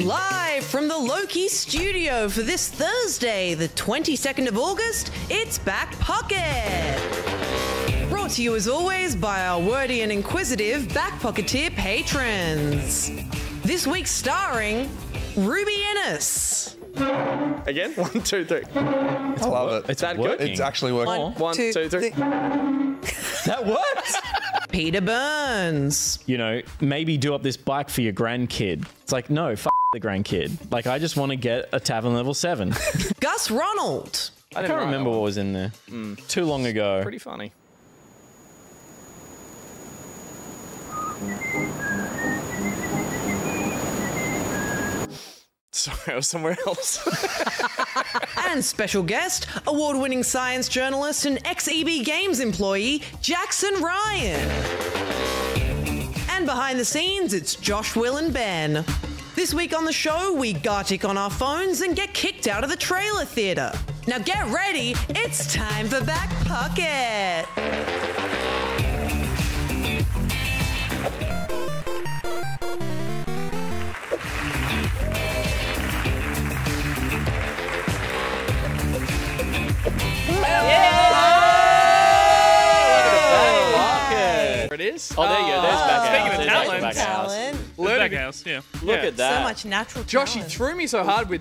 Live from the Loki studio for this Thursday, the 22nd of August, it's Back Pocket. Brought to you as always by our wordy and inquisitive Back Pocketeer patrons. This week starring Ruby Ennis. Again? 1, 2, 3. I love it. Is that good? It's actually working. 1, 2, 3. That works. Peter Burns. You know, maybe do up this bike for your grandkid. It's like, no, f the grandkid. Like, I just want to get a tavern level 7. Gus Ronald. I can't remember what was in there. Too long ago. Pretty funny. Sorry, I was somewhere else. And special guest, award-winning science journalist and ex-EB Games employee, Jackson Ryan. And behind the scenes, it's Josh, Will and Ben. This week on the show, we Gartic on our phones and get kicked out of the trailer theatre. Now get ready, it's time for Back Pocket. There it is. Oh, there you go. There's back Speaking house. of There's talent. back house. Backhouse, yeah. Look at that. So much natural Josh, he talent. threw me so hard with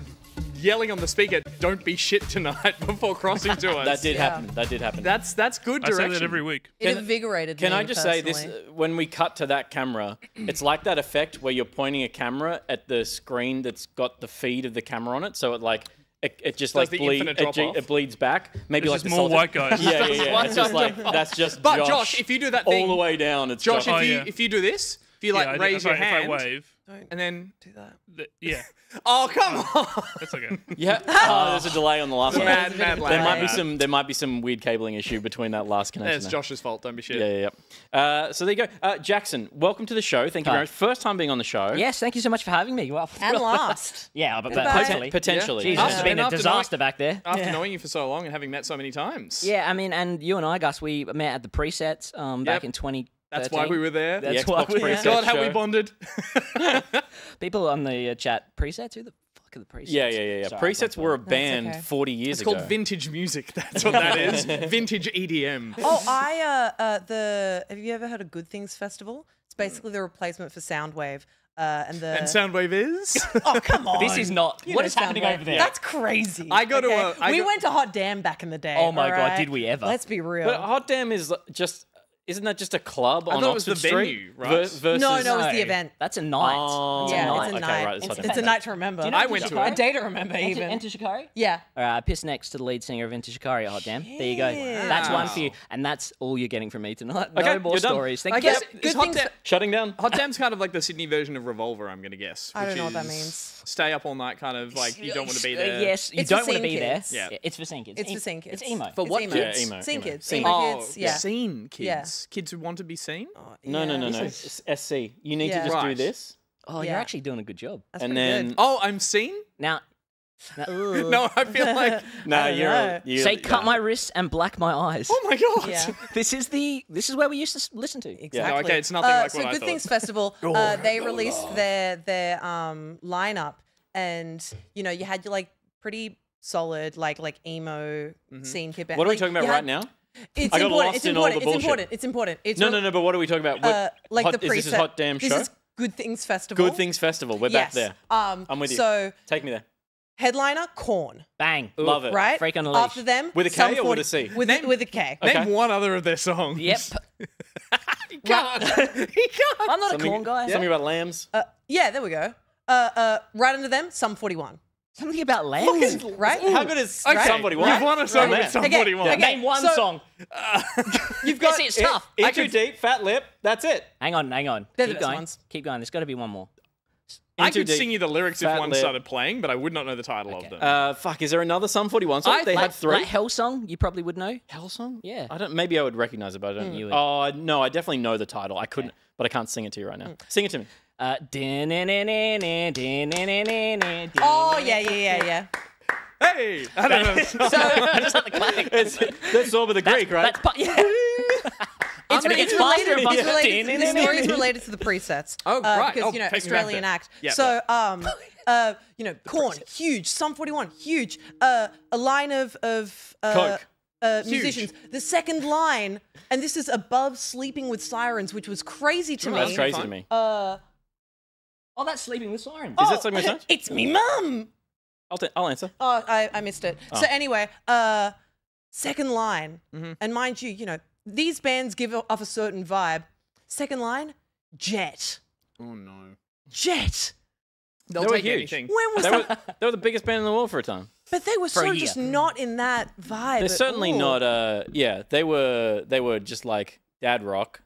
yelling on the speaker, "Don't be shit tonight," before crossing to us. That did happen. That did happen. That's good I direction. say that every week. It invigorated Can me I just say this? personally. When we cut to that camera, it's like that effect where you're pointing a camera at the screen that's got the feed of the camera on it, so it like it just Does like the infinite drop-off? it bleeds back. Maybe There's like just the more white guys. Yeah. It's just like that's just. But Josh, if you do that thing, all the way down, it's Josh, Josh. if you do this, if you like raise your hand, If I wave, and then yeah, oh come on, that's okay. Yeah. Oh, there's a delay on the last one. mad There lag. might be some weird cabling issue between that last connection. It's Josh's fault. Don't be shit. Yeah. So there you go. Jackson, welcome to the show. Thank you very much. First time being on the show. Yes, thank you so much for having me. Well, And last. yeah, but Goodbye. potentially. Yeah. Jesus, After- it's been and a after disaster back there. After knowing you for so long and having met so many times. Yeah, I mean, and you and I, Gus, we met at the presets back in 2013. That's why we were there. The That's why Xbox we were preset God, how we show. bonded. People on the chat, presets? Who the fuck are the presets? Yeah. Sorry, Presets were a band okay. 40 years It's ago. called vintage music. That's what that is. Vintage EDM. Oh, have you ever heard of Good Things Festival? It's basically the replacement for Soundwave. And Soundwave is? Oh, come on. This is not. You What know is happening Soundwave. over there? That's crazy. I go to okay? a- We went to Hot Damn back in the day. Oh my God, alright? did we ever? Let's be real. But Hot Damn is just. Isn't that just a club on thought it was the Oxford Street? venue, right? Versus, No, it was the event. That's a night. Oh, It's Yeah, a night. it's a okay, night. right, it's Hot Damn. It's a night to remember. Do you know I went to Shikari? it. A day to remember, even. Enter Shikari? Yeah. I pissed next to the lead singer of Enter Shikari at Hot Damn. There you go. That's one for you. And that's all you're getting from me tonight. Okay, No more you're done. stories. Thank I you. guess Is good Hot things. Damn- Shutting down. Hot Damn's kind of like the Sydney version of Revolver, I'm going to guess. I don't which know what that is means. Stay up all night, kind of like you don't want to be there. Yes, you It's for don't want to scene be kids. there. Yeah. It's for scene kids. It's for scene kids. It's emo. For what It's kids? Yeah, emo. Scene emo. kids. Scene. Emo kids. Yeah. Scene kids. Yeah. Kids who want to be seen? No. Yeah. It's SC. You need to Yeah. just do Right. this, Oh, Yeah. you're actually doing a good job. That's and pretty then good. Oh, I'm seen? Now, No, I feel like, no, I don't know. you're say cut my wrists and black my eyes. oh my God. Yeah. This is where we used to listen to. Exactly. No, okay, it's nothing like so what I Good thought. Things Festival, they released their lineup, and you know you had your like pretty solid like emo scene kid band. What are we Like, talking about you right had- now? It's I got important. lost It's in all the important. It's bullshit. important. It's important. It's No. But what are we talking about? like Hot, the is preset. this a Hot Damn This show? is Good Things Festival. Good Things Festival. We're back Yes. there. I'm with you. So Take me there. headliner Corn, Bang. Love it. right? Freak on a leash. After them, With a K Sum or with a 40 C? With a K. Okay. Name one other of their songs. Yep. He can't. He can't. I'm not a corn guy. Something about lambs. Yeah, there we go. Right under them, Sum 41. Something about lambs. Right? How good is Okay, somebody? You've won a song Right. with somebody Okay, won. okay. Name one So- song. You've got It's tough. In too deep, fat lip. That's it. Hang on. They're the Keep best going. ones. Keep going. There's got to be one more. I In too could deep, sing you the lyrics if fat one lip. started playing, but I would not know the title of them. Fuck. Is there another Sum 41 song? They had three. Like Hell Song, you probably would know. Hell song? Yeah. I don't. Maybe I would recognize it, but I don't. You would. Oh no, I definitely know the title. I couldn't, but I can't sing it to you right now. Sing it to me. Oh, yeah. Hey! I don't know. I just like the clapping. That's all with the Greek, right? Yeah. It's faster and faster. The story is related to the presets. Oh, right. Because, Oh, you know, take me back Australian there. act. Yeah, So, Korn, huge. Sum 41, huge. A line of Coke. musicians. The second line, and this is above Sleeping with Sirens, which was crazy to me. That's crazy to me. Oh, that's Sleeping with Sirens. Is that something with It's me, mum. I'll answer. Oh, I missed it. So anyway, second line, and mind you, these bands give off a certain vibe. Second line, Jet. Oh no. Jet. They'll They were take huge. anything. When was that? They were the biggest band in the world for a time. But they were a so year. just not in that vibe. They're at certainly all. not. Yeah, they were just like dad rock.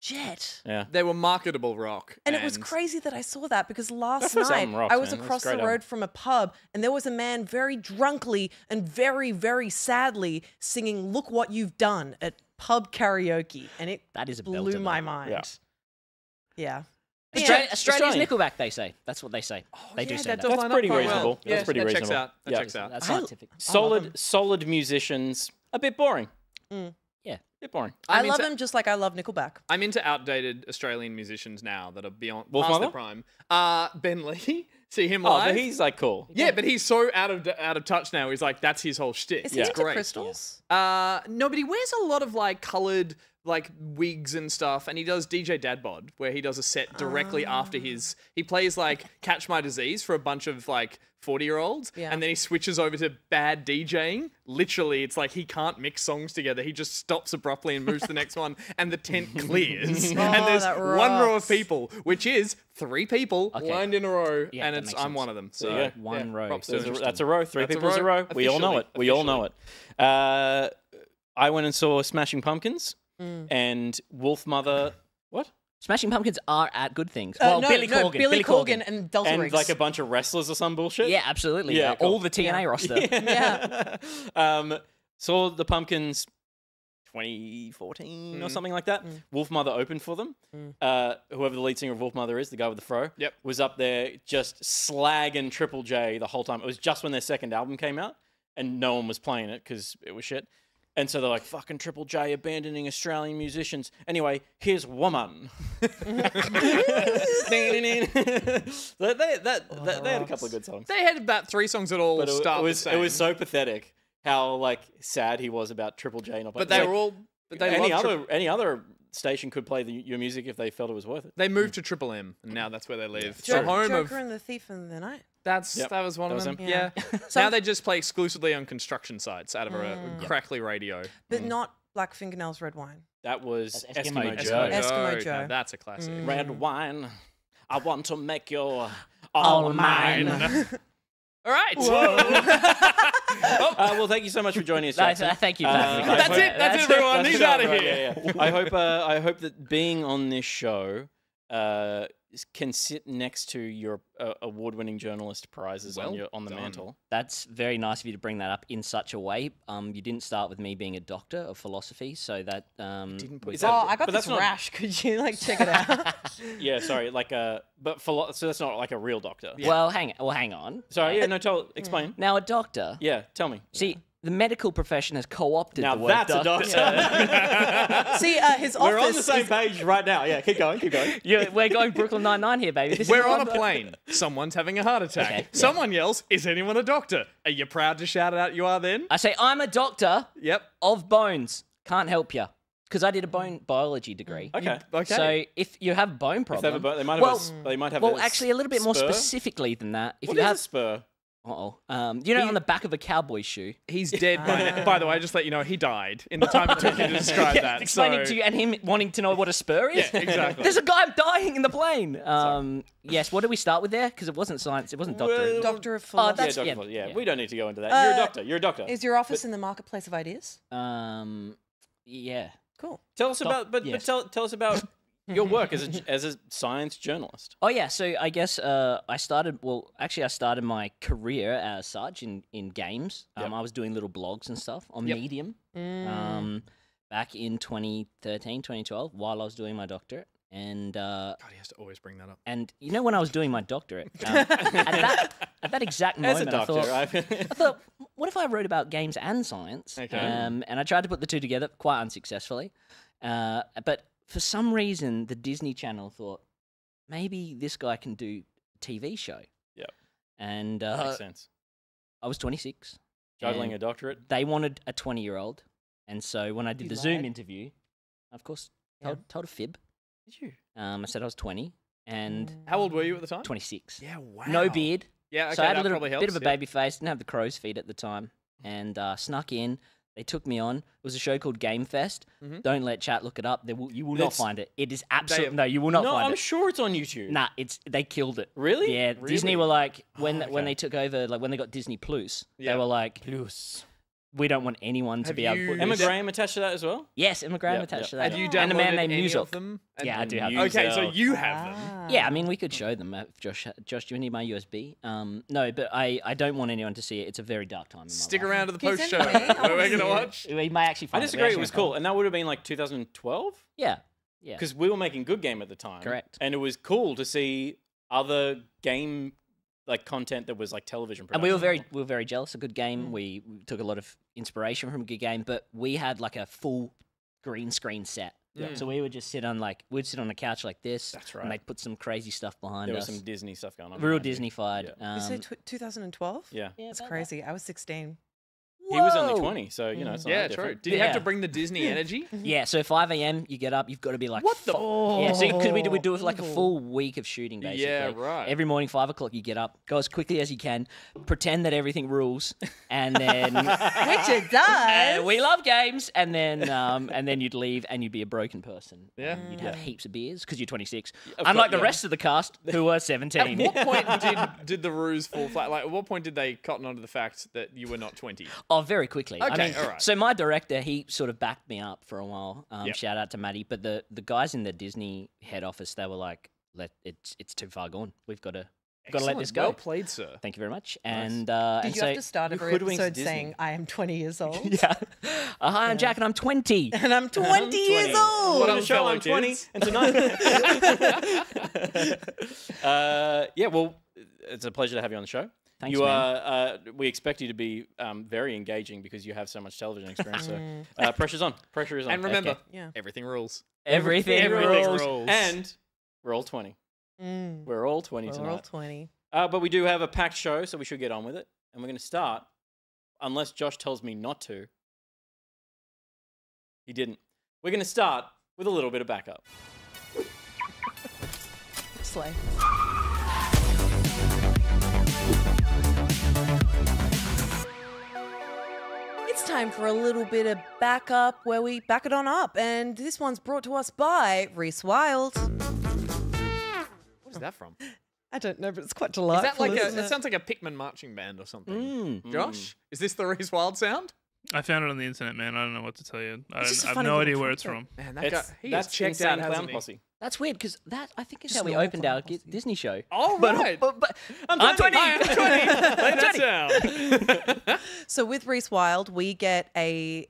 Jet. Yeah. They were marketable rock. And it was crazy that I saw that because last first night album rocks, I was man. That's across a great the road album. from a pub and there was a man very drunkly and very, very sadly singing "Look What You've Done" at pub karaoke, and it That is a blew belter, my though. mind. Yeah. Yeah. Australia's Australian. Nickelback, they say. That's what they say. They do yeah, say that that. does That's line pretty up quite reasonable. well. Yeah, That's pretty that reasonable. checks out. That Yeah. checks out. That's scientific. Solid musicians. A bit boring. Yeah. A bit boring. I I'm love into- him just like I love Nickelback. I'm into outdated Australian musicians now that are beyond Wolf past their Mother? prime. Ben Lee, see him Oh, live. but he's like cool. yeah, but he's so out of touch now. He's like, that's his whole shtick. Is he It's into great. crystals? No, but he wears a lot of like coloured like wigs and stuff, and he does DJ Dadbod, where he does a set directly after his. He plays like Catch My Disease for a bunch of like 40-year-olds, Yeah. and then he switches over to bad DJing. Literally, it's like he can't mix songs together. He just stops abruptly and moves to the next one, and the tent clears, and there's that one row of rocks. people, which is 3 people lined in a row, Yeah, and that it's makes I'm sense. one of them. So There you go. One row. props to That's him. a row. Three That's a people's a row, row. We all know it. officially. We all know it. I went and saw Smashing Pumpkins and Wolf Mother. What? Smashing Pumpkins are at good things. Well, no, Billy no, Corgan. Billy Corgan and Delta And Riggs. like a bunch of wrestlers or some bullshit. Yeah, absolutely. Yeah, cool. All the TNA roster. Yeah. Saw the Pumpkins 2014 or something like that. Wolf Mother opened for them. Whoever the lead singer of Wolf Mother is, the guy with the fro, was up there just slagging Triple J the whole time. It was just when their second album came out and no one was playing it because it was shit. And so they're like, fucking Triple J abandoning Australian musicians. Anyway, here's Woman. They had a couple of good songs. They had about 3 songs that all But start it the was same. so pathetic how like sad he was about Triple J not But playing. they were all. But they any other station could play your music if they felt it was worth it. They moved to Triple M, and now that's where they live. Jo- The home Joker of and the Thief in the Night. that was one That of was them. him. Yeah. So- Now they just play exclusively on construction sites out of a crackly radio. But not Black Fingernails Red Wine. That was That's Eskimo, Eskimo Joe. Eskimo Joe. Now that's a classic. Red wine. I want to make you all All mine. mine. All right. Well, thank you so much for joining us, Jackson. Thank you for having me. That's it. That's everyone. That's He's it. out of Right, here. yeah. I hope that being on this show can sit next to your award-winning journalist prizes on the done. mantle. That's very nice of you to bring that up in such a way. You didn't start with me being a doctor of philosophy, so that Is Oh, that- I got but this that's not- rash. Could you like check it out? Yeah, sorry, like but so that's not like a real doctor. well, hang on. Sorry, yeah, no, explain. Now a doctor. Yeah, tell me. See, the medical profession has co-opted Now the word that's doctor. a doctor. See, his office. We're on the same is- page right now. Yeah, keep going. We're going Brooklyn Nine-Nine here, baby. This is We're on a what- plane. Someone's having a heart attack. Okay, yeah. Someone yells, "Is anyone a doctor?" Are you proud to shout it out? You are then. I say I'm a doctor Yep. of bones. Can't help you because I did a bone biology degree. Okay. Okay. So if you have bone problem, They might have. well, they might have. well, actually, a little bit more spur? specifically than that. If What you is have, a spur? on the back of a cowboy shoe. He's dead by now. By the way, just let you know, he died in the time it took you to describe that. Explaining so... to you and him wanting to know what a spur is. Yeah, exactly. There's a guy dying in the plane. Yes. What did we start with there? Because it wasn't science. It wasn't doctor. Doctor of Oh, Philosophy. that's Yeah, yeah, doctor, yeah, yeah. we don't need to go into that. You're a doctor. You're a doctor. Is your office in the marketplace of ideas? Yeah. Cool. Tell us about, but yes. tell us about your work as a science journalist. Oh yeah. So I guess I started. Well, actually, I started my career as such in games. I was doing little blogs and stuff on Medium. Back in 2013, 2012, while I was doing my doctorate. And God, he has to always bring that up. and you know when I was doing my doctorate, at that exact As moment, a doctor, I thought, what if I wrote about games and science? Okay. And I tried to put the two together quite unsuccessfully. But for some reason, the Disney Channel thought maybe this guy can do a TV show. Yep. and Makes sense. I was 26. Juggling and a doctorate. They wanted a 20-year-old, and so when I did the Zoom lied. interview, of course, told a fib. Did you? I said I was 20 and How old were you at the time? 26. Yeah, wow. No beard. Yeah, okay, So I had a that little probably bit helps, of a yeah. baby face. Didn't have the crow's feet at the time, and snuck in. They took me on. It was a show called Game Fest. Don't let chat look it up. You will not It's- find it. It is absolutely no. You will not No, find I'm it. sure it's on YouTube. Nah, they killed it. Really? Yeah. Really? Disney were like when okay. they took over, like when they got Disney Plus, Yeah. they were like, we don't want anyone to Have be able to you- put Emma this. Graham attached to that as well? Yes, Emma Graham Yep, attached yep. to that. Have you and a man downloaded named any Muzel. of them? Yeah, I do have. Okay, so Muzel. you have them. Yeah, I mean, we could show them. Josh, do you need my USB? No, but I don't want anyone to see it. It's a very dark time in my Stick life. around to the Can you post send show it to me? I where wanna we're see going to it. watch. We may actually I find disagree. It We was actually cool. And that would have been like 2012? Yeah. Yeah. Because we were making Good Game at the time. Correct. And it was cool to see other game content that was like television And production. we were very jealous of Good Game. We took a lot of inspiration from Good Game, but we had like a full green screen set. So we would just sit on we'd sit on a couch like this. That's right. And they'd put some crazy stuff behind There was us. some Disney stuff going on. Real behind you. Disney-fied. You said 2012? Yeah. That's crazy. I was 16. He was only Whoa. 20, so, you know, it's not Yeah, that true. different. Did you have Yeah. to bring the Disney energy? Yeah, so 5 a.m. you get up, you've got to be like, What the- Yeah, so because we do it like a full week of shooting, basically. Yeah, right. Every morning, 5 o'clock, you get up, go as quickly as you can, pretend that everything rules, and then Which it does. we love games, and then you'd leave and you'd be a broken person. Yeah. You'd have heaps of beers because you're 26. Of Unlike course, the rest of the cast who were 17. At what point did the ruse fall flat? Like, at what point did they cotton onto the fact that you were not 20? Oh, very quickly. I Okay, mean, all right. so my director, he sort of backed me up for a while. Yep. Shout out to Maddie. But the guys in the Disney head office, they were like, it's too far gone. We've got to let this go. Well played, sir. Thank you very much. And Did and you so, have to start you every hoodwinked episode Disney. saying, I am 20 years old? yeah. Hi, I'm Jack, and I'm 20. And I'm 20 years old. What On up, the show, fellow I'm 20, kids? and tonight... yeah, well, it's a pleasure to have you on the show. Thanks, you man. are. We expect you to be very engaging because you have so much television experience. So pressure's on. Pressure is on. And remember, Okay. Yeah. everything rules. Everything rules. And we're all 20. Mm. We're all 20 We're tonight. all 20. But we do have a packed show, so we should get on with it. And we're going to start, unless Josh tells me not to. He didn't. We're going to start with a little bit of backup. Slay. It's time for a little bit of backup where we back it on up. And this one's brought to us by Reese Wild. What is that from? I don't know, but it's quite Is delightful. that like isn't it it? sounds like a Pikmin marching band or something. Mm. Josh, is this the Reese Wild sound? I found it on the internet, man. I don't know what to tell you. It's just a I have funny no little idea where it's trumpet. from. Man, that guy, he has That's checked Insane out, Clown hasn't he? Posse. That's weird because that I think is Just how we normal opened Clown our Posse. Disney show. All right. But I'm 20. Hi, I'm 20. Play that sound. So with Reese Wild, we get a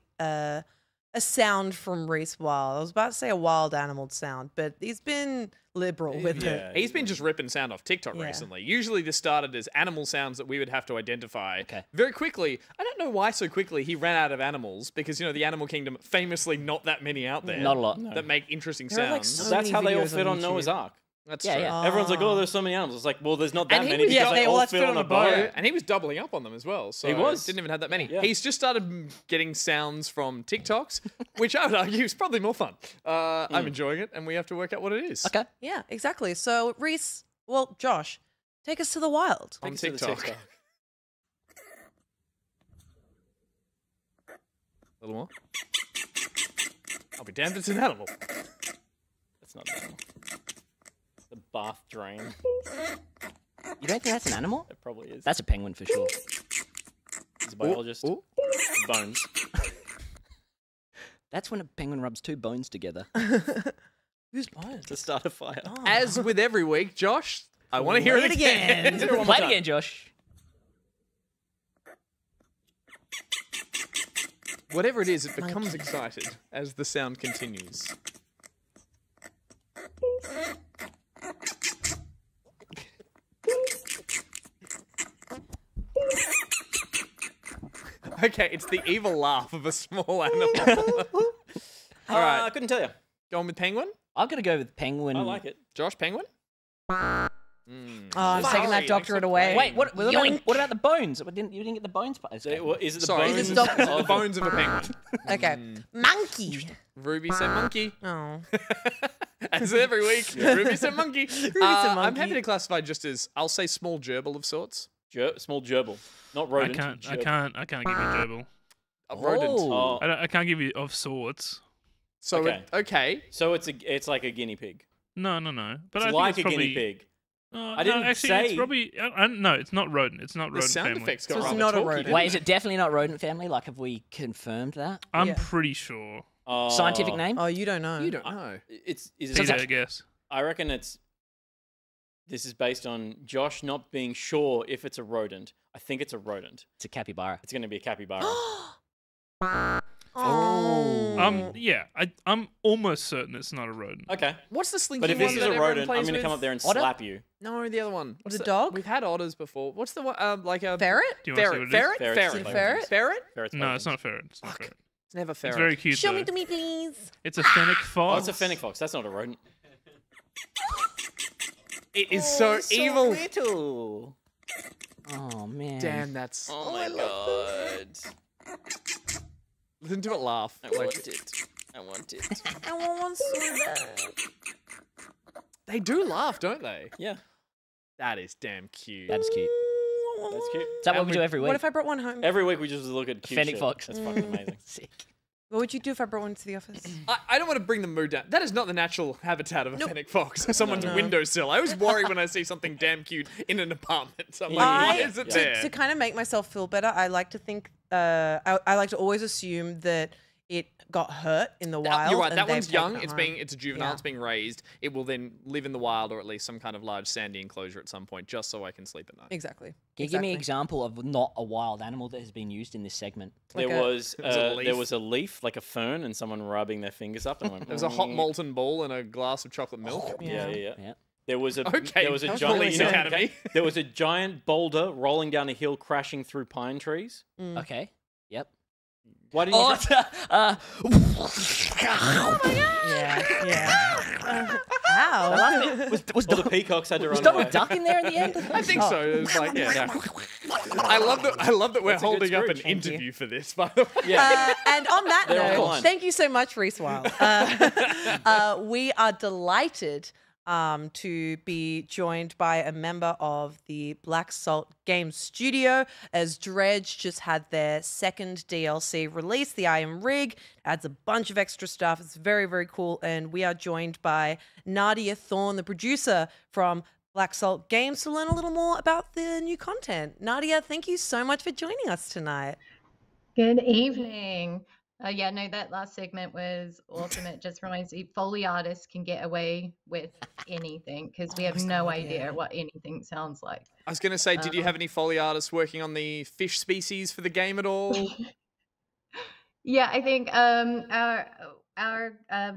sound from Reese Wild. I was about to say a wild animal sound, but he's been liberal with it. He's been just ripping sound off TikTok Yeah. recently. Usually this started as animal sounds that we would have to identify Okay. very quickly. I don't know why so quickly he ran out of animals because, you know, the animal kingdom, famously not that many out there. Not a lot. That make interesting There are, like, sounds. so That's many how they all videos fit on YouTube. Noah's Ark. That's Yeah, true. yeah. Everyone's like, oh, there's so many animals. It's like, well, there's not that And he many was- because yeah, they they all all fit on a boat. And he was doubling up on them as well. So He was. Didn't even have that many. Yeah. He's just started getting sounds from TikToks, which I would argue is probably more fun. I'm enjoying it, and we have to work out what it is. Okay. Yeah, exactly. So Reese, well, Josh, take us to the wild. On Thanks to the TikTok. A little more. I'll be damned, it's an animal. That's not an animal. The bath drain. You don't think that's an animal? It probably is. That's a penguin for sure. He's a biologist. Ooh. Bones. That's when a penguin rubs two bones together. Who's bones? To start a fire. As with every week, Josh, I want to hear it again. Do it one more Play it time. again, Josh. Whatever it is, it becomes excited as the sound continues. Okay, it's the evil laugh of a small animal. All right, I couldn't tell you. going with penguin. I'm gonna go with penguin. I like it. Josh, penguin. Oh, I'm taking that doctorate away. Wait, what about the bones? You didn't get the bones part? So, is it the Sorry, bones? Is it stop- the bones of a penguin. Okay. Monkey. Ruby said monkey. Oh. As every week, Ruby said monkey. said I'm monkey. happy to classify just as, I'll say small gerbil of sorts. Small gerbil, not rodent. I can't give you gerbil. A rodent. Oh. I can't give you of sorts. So, Okay. okay. So it's like a guinea pig. No. But I It's think like it's a probably, guinea pig. I didn't actually, say- It's probably no. It's not rodent. It's not The rodent sound family. effects got So it's rather not a talky, rodent. didn't Wait, they? is it definitely not rodent family? Like, have we confirmed that? I'm Yeah. pretty sure. Scientific name? Oh, you don't know. You don't know. Is Is it? I guess. I reckon this is based on Josh not being sure if it's a rodent. I think it's a rodent. It's a capybara. It's going to be a capybara. Oh. Yeah. I'm almost certain it's not a rodent. Okay. What's the slinky But if one this is that a everyone rodent, I'm plays going to come with? up there and Otter? slap you. No, the other one. What's The dog? We've had otters before. What's the one? Like a Ferret? Do you want to see what ferret? it is? Ferret? Ferret's Ferret? like Ferret? Ferret? Ferret's No, rodent. it's not ferret. It's not ferret. It's never ferret. It's very cute. Show though. me to me, please. It's a fennec Oh, fox. it's a fennec fox. That's not a rodent. It is so evil. Little. Oh man. Damn, that's. Oh my god. Listen to it laugh. I want it. I want it. I want one so bad. They do laugh, don't they? Yeah, That is damn cute. That is cute. that's cute. Is that what we do every week? What if I brought one home? Every week we just look at cute Fennec shit. fox. That's fucking amazing. Sick. What would you do if I brought one to the office? I don't want to bring the mood down. That is not the natural habitat of a fennec fox. Someone's No. windowsill. I always worry when I see something damn cute in an apartment. So I'm like, why is it there? To kind of make myself feel better, I like to think, I like to always assume that it got hurt in the wild. You're right. and That they've one's taken young. it home. It's a juvenile. Yeah. It's being raised. It will then live in the wild or at least some kind of large sandy enclosure at some point, just so I can sleep at night. Exactly. Can you give me an Exactly. example of not a wild animal that has been used in this segment? Like There a- was a leaf. there was a leaf, like a fern, and someone rubbing their fingers up and went. There was a hot "Mm." molten ball and a glass of chocolate milk. Yeah, yeah, yeah. Yeah. There was a Okay, there was a that was giant Police Academy. There was a giant boulder rolling down a hill, crashing through pine trees. Okay. Yep. Why didn't you? Oh, Yeah. Ow. was All the peacocks had to run Donald away. Duck in there in the end? I think so. It was like, yeah. I love that we're That's a good holding up an Scrooge. Thank you. interview for this, by the way. Yeah. And on that They're note, online. thank you so much, Reese Wild. We are delighted to be joined by a member of the Black Salt Games studio, as Dredge just had their second DLC release. The I Am Rig adds a bunch of extra stuff. It's very, very cool. And we are joined by Nadia Thorne, the producer from Black Salt Games, to learn a little more about the new content. Nadia, thank you so much for joining us tonight. Good evening. Yeah, no, that last segment was awesome. It just reminds me, Foley artists can get away with anything because we have no idea what anything sounds like. I was going to say, did you have any Foley artists working on the fish species for the game at all? Yeah, I think our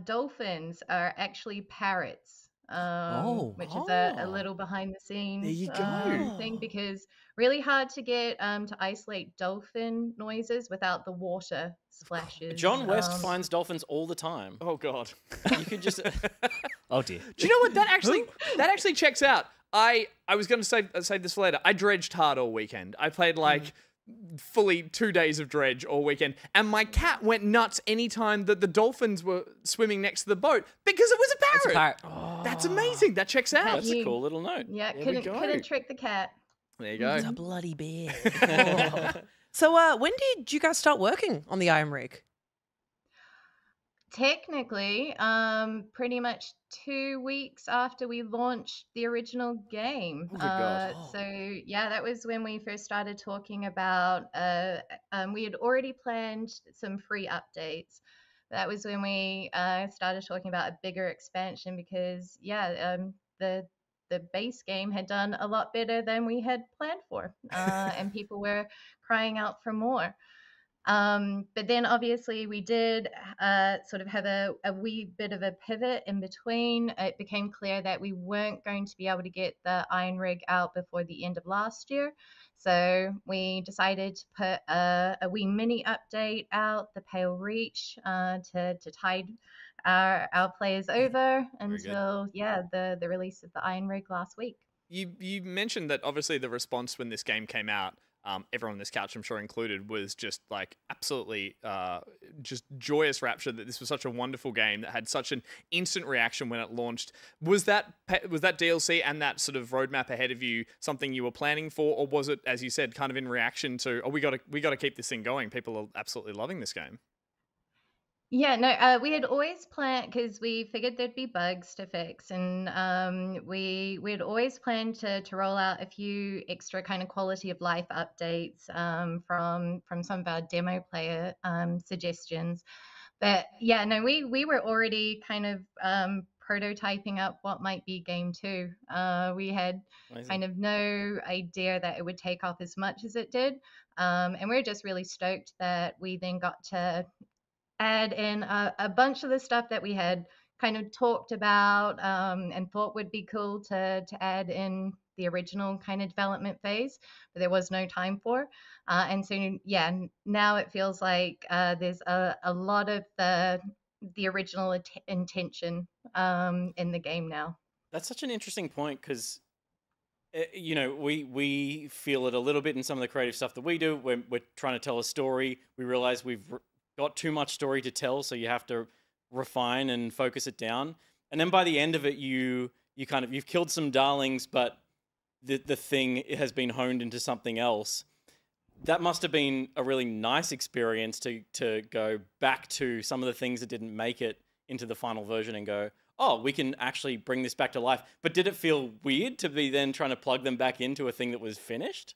dolphins are actually parrots. Which is a little behind the scenes There you go. thing, because really hard to get to isolate dolphin noises without the water splashes. John West finds dolphins all the time. Oh, God. You could just. Oh dear. Do you know what? That actually checks out. I was going to save this for later. I dredged hard all weekend. I played like fully 2 days of dredge all weekend, and my cat went nuts anytime that the dolphins were swimming next to the boat because it was a It's a parrot. parrot. That's amazing. That checks out. That's a cool little note. Yeah, There we couldn't go. trick the cat. There you go. It's a bloody bear. So, when did you guys start working on the I Am Rig? Technically, pretty much 2 weeks after we launched the original game. Oh, good God. So yeah, that was when we first started talking about. We had already planned some free updates. That was when we started talking about a bigger expansion because the base game had done a lot better than we had planned for, and people were crying out for more. But then obviously we did sort of have a wee bit of a pivot in between. It became clear that we weren't going to be able to get the Iron Rig out before the end of last year. So we decided to put a wee mini update out, the Pale Reach, to tide our players over until the release of the Iron Rig last week. you mentioned that obviously the response when this game came out, everyone on this couch, I'm sure included, was just like absolutely just joyous rapture that this was such a wonderful game that had such an instant reaction when it launched. Was that DLC and that sort of roadmap ahead of you something you were planning for, or was it, as you said, kind of in reaction to, oh, we got to keep this thing going? People are absolutely loving this game. Yeah, no, we had always planned because we figured there'd be bugs to fix, and we had always planned to roll out a few extra kind of quality of life updates from some of our demo player suggestions. But yeah, no, we were already kind of prototyping up what might be game 2. We had kind of no idea that it would take off as much as it did, and we were just really stoked that we then got to add in a bunch of the stuff that we had kind of talked about and thought would be cool to add in the original kind of development phase, but there was no time for. And so, yeah, now it feels like there's a lot of the original intention in the game now. That's such an interesting point because, you know, we feel it a little bit in some of the creative stuff that we do. We're trying to tell a story. We realize we've got too much story to tell, so you have to refine and focus it down. And then by the end of it, you've killed some darlings, but the thing has been honed into something else. That must have been a really nice experience to go back to some of the things that didn't make it into the final version and go, oh, we can actually bring this back to life. But did it feel weird to be then trying to plug them back into a thing that was finished?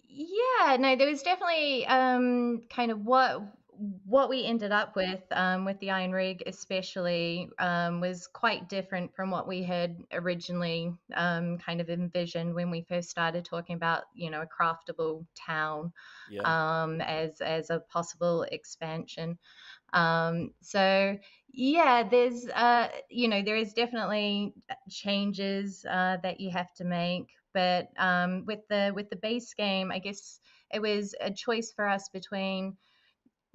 Yeah, no, there was definitely kind of what we ended up with the Iron Rig especially was quite different from what we had originally kind of envisioned when we first started talking about, you know, a craftable town as a possible expansion. So yeah, there's you know, there is definitely changes that you have to make. But with the base game, I guess it was a choice for us between,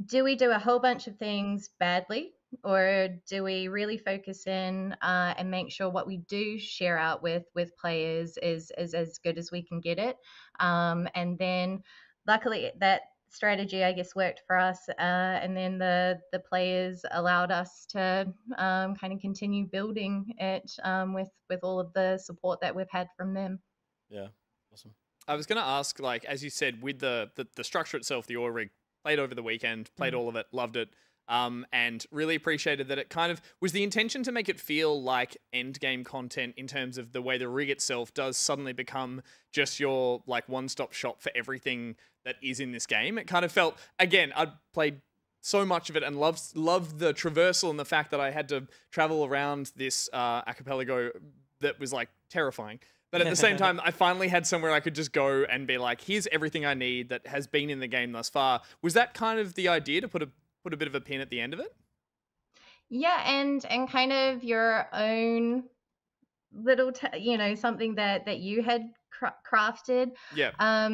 do we do a whole bunch of things badly, or do we really focus in and make sure what we do share out with players is as good as we can get it? And then luckily that strategy, I guess, worked for us, and then the players allowed us to kind of continue building it with all of the support that we've had from them. Yeah, awesome. I was going to ask, like, as you said, with the structure itself, the oil rig, played over the weekend, played all of it, loved it, and really appreciated that it kind of was the intention to make it feel like end game content in terms of the way the rig itself does suddenly become just your like one-stop shop for everything that is in this game. It kind of felt, again, I'd played so much of it and loved the traversal and the fact that I had to travel around this archipelago that was like terrifying. But at the same time, I finally had somewhere I could just go and be like, here's everything I need that has been in the game thus far. Was that kind of the idea, to put a bit of a pin at the end of it? Yeah, and kind of your own little, you know, something that you had crafted. Yeah.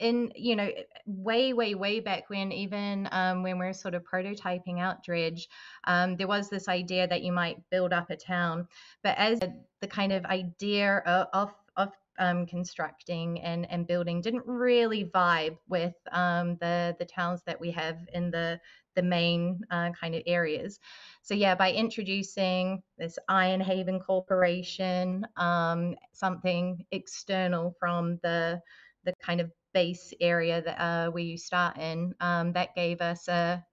In, you know, way back when, even when we were sort of prototyping out Dredge, there was this idea that you might build up a town, but as the kind of idea of constructing and building didn't really vibe with the towns that we have in the main kind of areas. So yeah, by introducing this Iron Haven Corporation, something external from the kind of base area that we start in, that gave us a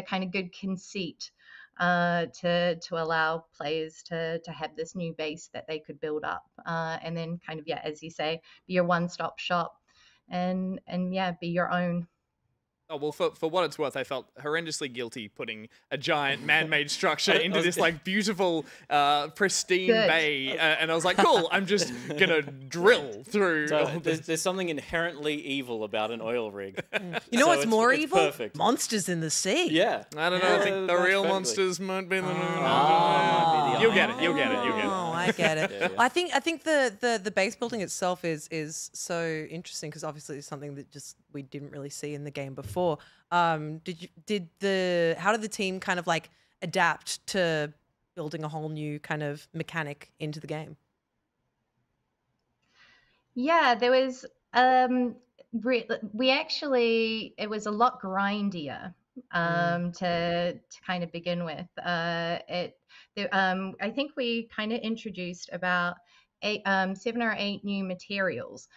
kind of good conceit to allow players to have this new base that they could build up, and then kind of, yeah, as you say, be your one-stop shop and yeah, be your own. Oh, well, for what it's worth, I felt horrendously guilty putting a giant man-made structure into this like beautiful, pristine bay, and I was like, cool, I'm just gonna drill through. So there's something inherently evil about an oil rig. You know what's more it's evil? Perfect. Monsters in the sea. Yeah. I don't know. I think the real monsters might be the. You'll get it. You'll get it. Oh, I get it. Yeah. I think the base building itself is so interesting because obviously it's something that just we didn't really see in the game before. How did the team kind of like adapt to building a whole new kind of mechanic into the game? Yeah, there was we actually it was a lot grindier to kind of begin with. I think we kind of introduced about 7 or 8 new materials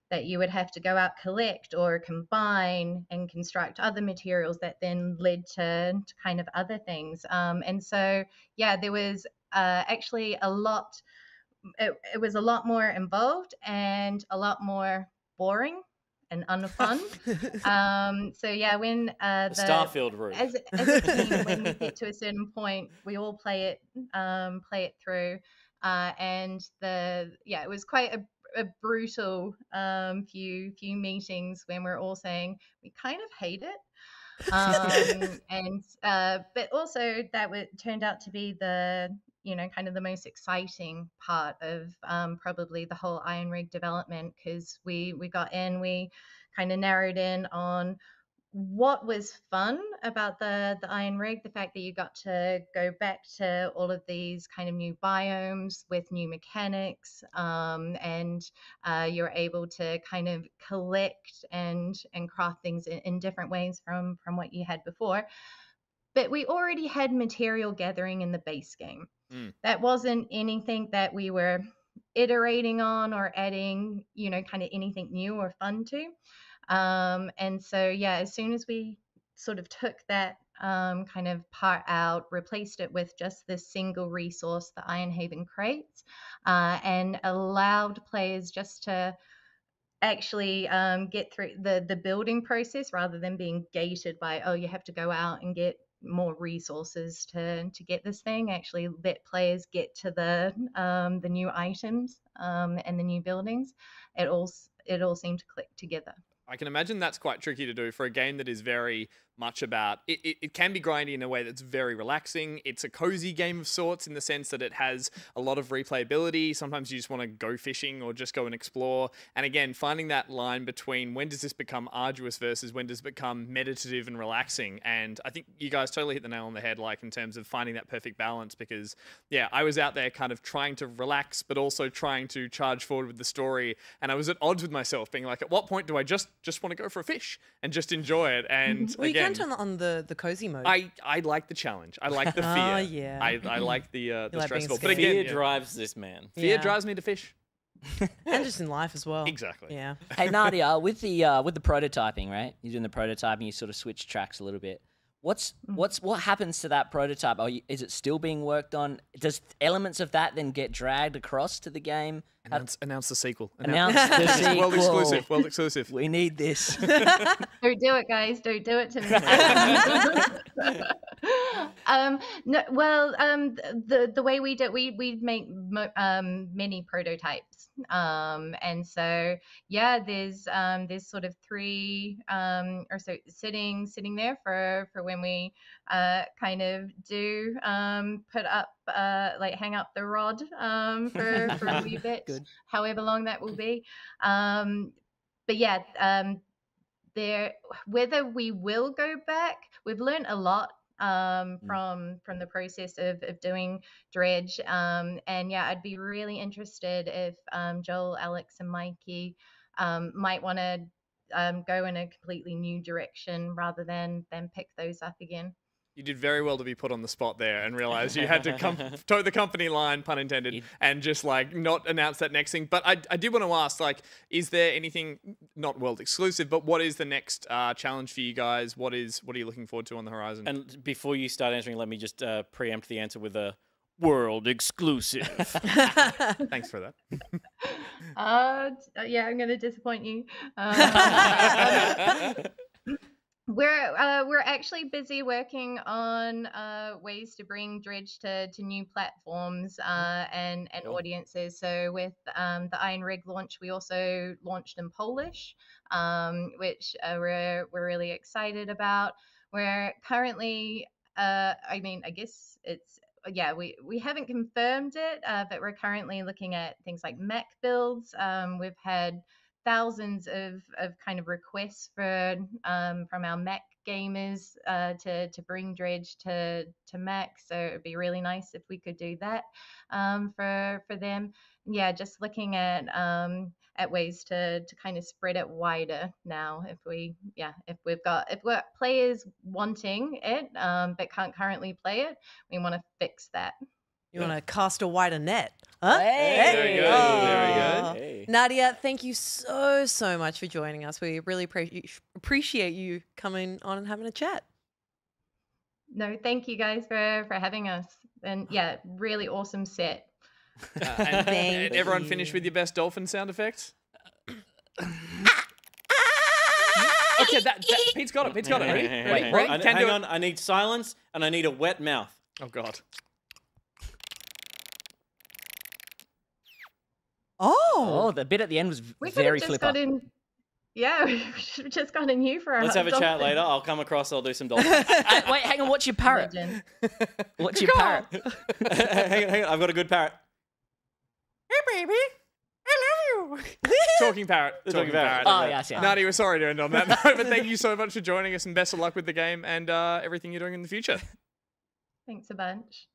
that you would have to go out, collect, or combine and construct other materials that then led to kind of other things. And so, yeah, there was actually a lot. It was a lot more involved and a lot more boring and unfun. So yeah, when The Starfield route. as a team, when we get to a certain point, we all play it through, and it was quite a brutal few meetings when we're all saying we kind of hate it, and but also that turned out to be the kind of the most exciting part of probably the whole Iron Rig development, because we kind of narrowed in on what was fun about the Iron Rig, the fact that you got to go back to all of these kind of new biomes with new mechanics, and you're able to kind of collect and craft things in different ways from what you had before. But we already had material gathering in the base game. That wasn't anything that we were iterating on or adding, kind of anything new or fun to. And so, yeah, as soon as we sort of took that kind of part out, replaced it with just this single resource, the Ironhaven crates, and allowed players just to actually get through the building process rather than being gated by, oh, you have to go out and get more resources to get this thing. Actually let players get to the new items and the new buildings. It all seemed to click together. I can imagine that's quite tricky to do for a game that is very much about it can be grindy in a way that's very relaxing. It's a cozy game of sorts in the sense that it has a lot of replayability. Sometimes you just want to go fishing or just go and explore. And again, finding that line between when does this become arduous versus when does it become meditative and relaxing. And I think you guys totally hit the nail on the head, like in terms of finding that perfect balance, because yeah, I was out there kind of trying to relax, but also trying to charge forward with the story. And I was at odds with myself, being like, at what point do I just want to go for a fish and just enjoy it? And well, again, you can turn on the cozy mode. I like the challenge. I like the fear. Oh, yeah. I like the like stressful. being But again, Fear drives this man. fear Yeah. drives me to fish. And just in life as well. Exactly. Yeah. Hey Nadia, with the prototyping, right? You're doing the prototyping. You sort of switch tracks a little bit. What happens to that prototype? Is it still being worked on? Does elements of that then get dragged across to the game? Announce the sequel. Announce the sequel. World exclusive. World exclusive. We need this. Don't do it, guys. Don't do it to me. No, well, the way we do, we make many prototypes, and so yeah, there's sort of 3 or so sitting there for when we kind of do put up like hang up the rod for a wee bit, however long that will be. But yeah, whether we will go back, we've learned a lot from the process of doing Dredge, and yeah, I'd be really interested if Joel, Alex, and Mikey might want to go in a completely new direction rather than pick those up again. You did very well to be put on the spot there and realize you had to toe the company line, pun intended, and just like not announce that next thing. But I did want to ask, like, is there anything not world exclusive, but what is the next challenge for you guys? What are you looking forward to on the horizon? And before you start answering, let me just preempt the answer with a world exclusive. Thanks for that. Yeah, I'm going to disappoint you. We're actually busy working on ways to bring Dredge to new platforms and audiences. So with the Iron Rig launch, we also launched in Polish, which we're really excited about. We're currently, I guess it's we haven't confirmed it, but we're currently looking at things like mech builds. We've had thousands of kind of requests for from our Mac gamers to bring Dredge to Mac. So it'd be really nice if we could do that for them. Yeah, just looking at ways to kind of spread it wider now. If we've got players wanting it but can't currently play it, we want to fix that. You want to cast a wider net. Huh? Hey. Very good. Oh. Very good. Hey. Nadia, thank you so much for joining us. We really appreciate you coming on and having a chat. No, thank you guys for having us. And yeah, really awesome set. And everyone finish with your best dolphin sound effects. Okay, Pete's got it. Pete's got it. Ready? Hey. Ready? Hang on. I need silence and I need a wet mouth. Oh God. Oh, the bit at the end was We could very have just flipper. gotten, yeah, we should have just gotten you for a Let's hot have a chat dolphin. later. I'll come across. I'll do some dolphins. Wait, hang on. What's your parrot? Legend. What's your parrot? hang on. I've got a good parrot. Hey, baby. I love you. Talking parrot. Talking parrot. Oh, yes, yeah. Nadia, we're sorry to end on that note, but thank you so much for joining us and best of luck with the game and everything you're doing in the future. Thanks a bunch.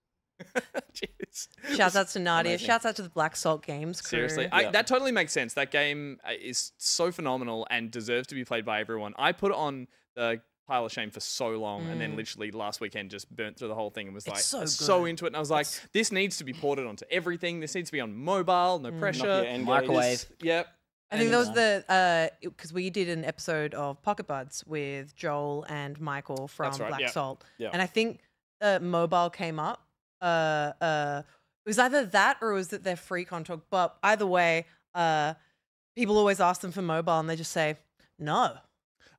Cheers. Shouts out to Nadia. Amazing. Shouts out to the Black Salt Games crew. Seriously, that totally makes sense. That game is so phenomenal and deserves to be played by everyone. I put it on the pile of shame for so long, and then literally last weekend just burnt through the whole thing and was like so into it. And I was like, this needs to be ported onto everything. This needs to be on mobile, no pressure. Nokia, Microwave. Yep. I think that was the because we did an episode of Pocket Buds with Joel and Michael from That's right, Black yeah. Salt, Yeah. and I think mobile came up. It was either that or was it their free contract. But either way, people always ask them for mobile, and they just say no.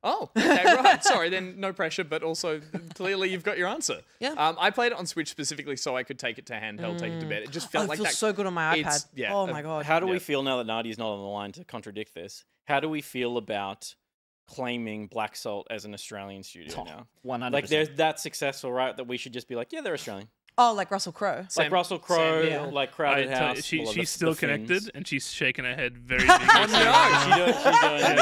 Oh, okay, right. Sorry, then no pressure, but also clearly you've got your answer. Yeah. I played it on Switch specifically so I could take it to handheld, take it to bed. It just felt It like feels that. so good on my it's- iPad. yeah, Oh my god. How do we Yeah. feel now that Nadia's not on the line to contradict this? How do we feel about claiming Black Salt as an Australian studio now? 100%. Like they're that successful, right? That we should just be like, yeah, they're Australian. Oh, like Russell Crowe. Sam- Like Russell Crowe, Sam Neill. like Crowded I tell you, House. she's still connected, and she's shaking her head very Oh, vigorously. no. She's doing it.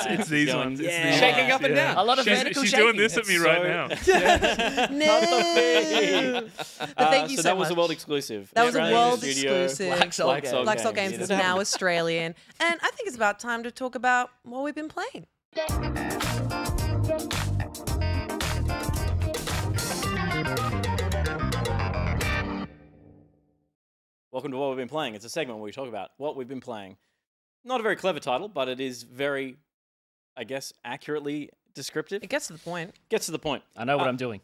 No, it's these going, ones. It's yeah. these Shaking ones, up and yeah. down. A lot of She's vertical doing shaking. this at me It's right so- now. No. But thank you so, that was a much. world exclusive. That was a Australian world studio. exclusive. Black Salt Games. Black Salt Games is Yeah. now Australian, and I think it's about time to talk about what we've been playing. Welcome to What We've Been Playing. It's a segment where we talk about what we've been playing. Not a very clever title, but it is very, I guess, accurately descriptive. It gets to the point. Gets to the point. I know what I'm doing.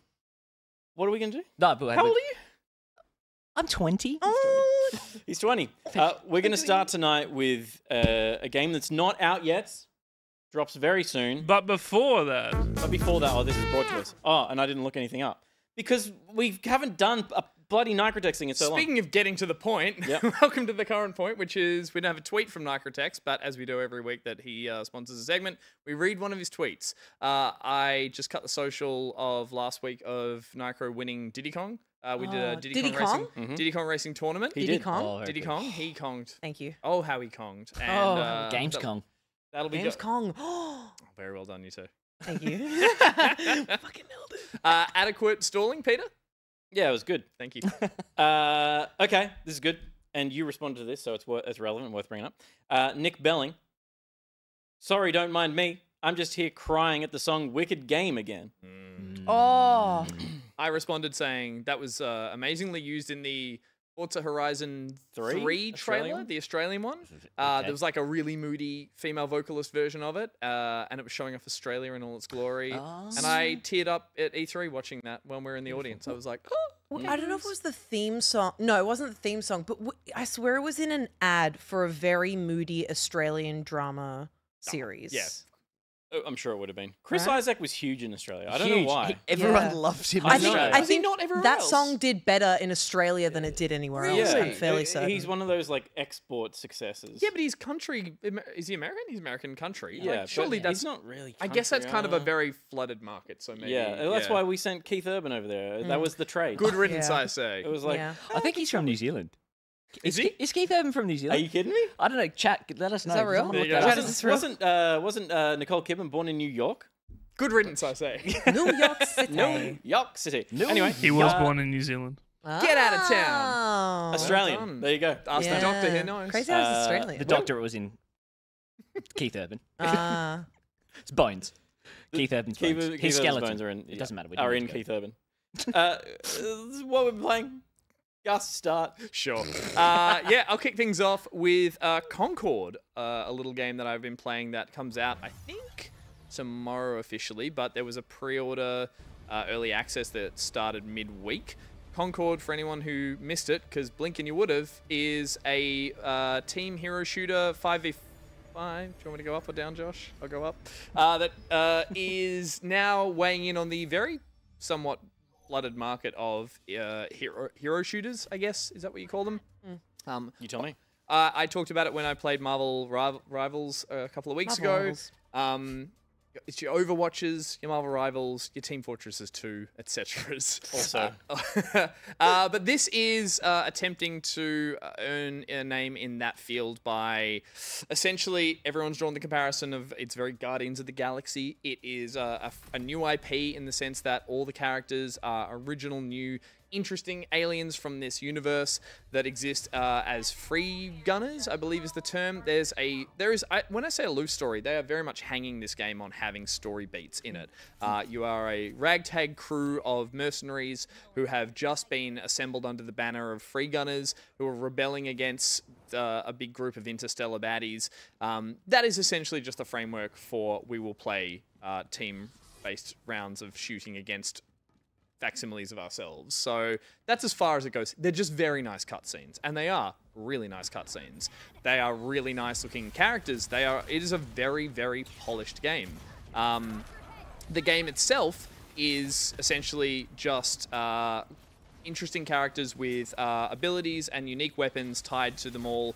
What are we going to do? No, but How old are you? I'm 20. He's 20. We're going to start tonight with a game that's not out yet. Drops very soon. But before that, But before that, this is brought to us. Oh, and I didn't look anything up. Because we haven't done a bloody Nicritex thing in so long. Speaking of getting to the point, Yep. welcome to the current point, which is we don't have a tweet from Nicritex, but as we do every week that he sponsors a segment, we read one of his tweets. I just cut the social of last week of Nicro winning Diddy Kong. We did a Diddy, Diddy Kong, Kong? Racing, Diddy Kong racing tournament. He Diddy did. Kong? Oh, very Diddy good. Kong, he Konged. Thank you. Oh, how he Konged. And, Oh, Gamescom. That'll be James good. Kong. Very well done, you two. Thank you. Fucking nailed it. Adequate stalling, Peter? Yeah, it was good. Thank you. Okay, this is good. And you responded to this, so it's relevant, worth bringing up. Nick Belling. Sorry, don't mind me. I'm just here crying at the song Wicked Game again. Oh. I responded saying that was amazingly used in the Forza Horizon 3 Australian trailer, one? the Australian one. Okay. There was like a really moody female vocalist version of it, and it was showing off Australia in all its glory. And I teared up at E3 watching that when we were in the audience. I was like, oh. Well, I don't know if it was the theme song. No, it wasn't the theme song, but I swear it was in an ad for a very moody Australian drama series. yeah. I'm sure it would have been. Chris Right? Isaac was huge in Australia. I don't know Huge. why. Everyone Yeah. loves him. I in think, Australia. I Was he think not everywhere that else? song did better in Australia than it did anywhere else. I'm fairly certain. He's one of those like export successes. Yeah, but he's country. Is he American? He's American country. Yeah, Like, surely but that's he's not really. I guess that's country, kind of a very flooded market. So maybe. Yeah, that's why we sent Keith Urban over there. That was the trade. Good riddance, Yeah. I say. It was like, Yeah. I think he's from New Zealand. Is he? Is Keith Urban from New Are Zealand? you kidding me? I don't know. Chat, let us know. that real? There you go. Chat, is this real? Wasn't Nicole Kidman born in New York? Good riddance, I say. New York City. New York City. Anyway, He was born in New Zealand. Get out of town. Oh. Australian. done. There you go. Ask the doctor here knows. Crazy how it's Australian. The doctorate was in Keith Urban. It's bones. Keith Urban's bones. Keith His Urban's skeleton. bones are in. It doesn't matter. We Are don't in need to go. Keith Urban. What we're playing? Gus, start. Sure. Yeah, I'll kick things off with Concord, a little game that I've been playing that comes out, I think, tomorrow officially, but there was a pre-order early access that started midweek. Concord, for anyone who missed it, because Blinkin' you would have, is a team hero shooter 5v5. Do you want me to go up or down, Josh? I'll go up. That is now weighing in on the very somewhat flooded market of hero shooters, I guess. Is that what you call them? You tell me. I talked about it when I played Marvel Rivals a couple of weeks ago. It's your Overwatches, your Marvel Rivals, your Team Fortresses 2, etc. Also. But this is attempting to earn a name in that field by essentially everyone's drawn the comparison of it's very Guardians of the Galaxy. It is a new IP in the sense that all the characters are original, new, interesting aliens from this universe that exist as free gunners, I believe is the term. When I say a loose story, they are very much hanging this game on having story beats in it. You are a ragtag crew of mercenaries who have just been assembled under the banner of free gunners who are rebelling against a big group of interstellar baddies. That is essentially just the framework for we will play team-based rounds of shooting against facsimiles of ourselves. So that's as far as it goes. They're just very nice cutscenes, and they are really nice cutscenes. They are really nice looking characters. It is a very, very polished game. The game itself is essentially just interesting characters with abilities and unique weapons tied to them all,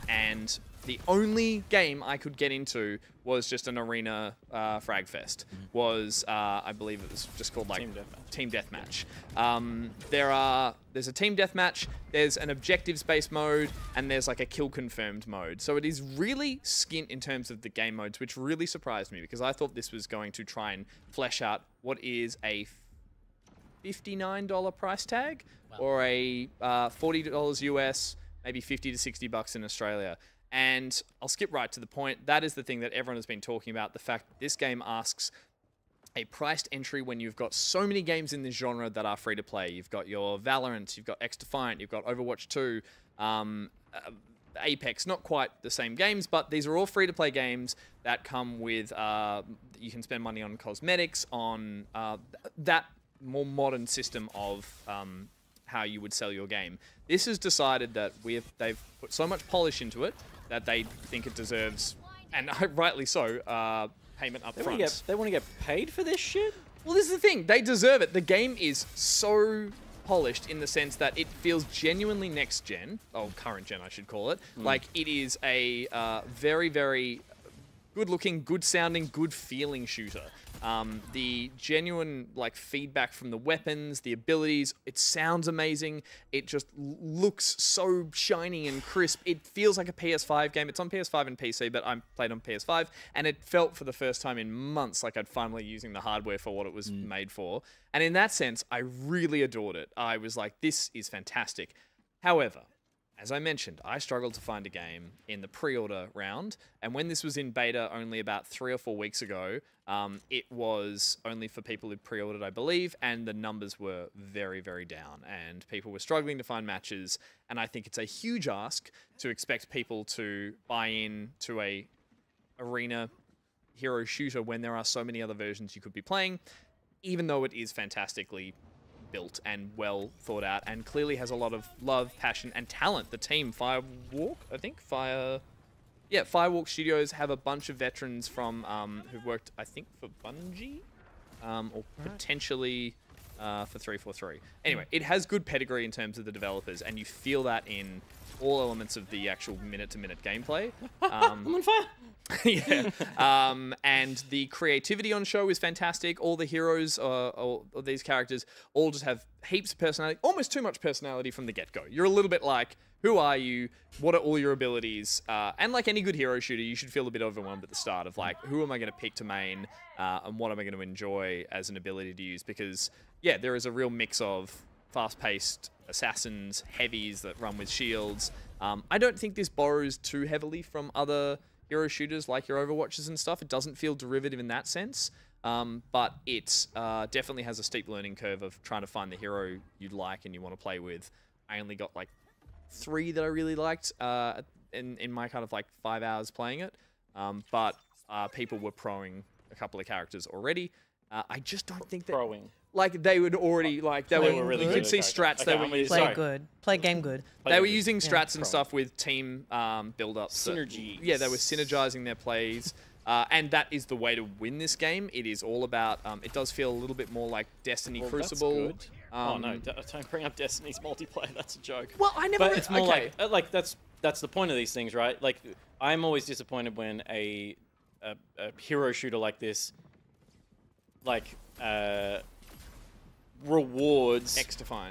and the only game I could get into was just an arena frag fest. I believe it was just called like Team Deathmatch. There's a Team Deathmatch, there's an objectives-based mode, and there's like a kill confirmed mode. So it is really skint in terms of the game modes, which really surprised me because I thought this was going to try and flesh out what is a $59 price tag or a $40 US, maybe 50 to 60 bucks in Australia. And I'll skip right to the point. That is the thing that everyone has been talking about. The fact that this game asks a priced entry when you've got so many games in this genre that are free to play. You've got your Valorant, you've got X-Defiant, you've got Overwatch 2, Apex, not quite the same games, but these are all free to play games that come with, you can spend money on cosmetics, on that more modern system of how you would sell your game. This has decided that they've put so much polish into it that they think it deserves, and rightly so, payment up front. They want to get paid for this shit? Well, this is the thing. They deserve it. The game is so polished in the sense that it feels genuinely next gen, or current gen, I should call it. Like, it is a very, very good-looking, good-sounding, good-feeling shooter. The genuine feedback from the weapons, the abilities, it sounds amazing. It just looks so shiny and crisp. It feels like a PS5 game. It's on PS5 and PC, but I played on PS5, and it felt for the first time in months like I'd finally using the hardware for what it was made for. And in that sense, I really adored it. I was like, this is fantastic. However, as I mentioned, I struggled to find a game in the pre-order round, and when this was in beta only about 3 or 4 weeks ago, it was only for people who'd pre-ordered, I believe, and the numbers were very, very down, and people were struggling to find matches, and I think it's a huge ask to expect people to buy in to a arena hero shooter when there are so many other versions you could be playing, even though it is fantastically built and well thought out and clearly has a lot of love, passion, and talent. The team, Firewalk, I think, Firewalk Studios have a bunch of veterans from who've worked, I think, for Bungie, or potentially for 343. Anyway, it has good pedigree in terms of the developers, and you feel that in all elements of the actual minute-to-minute gameplay. I'm on fire. Yeah. And the creativity on show is fantastic. All the heroes or these characters all just have heaps of personality, almost too much personality from the get-go. You're a little bit like, who are you? What are all your abilities? And like any good hero shooter, you should feel a bit overwhelmed at the start of like, who am I going to pick to main? And what am I going to enjoy as an ability to use? Because, yeah, there is a real mix of fast-paced assassins, heavies that run with shields. I don't think this borrows too heavily from other hero shooters like your Overwatches and stuff. It doesn't feel derivative in that sense, but it definitely has a steep learning curve of trying to find the hero you'd like and you want to play with. I only got like 3 that I really liked in my kind of like 5 hours playing it, but people were proing a couple of characters already. I just don't think that like they would already like they were really. You could see strats. Okay, they were Play good. Play game good. They were using strats and stuff with team build-ups. Synergy. Yeah, they were synergizing their plays. And that is the way to win this game. It is all about, it does feel a little bit more like Destiny Crucible. That's good. Oh no, don't bring up Destiny's multiplayer, that's a joke. Well, I never... But it's more like that's the point of these things, right? Like, I'm always disappointed when a hero shooter like this, like, rewards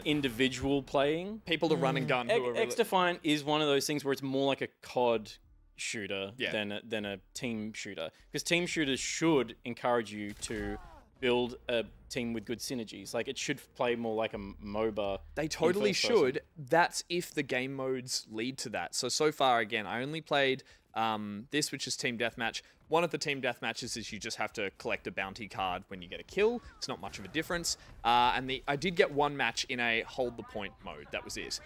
individual playing. People to run and gun. X-Defiant is one of those things where it's more like a COD shooter than a team shooter, because team shooters should encourage you to build a team with good synergies. Like, it should play more like a MOBA. They totally should. That's if the game modes lead to that. So far, again, I only played this, which is Team Deathmatch. One of the Team Deathmatches is you just have to collect a bounty card when you get a kill. It's not much of a difference. And I did get one match in a hold the point mode. That was it.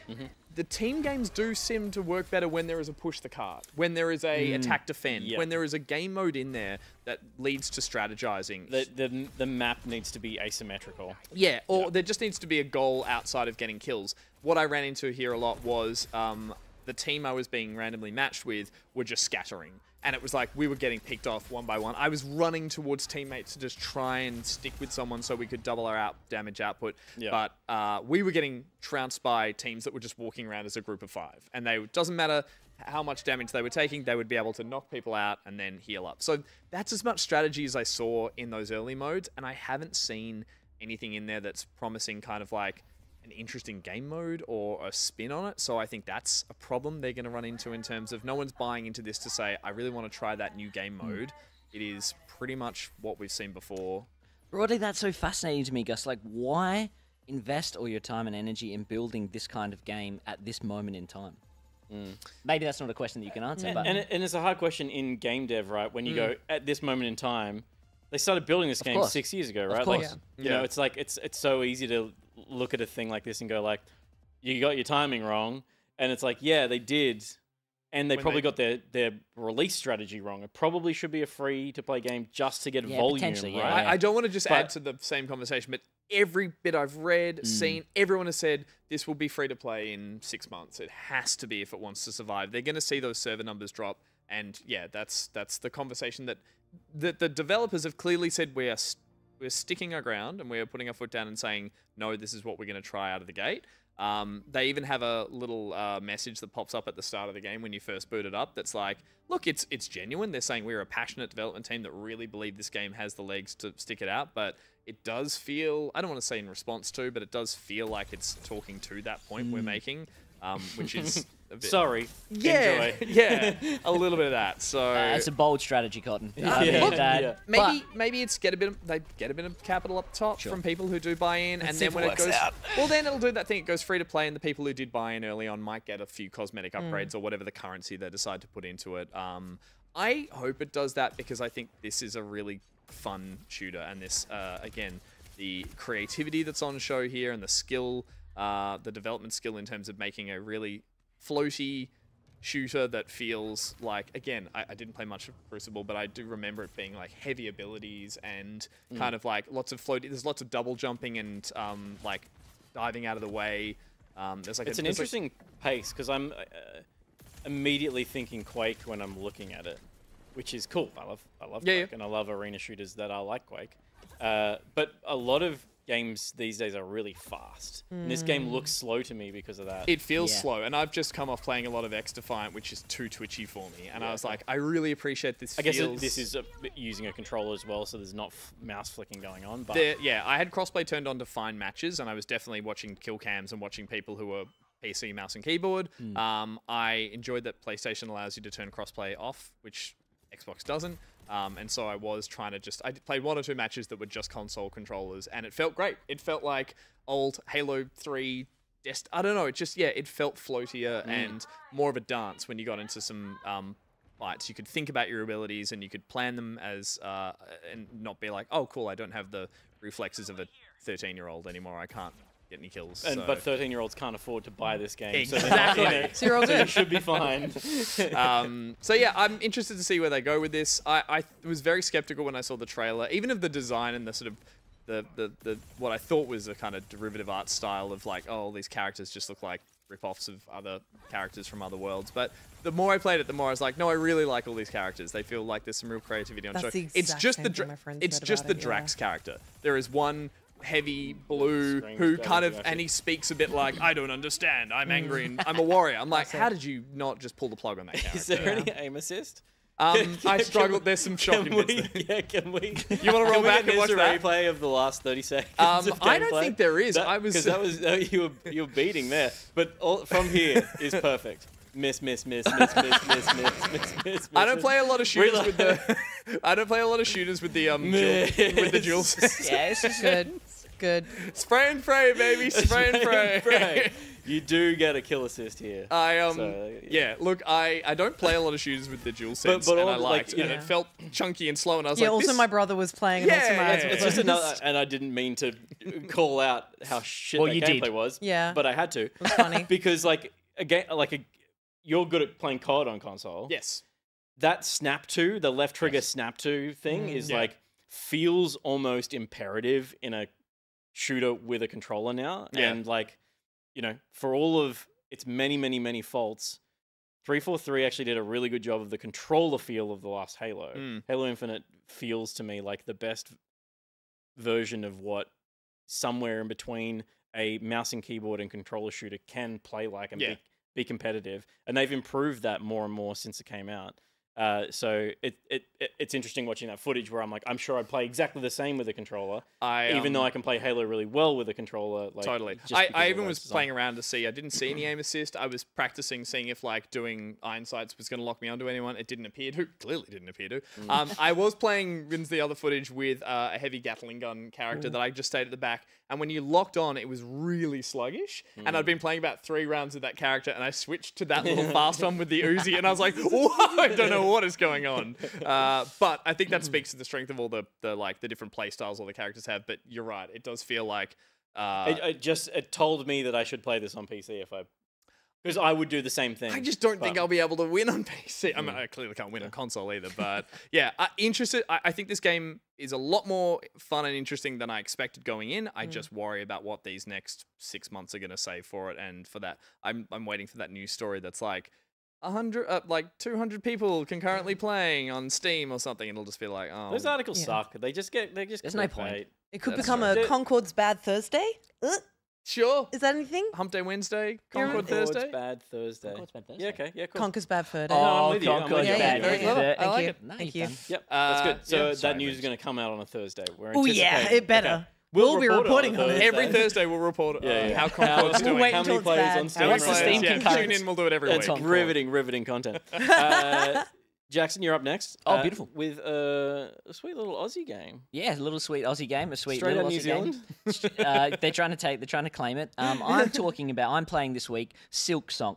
The team games do seem to work better when there is a push the card, when there is a attack defend, when there is a game mode in there that leads to strategizing. The map needs to be asymmetrical. Yeah, or there just needs to be a goal outside of getting kills. What I ran into here a lot was the team I was being randomly matched with were just scattering. And it was like we were getting picked off one by one. I was running towards teammates to just try and stick with someone so we could double our damage output. But we were getting trounced by teams that were just walking around as a group of 5. And it doesn't matter how much damage they were taking, they would be able to knock people out and then heal up. So that's as much strategy as I saw in those early modes. And I haven't seen anything in there that's promising kind of like an interesting game mode or a spin on it. So I think that's a problem they're going to run into in terms of no one's buying into this to say, I really want to try that new game mode. It is pretty much what we've seen before. Broadly, that's so fascinating to me, Gus. Like, why invest all your time and energy in building this kind of game at this moment in time? Maybe that's not a question that you can answer. But And it's a hard question in game dev, right? When you go, at this moment in time, they started building this game 6 years ago, right? Like, you know, it's like, it's so easy to look at a thing like this and go like, you got your timing wrong. And it's like, yeah, they did. And they probably got their release strategy wrong. It probably should be a free-to-play game just to get volume, right? I don't want to just add to the same conversation, but every bit I've read, seen, everyone has said this will be free-to-play in 6 months. It has to be if it wants to survive. They're going to see those server numbers drop. And yeah, that's the conversation that the developers have clearly said we're sticking our ground and we're putting our foot down and saying, no, this is what we're going to try out of the gate. They even have a little message that pops up at the start of the game when you first boot it up that's like, look, it's genuine. They're saying we're a passionate development team that really believe this game has the legs to stick it out, but it does feel, I don't want to say in response to, but it does feel like it's talking to that point we're making, which is a bit... Sorry. Yeah, Enjoy. yeah, a little bit of that. So it's a bold strategy, Cotton. Maybe it's they get a bit of capital up top from people who do buy in, and then when it goes out, well, then it'll do that thing. It goes free to play, and the people who did buy in early on might get a few cosmetic upgrades or whatever the currency they decide to put into it. I hope it does that because I think this is a really fun shooter, and this again, the creativity that's on show here and the skill, the development skill in terms of making a really floaty shooter that feels like, again, I didn't play much of Crucible, but I do remember it being like heavy abilities and kind of like lots of floating. There's lots of double jumping and like diving out of the way. There's like it's an interesting pace because I'm immediately thinking Quake when I'm looking at it, which is cool. I love Quake and I love arena shooters that are like Quake. But a lot of games these days are really fast. And this game looks slow to me because of that. It feels Yeah. slow, and I've just come off playing a lot of X Defiant, which is too twitchy for me. And I was like, I really appreciate this. I guess this is using a controller as well, so there's not mouse flicking going on. But Yeah, I had crossplay turned on to find matches, and I was definitely watching kill cams and watching people who were PC, mouse, and keyboard. I enjoyed that PlayStation allows you to turn crossplay off, which Xbox doesn't. And so I was trying to I played 1 or 2 matches that were just console controllers, and it felt great. It felt like old Halo 3. I don't know. It felt floatier and more of a dance when you got into some fights. You could think about your abilities and you could plan them as and not be like, oh, cool, I don't have the reflexes of a 13-year-old anymore. I can't get any kills. But 13-year-olds can't afford to buy this game. Exactly. So you're all good. You should be fine. So yeah, I'm interested to see where they go with this. I was very skeptical when I saw the trailer, even of the design and the sort of the what I thought was a kind of derivative art style of like, oh, all these characters just look like rip-offs of other characters from other worlds. But the more I played it, the more I was like, no, I really like all these characters. They feel like there's some real creativity on show. It's just the Drax character. There is one heavy blue who kind of, and he speaks a bit like, I don't understand, I'm angry and I'm a warrior. I'm like, how did you not just pull the plug on that character? Is there any aim assist? I struggled. There's some shocking bits there. Yeah, can we? You want to roll back and watch that? Replay of the last 30 seconds. I don't think there is. Because that was you were beating there, but from here is perfect. Miss. I don't play a lot of shooters with the. I don't play a lot of shooters with the with the dual. Yeah, it's just good. Spray and pray, baby. Spray and pray. You do get a kill assist here. Yeah. Look, I don't play a lot of shooters with the dual sense, but and all I liked, and it felt chunky and slow, and I was like, Also, this... my brother was playing. And also my It's just another, and I didn't mean to call out how shit that gameplay was. Yeah, but I had to. It was funny because you're good at playing COD on console. Yes. That snap to, the left trigger snap to thing is feels almost imperative in a shooter with a controller now. Yeah. And for all of its many faults, 343 actually did a really good job of the controller feel of the last Halo. Halo Infinite feels to me like the best version of what somewhere in between a mouse and keyboard and controller shooter can play like and be competitive, and they've improved that more and more since it came out. So it's interesting watching that footage where I'm like, I'm sure I'd play exactly the same with a controller, even though I can play Halo really well with a controller. Totally. I even was playing around to see. I didn't see any aim assist. I was practicing seeing if doing iron sights was going to lock me onto anyone. It didn't appear to. Clearly didn't appear to. I was playing the other footage with a heavy Gatling gun character that I just stayed at the back. And when you locked on, it was really sluggish. And I'd been playing about 3 rounds with that character, and I switched to that little fast one with the Uzi, and I was like, whoa, I don't know what is going on. But I think that speaks to the strength of all the different play styles all the characters have. But you're right, it does feel like it told me that I should play this on PC because I would do the same thing. I just don't think I'll be able to win on PC. I mean, I clearly can't win on console either. But yeah, interested. I think this game is a lot more fun and interesting than I expected going in. I just worry about what these next 6 months are going to say for it, and for that, I'm waiting for that news story that's like 200 people concurrently playing on Steam or something. It'll just be like, oh, those articles suck. They just There's no point. It could become a Concord's Bad Thursday. Sure. Is that anything? Hump Day Wednesday, Concord Thursday. Bad Thursday. Yeah, okay, yeah, cool. Conker's Bad Friday. I'm with you. Concord's Bad Thursday. Very clever. I like it. Thank you. Yep, that's good. So sorry, that news is going to come out on a Thursday. Oh yeah, it better. Okay. We'll be reporting on it. Every Thursday we'll report how Concord's doing. Wait How until many it's players bad. on Steam? How many What's the players? Steam Yeah, concurrent? tune in, we'll do it every week. Riveting content. Jackson, you're up next. Oh, beautiful. With a sweet little Aussie game. Yeah, a little sweet Aussie game, a sweet Straight little out New Aussie Zealand. game. They're trying to claim it. I'm playing this week Silk Song.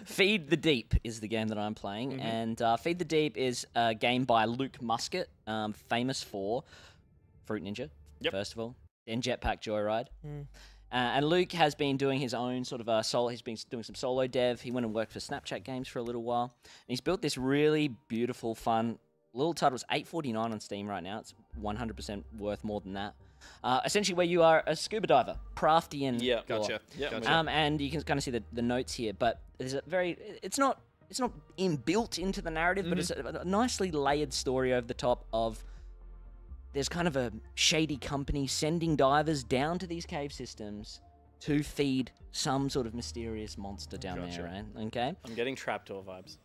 Feed the Deep is the game that I'm playing, and Feed the Deep is a game by Luke Muscat, famous for Fruit Ninja, first of all, then Jetpack Joyride. And Luke has been doing his own sort of solo. He's been doing some solo dev. He went and worked for Snapchat Games for a little while. And he's built this really beautiful, fun little title. It's $8.49 on Steam right now. It's 100% worth more than that. Essentially, where you are a scuba diver, crafty and Gotcha. and you can kind of see the notes here. But there's a it's not inbuilt into the narrative, but it's a nicely layered story over the top of there's kind of a shady company sending divers down to these cave systems to feed some sort of mysterious monster down there, right? Okay. I'm getting Trapdoor vibes.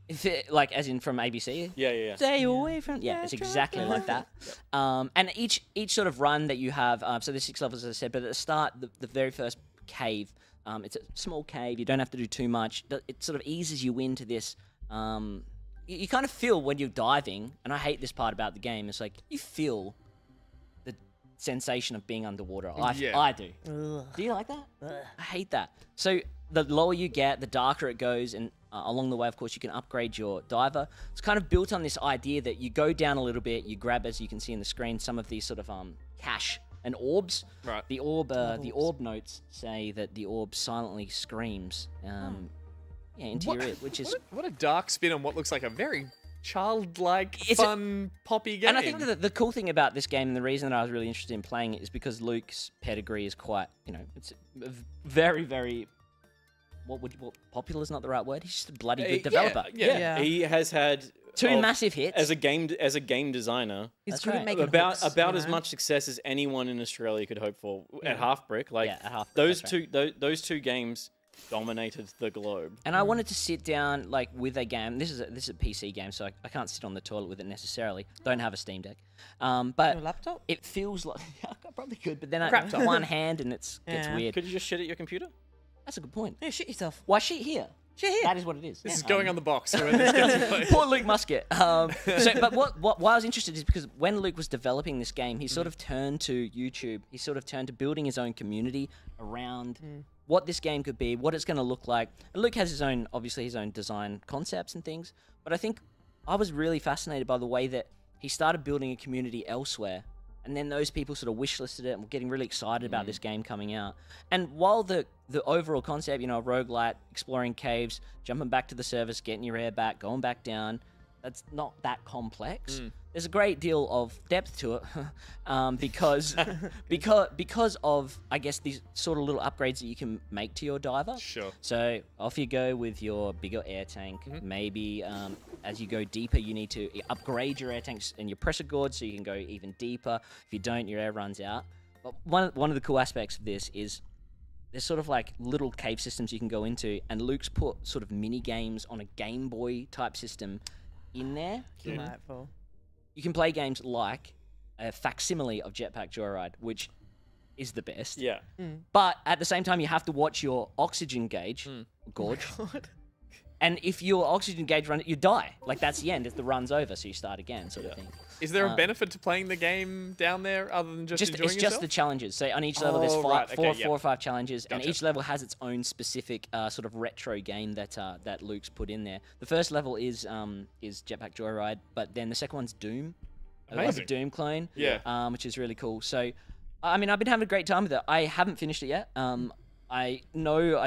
If it, like, as in from ABC. Yeah. Stay away from. Yeah, it's exactly like that. And each sort of run that you have. So there's 6 levels, as I said. But at the start, the very first cave, it's a small cave. You don't have to do too much. It sort of eases you into this. You kind of feel when you're diving, and I hate this part about the game. It's like you feel the sensation of being underwater. I do. Ugh. Do you like that? Ugh. I hate that. So the lower you get, the darker it goes, and along the way, of course, you can upgrade your diver. It's kind of built on this idea that you go down a little bit, you grab, as you can see in the screen, some of these sort of cash and orbs. Right. The orb notes say that the orb silently screams. Into your ear, which is what a dark spin on what looks like a very childlike, fun, poppy game. And I think that the cool thing about this game, and the reason that I was really interested in playing it, is because Luke's pedigree is quite, it's very, very. What popular is not the right word. He's just a bloody good developer. Yeah. He has had 2 massive hits as a game designer. He's good at making about hooks, as much success as anyone in Australia could hope for at Half Brick. Like at Half Brick, those two games dominated the globe. And I wanted to sit down like with a game. This is a PC game, so I can't sit on the toilet with it necessarily. Don't have a Steam Deck. But your laptop? It feels like I probably could, but then I one hand and gets weird. Could you just shit at your computer? That's a good point. Yeah, shit yourself. Why shit here? Shit here. That is what it is. This is going on the box. When this gets played. Poor Luke Musket. But why I was interested is because when Luke was developing this game, he sort of turned to YouTube. He sort of turned to building his own community around what this game could be, what it's going to look like. And Luke has his own design concepts and things. But I think I was really fascinated by the way that he started building a community elsewhere. And then those people sort of wishlisted it and were getting really excited about this game coming out. And while the overall concept, roguelite, exploring caves, jumping back to the surface, getting your air back, going back down, that's not that complex. There's a great deal of depth to it because of, I guess, these sort of little upgrades that you can make to your diver. Sure. So off you go with your bigger air tank. Maybe as you go deeper, you need to upgrade your air tanks and your pressure gauge so you can go even deeper. If you don't, your air runs out. But one of the cool aspects of this is there's sort of like little cave systems you can go into, and Luke's put sort of mini games on a Game Boy type system in there. Delightful. You can play games like a facsimile of Jetpack Joyride, which is the best. Yeah. But at the same time, you have to watch your oxygen gauge, gorge. And if your oxygen gauge runs, you die. Like, that's the end. If the run's over, so you start again, sort of thing. Is there a benefit to playing the game down there other than just enjoying yourself? It's just the challenges. So on each level, there's four or five challenges, and Gotcha. each level has its own specific sort of retro game that Luke's put in there. The first level is Jetpack Joyride, but then the second one's Doom. It's a Doom clone, which is really cool. So, I mean, I've been having a great time with it. I haven't finished it yet. I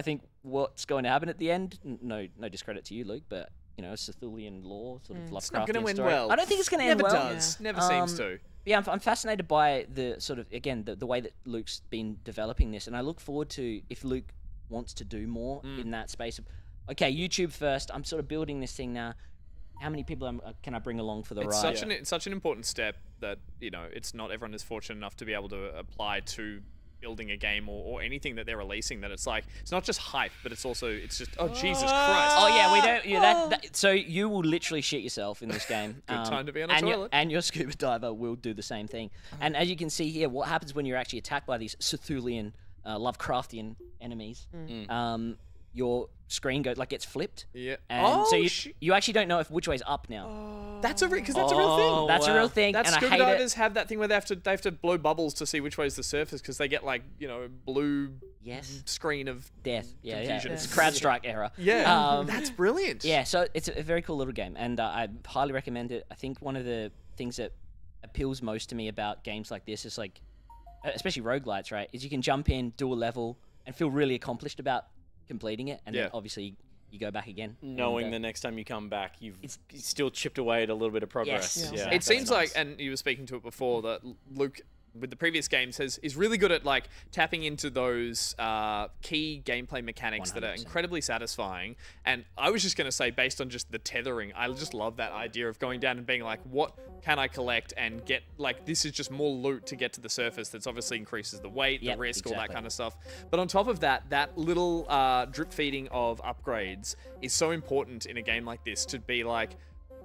think what's going to happen at the end. No discredit to you, Luke, but you know, Cthulhian lore, sort of Lovecraftian It's not going to win story. well. I don't think it's going to end well. Never does. Never seems to. Yeah, I'm fascinated by the sort of, again, the way that Luke's been developing this, and I look forward to if Luke wants to do more in that space of, okay, YouTube first. I'm sort of building this thing now. How many people can I bring along for the ride? It's such an important step that, you know, it's not everyone is fortunate enough to be able to apply to building a game or anything that they're releasing, that it's like, it's not just hype, but it's also, it's just, oh, Jesus Christ. Oh, yeah, we don't, yeah, so you will literally shit yourself in this game. Good time to be on a toilet. And your scuba diver will do the same thing. And as you can see here, what happens when you're actually attacked by these Cthulhian, Lovecraftian enemies, your screen gets flipped. Yeah. And so you actually don't know which way's up now. That's a real thing. That's a real thing. That's and scuba I hate divers have that thing where they have to blow bubbles to see which way is the surface, because they get like, you know, blue screen of death. Yeah, confusion. It's CrowdStrike era. Yeah, that's brilliant. Yeah, so it's a very cool little game, and I highly recommend it. I think one of the things that appeals most to me about games like this is like, especially roguelites, right, is you can jump in, do a level, and feel really accomplished about completing it, and then obviously you go back again. Knowing the next time you come back, you've still chipped away at a little bit of progress. Yes. Yeah, It seems like, and you were speaking to it before, that Luke with the previous games is really good at like tapping into those key gameplay mechanics that are 100%. incredibly satisfying. And I was just going to say, based on just the tethering, I just love that idea of going down and being like, what can I collect and get? Like, this is just more loot to get to the surface. That's obviously increases the weight, the risk, all that kind of stuff. But on top of that, that little drip feeding of upgrades is so important in a game like this, to be like,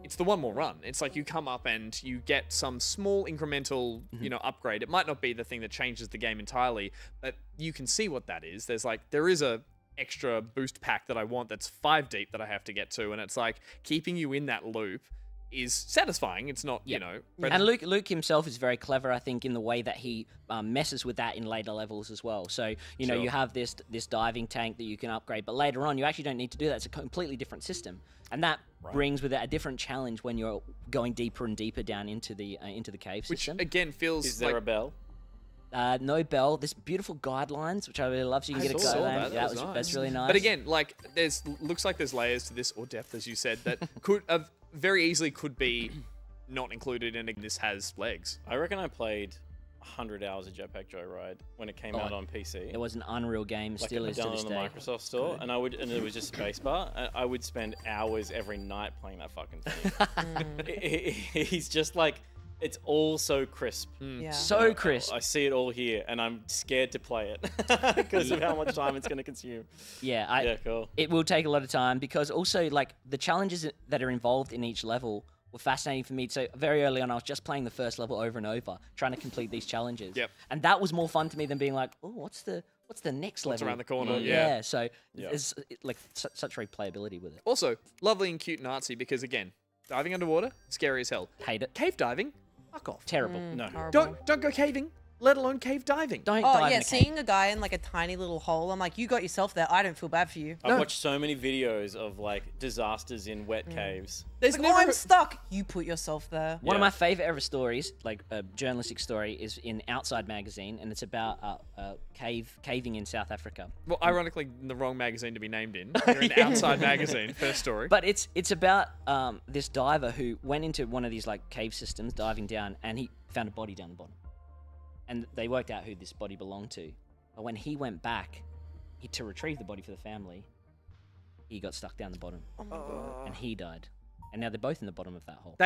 it's the one more run. It's like you come up and you get some small incremental, you know, upgrade. It might not be the thing that changes the game entirely, but you can see what that is. There is a extra boost pack that I want that's 5 deep that I have to get to, and it's like keeping you in that loop is satisfying. It's not, you know... And Luke himself is very clever, I think, in the way that he messes with that in later levels as well. So, you know, you have this diving tank that you can upgrade, but later on you actually don't need to do that. It's a completely different system. And that brings with it a different challenge when you're going deeper and deeper down into the cave system. Which, again, feels Is there a bell? No bell. There's beautiful guidelines, which I really love. So you can get a guideline. That's really nice. But again, like, looks like there's layers to this, or depth, as you said, that could very easily could be not included, and this has legs. I reckon I played 100 hours of Jetpack Joyride when it came out on PC. It was an unreal game, Like still is to down this on the day. Microsoft Store, and it was just spacebar. And I would spend hours every night playing that fucking thing. He's just like, it's all so crisp. Yeah. So crisp. I see it all here, and I'm scared to play it because of how much time it's going to consume. Yeah, cool. It will take a lot of time, because also, like, the challenges that are involved in each level were fascinating for me. So very early on, I was just playing the first level over and over, trying to complete these challenges. Yep. And that was more fun to me than being like, oh, what's the next level? around the corner? Yeah. So there's like such replayability with it. Also, lovely and cute and artsy, because, again, diving underwater, scary as hell. Hate it. Cave diving, fuck off. Terrible. No. Don't go caving, let alone cave diving. Don't Oh dive yeah, in a cave. seeing a guy in like a tiny little hole, I'm like, you got yourself there. I don't feel bad for you. I've watched so many videos of like disasters in wet caves. There's Like, oh, I'm stuck. You put yourself there. One of my favorite ever stories, like a journalistic story, is in Outside magazine, and it's about caving in South Africa. Well, ironically, the wrong magazine to be named in. You're in Outside magazine, first story. But it's about this diver who went into one of these like cave systems, diving down, and he found a body down the bottom. And they worked out who this body belonged to. But when he went back to retrieve the body for the family, he got stuck down the bottom. Oh my god. And he died. And now they're both in the bottom of that hole.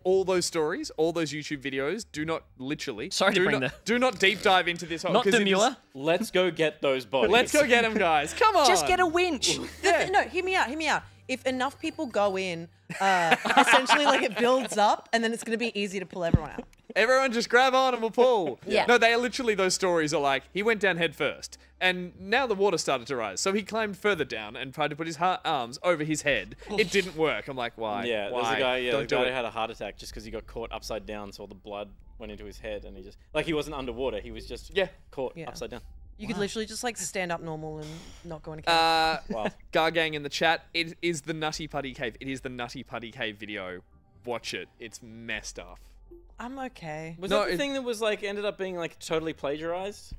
All those stories, all those YouTube videos, do not literally. Sorry to bring do not deep dive into this hole. Not 'cause it is- demure. Let's go get those bodies. Let's go get them, guys. Come on. Just get a winch. No, hear me out. If enough people go in, essentially like it builds up, and then it's going to be easy to pull everyone out. Everyone just grab on and we'll pull. Yeah. No, they are literally, those stories are like, he went down head first, and now the water started to rise. So he climbed further down and tried to put his arms over his head. It didn't work. I'm like, why? Yeah, why? there's a guy. Don't the do guy it. who had a heart attack just because he got caught upside down, so all the blood went into his head, and he just he wasn't underwater. He was just caught upside down. You could literally just like stand up normal and not go in a cave. Wow. Gargang in the chat, it is the Nutty Putty Cave. It is the Nutty Putty Cave video. Watch it. It's messed up. I'm okay. Was that the thing that was like ended up being like totally plagiarized?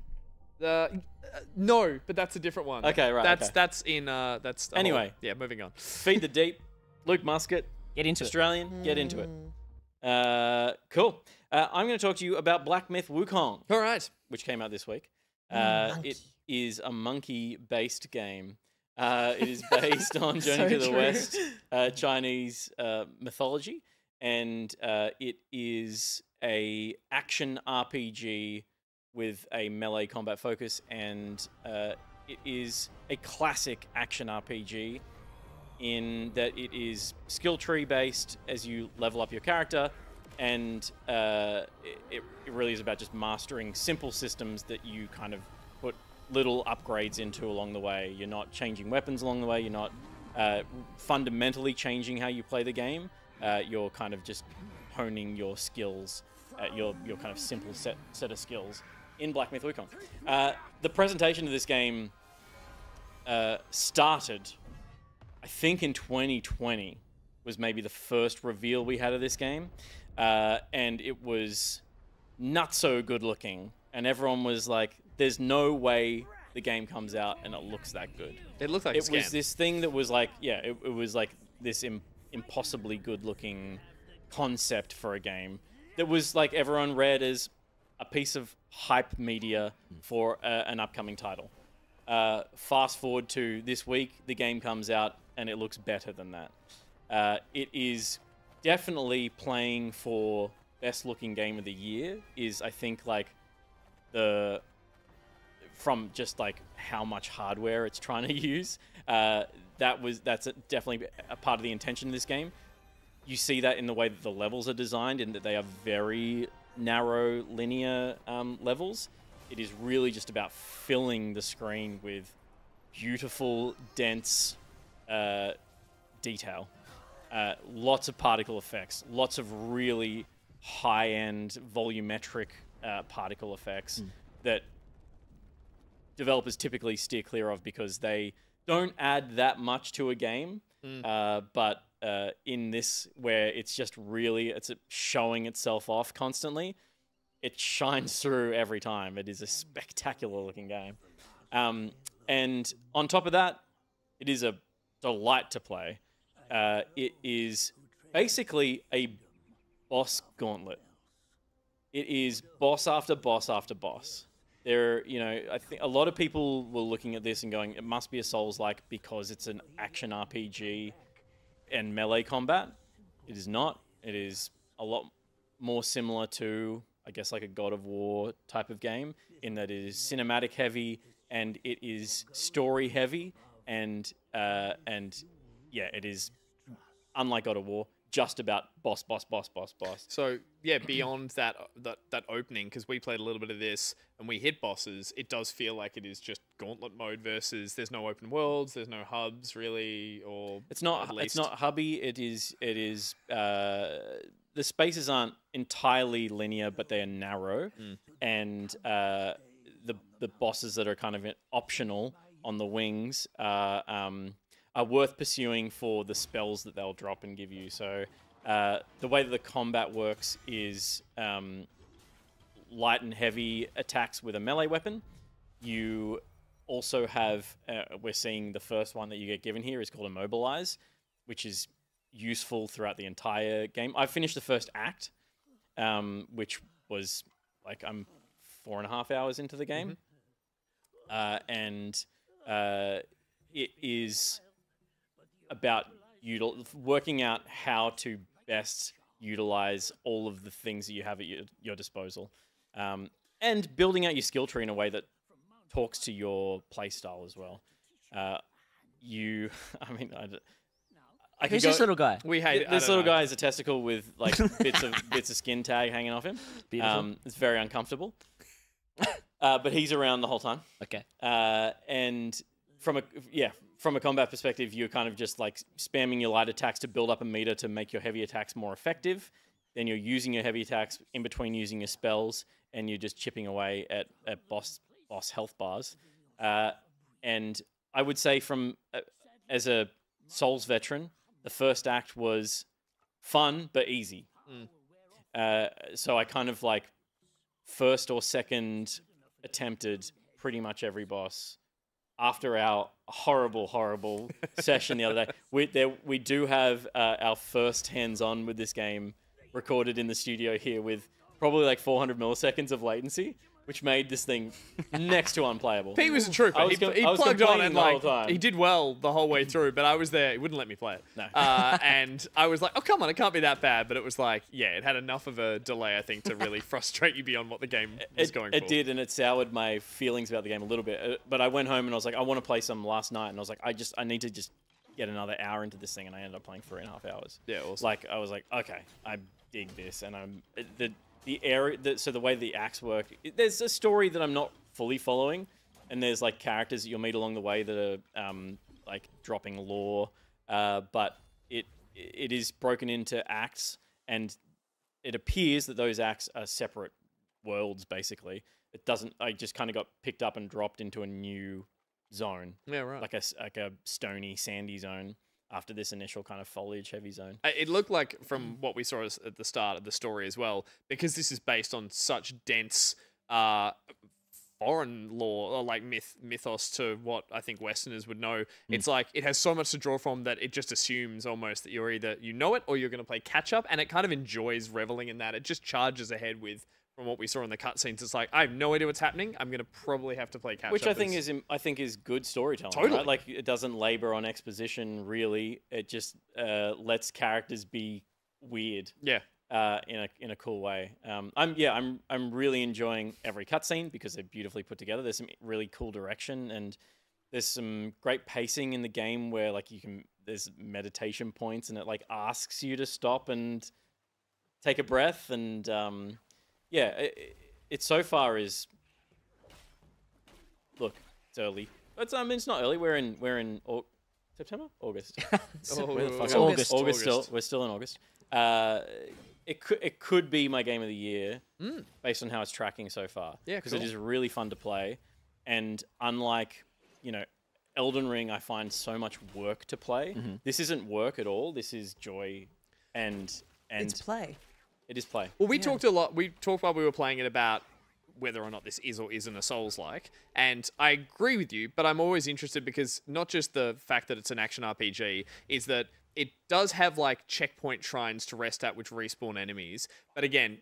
No, but that's a different one. Okay, right. That's in that's the Anyway. whole- yeah, moving on. Feed the Deep, Luke Musket, Get into it. Australian, get into it. Cool. I'm going to talk to you about Black Myth Wukong, All right. which came out this week. It is a monkey-based game. It is based on Journey to the true. West, Chinese mythology, and it is a action RPG with a melee combat focus, and it is a classic action RPG in that it is skill tree based as you level up your character, and it really is about just mastering simple systems that you kind of put little upgrades into along the way. You're not changing weapons along the way. You're not fundamentally changing how you play the game. You're kind of just honing your skills, your kind of simple set of skills in Black Myth Wukong. The presentation of this game started, I think, in 2020 was maybe the first reveal we had of this game, and it was not so good looking, and everyone was like, there's no way the game comes out and it looks that good. It looked like It was this thing that was like, it was like this impossibly good looking concept for a game that was like everyone read as a piece of hype media for an upcoming title. Fast forward to this week, the game comes out and it looks better than that. It is definitely playing for best looking game of the year. Is I think like from just like how much hardware it's trying to use. That's definitely a part of the intention of this game. You see that in the way that the levels are designed, in that they are very narrow, linear levels. It is really just about filling the screen with beautiful, dense detail. Lots of particle effects, lots of really high-end volumetric particle effects that developers typically steer clear of because they don't add that much to a game. But in this, where it's just really, it's showing itself off constantly, it shines through every time. It is a spectacular looking game. And on top of that, it is a delight to play. It is basically a boss gauntlet. It is boss after boss after boss. I think a lot of people were looking at this and going, it must be a Souls-like because it's an action RPG and melee combat. It is not. It is a lot more similar to, I guess, like a God of War type of game, in that it is cinematic heavy and it is story heavy, and yeah, it is, unlike God of War, just about boss. So yeah, beyond that opening, because we played a little bit of this and we hit bosses, it does feel like it is just gauntlet mode versus there's no open worlds, there's no hubs really, or it's not hubby. It is the spaces aren't entirely linear, but they are narrow, and the bosses that are kind of optional on the wings are worth pursuing for the spells that they'll drop and give you. So the way that the combat works is light and heavy attacks with a melee weapon. You also have, we're seeing the first one that you get given here is called Immobilize, which is useful throughout the entire game. I finished the first act, which was like, I'm 4.5 hours into the game. And it is about working out how to best utilize all of the things that you have at your disposal, and building out your skill tree in a way that talks to your playstyle as well. Who's this little guy? This little guy is a testicle with like bits of skin tag hanging off him. Beautiful. It's very uncomfortable. But he's around the whole time. Okay. And from a combat perspective, you're kind of just like spamming your light attacks to build up a meter to make your heavy attacks more effective. Then you're using your heavy attacks in between using your spells, and you're just chipping away at boss health bars. And I would say, as a Souls veteran, the first act was fun but easy. So I kind of like first or second attempted pretty much every boss. After our horrible session the other day, we do have our first hands-on with this game recorded in the studio here with probably like 400 milliseconds of latency, which made this thing next to unplayable. Pete was a trooper. He plugged on and like he did well the whole way through, but I was there. He wouldn't let me play it. No. And I was like, oh, come on, it can't be that bad. But it was like, yeah, it had enough of a delay, I think, to really frustrate you beyond what the game was going for. It did, and it soured my feelings about the game a little bit. But I went home and I was like, I want to play some last night, and I was like, I need to just get another hour into this thing, and I ended up playing 3.5 hours. Yeah, awesome. Like, I was like, okay, I dig this, and the area, so the way the acts work, there's a story that I'm not fully following, and there's like characters that you'll meet along the way that are like dropping lore, but it is broken into acts, and it appears that those acts are separate worlds. Basically, it doesn't. I just kind of got picked up and dropped into a new zone. Yeah, right. Like a stony, sandy zone. After this initial kind of foliage-heavy zone. It looked like, from what we saw at the start of the story as well, because this is based on such dense foreign lore, or like mythos to what I think Westerners would know. It's like, it has so much to draw from that it just assumes almost that you're either, you know it, or you're going to play catch-up, and it kind of enjoys reveling in that. It just charges ahead with from what we saw in the cutscenes, it's like I have no idea what's happening. I'm gonna probably have to play catch Which up. I think is good storytelling. Totally. Right? Like it doesn't labor on exposition really. It just lets characters be weird. Yeah. In a cool way. I'm really enjoying every cutscene because they're beautifully put together. There's some really cool direction and there's some great pacing in the game where like there's meditation points and it like asks you to stop and take a breath and it so far is look, it's early. But it's not early. We're in September? August. Where the fuck It's are we? August. August still. We're still in August. It could be my game of the year based on how it's tracking so far. Yeah, because cool. it is really fun to play, and unlike Elden Ring, I find so much work to play. This isn't work at all. This is joy, and It's play. It is play. Well, we talked a lot. We talked while we were playing it about whether or not this is or isn't a Souls-like, and I agree with you. But I'm always interested because not just the fact that it's an action RPG, is that it does have like checkpoint shrines to rest at which respawn enemies. But again,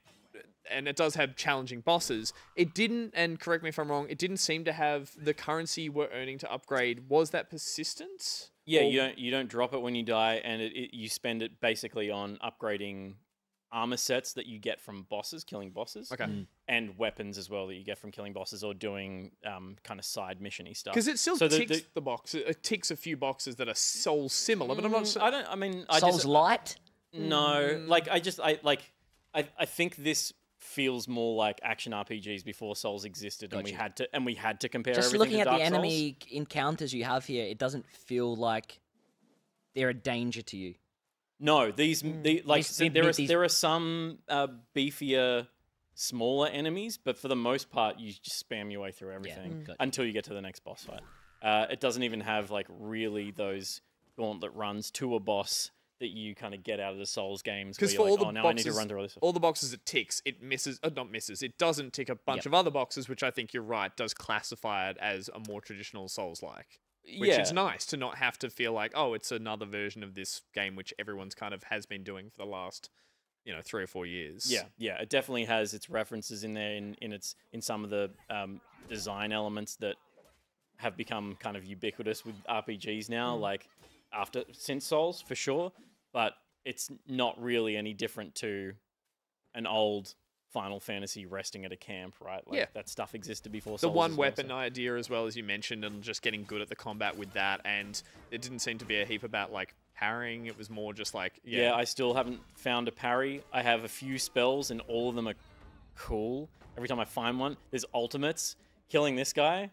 and it does have challenging bosses. It didn't, and correct me if I'm wrong, it didn't seem to have the currency we're earning to upgrade. Was that persistent? Yeah, you don't drop it when you die, and you spend it basically on upgrading armor sets that you get from bosses, killing bosses. Okay. And weapons as well that you get from killing bosses or doing kind of side mission-y stuff. Because it still ticks the box. It ticks a few boxes that are Soul similar, but I'm not. Souls light. No, I think this feels more like action RPGs before Souls existed, and we had to compare. Just everything looking to at Dark the Souls. enemy encounters you have here, it doesn't feel like they're a danger to you. No, there are some beefier, smaller enemies, but for the most part, you just spam your way through everything until you get to the next boss fight. It doesn't even have like really those gauntlet runs to a boss that you kind of get out of the Souls games. Because for all the now boxes, I need to run through all this stuff. All the boxes it ticks, it misses. Not misses. It doesn't tick a bunch of other boxes, which I think you're right does classify it as a more traditional Souls-like. Which is nice to not have to feel like, oh, it's another version of this game which everyone's kind of has been doing for the last, 3 or 4 years. Yeah, it definitely has its references in there in some of the design elements that have become kind of ubiquitous with RPGs now, since Souls for sure, but it's not really any different to an old Final Fantasy resting at a camp, right? That stuff existed before The Souls one as well, weapon idea as well, as you mentioned, and just getting good at the combat with that, and it didn't seem to be a heap about parrying. It was more just Yeah, I still haven't found a parry. I have a few spells and all of them are cool. Every time I find one, there's ultimates. Killing this guy,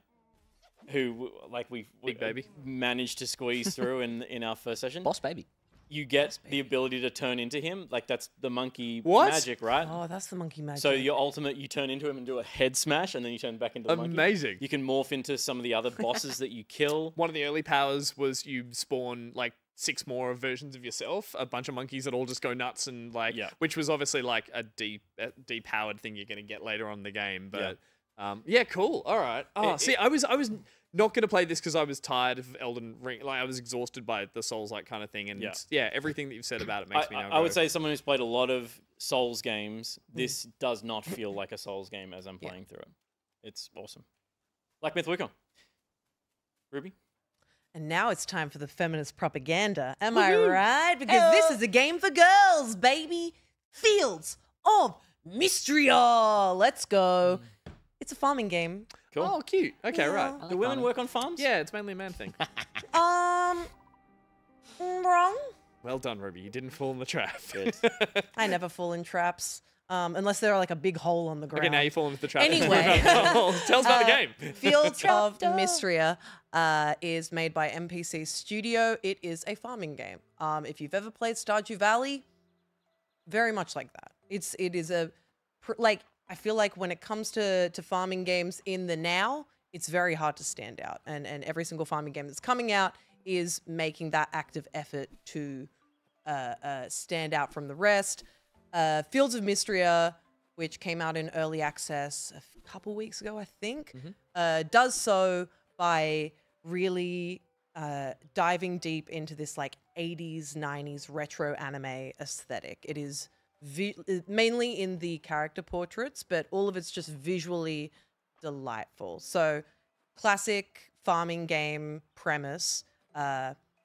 who we Big baby managed to squeeze through in our first session. Boss baby. You get the ability to turn into him. That's the monkey What? magic, right? Oh, that's the monkey magic. So your ultimate, you turn into him and do a head smash, and then you turn back into the monkey. Amazing. You can morph into some of the other bosses that you kill. One of the early powers was you spawn 6 more versions of yourself, a bunch of monkeys that all just go nuts and which was obviously a depowered thing you're going to get later on in the game. But cool. All right. Oh, I was not going to play this because I was tired of Elden Ring. I was exhausted by the Souls-like kind of thing. And everything that you've said about it makes me now I would say someone who's played a lot of Souls games, this does not feel like a Souls game as I'm playing through it. It's awesome. Black Myth Wukong. Ruby? And now it's time for the feminist propaganda. Am I right? Because this is a game for girls, baby. Fields of Mistria. Let's go. It's a farming game. Cool. Oh, cute. Okay, right. Do women work on farms? Yeah, it's mainly a man thing. Wrong. Well done, Ruby. You didn't fall in the trap. I never fall in traps. Unless they're a big hole on the ground. Okay, now you fall into the trap. Anyway. Tell us about the game. Fields of Mistria is made by MPC Studio. It is a farming game. If you've ever played Stardew Valley, very much like that. It is I feel like when it comes to farming games in the now, it's very hard to stand out. And every single farming game that's coming out is making that active effort to stand out from the rest. Fields of Mistria, which came out in early access a couple weeks ago, I think, does so by really diving deep into this 80s, 90s retro anime aesthetic. It is mainly in the character portraits, but all of it's just visually delightful. So classic farming game premise.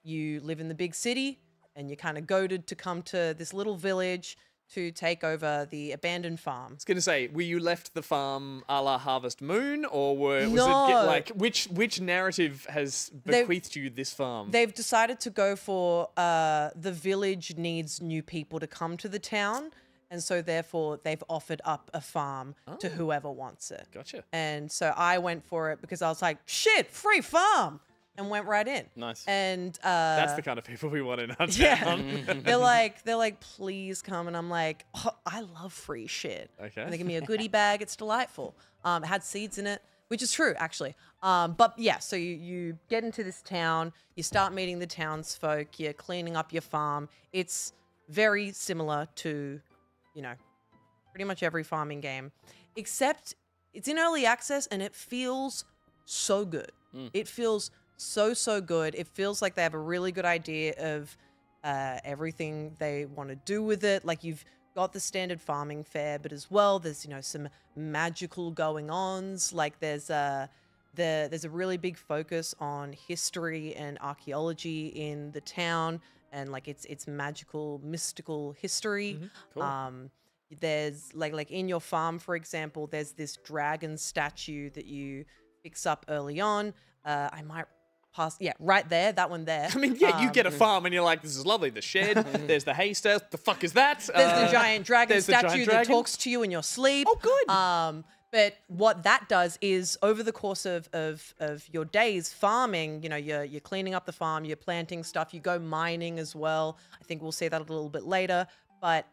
You live in the big city and you're kind of goaded to come to this little village to take over the abandoned farm. I was going to say, were you left the farm a la Harvest Moon, or was No. it like which narrative has bequeathed you this farm? They've decided to go for the village needs new people to come to the town, and so therefore they've offered up a farm to whoever wants it. Gotcha. And so I went for it because I was like, shit, free farm, and went right in. Nice. And That's the kind of people we want in our yeah, town. they're like, please come, and I'm like, oh, I love free shit. Okay. And they give me a goodie bag. It's delightful. It had seeds in it, which is true actually. But yeah, so you get into this town, you start meeting the townsfolk, you're cleaning up your farm. It's very similar to, pretty much every farming game, except it's in early access and it feels so good. It feels so good. It feels like they have a really good idea of everything they want to do with it. Like, you've got the standard farming fare, but as well there's some magical going ons. Like there's a really big focus on history and archaeology in the town, and like it's magical, mystical history. Cool. There's like in your farm, for example, there's this dragon statue that you fix up early on. I might pass, right there, that one there. I mean, yeah, you get a farm and you're like, this is lovely. The shed, there's the haystack. The fuck is that? There's the giant dragon there's the giant statue that dragon. talks to you in your sleep. Oh, good. But what that does is, over the course of your days farming, you're cleaning up the farm, you're planting stuff, you go mining as well. I think we'll see that a little bit later. But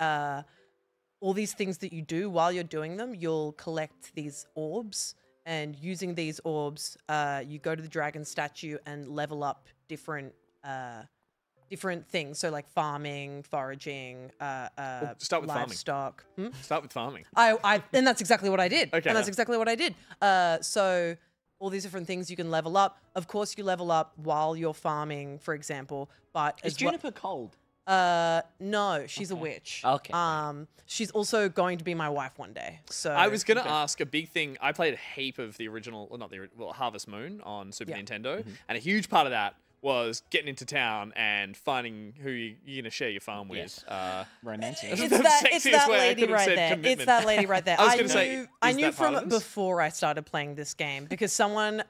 all these things that you do while you're doing them, you'll collect these orbs. And using these orbs, you go to the dragon statue and level up different things. So like farming, foraging, start with farming. livestock. Start with farming. And that's exactly what I did. Okay. And that's exactly what I did. So all these different things you can level up. Of course, you level up while you're farming, for example. But Is as well, Juniper cold? no, she's a witch. Okay. She's also going to be my wife one day. So I was going to ask a big thing. I played a heap of the original, Harvest Moon on Super Nintendo. And a huge part of that was getting into town and finding who you're going to share your farm with. Yes. Romancing. It's the that sexiest way I lady could have right said there. commitment. It's that lady right there. I was gonna say, I is knew that part from of this? before I started playing this game, because someone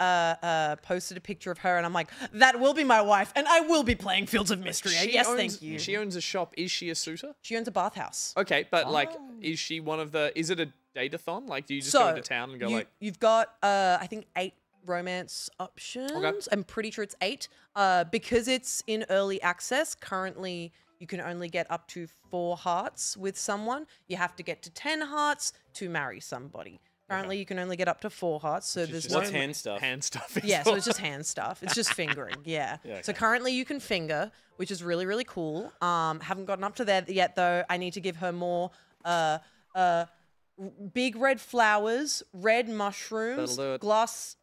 posted a picture of her, and I'm like, that will be my wife, and I will be playing Fields of Mistria. Yes, thank you. She owns a shop. Is she a suitor? She owns a bathhouse. Okay, but is she one of the? Is it a datathon? Like, do you just So, go into town and go you've got I think 8 romance options. I'm pretty sure it's 8. Because it's in early access, currently you can only get up to 4 hearts with someone. You have to get to 10 hearts to marry somebody. Currently you can only get up to 4 hearts, so there's no What's hand stuff? hand stuff? Is yeah, so it's just hand stuff. It's just fingering. Yeah. So currently you can finger, which is really, really cool. Haven't gotten up to that yet though. I need to give her more big red flowers, red mushrooms, That'll do it. glass.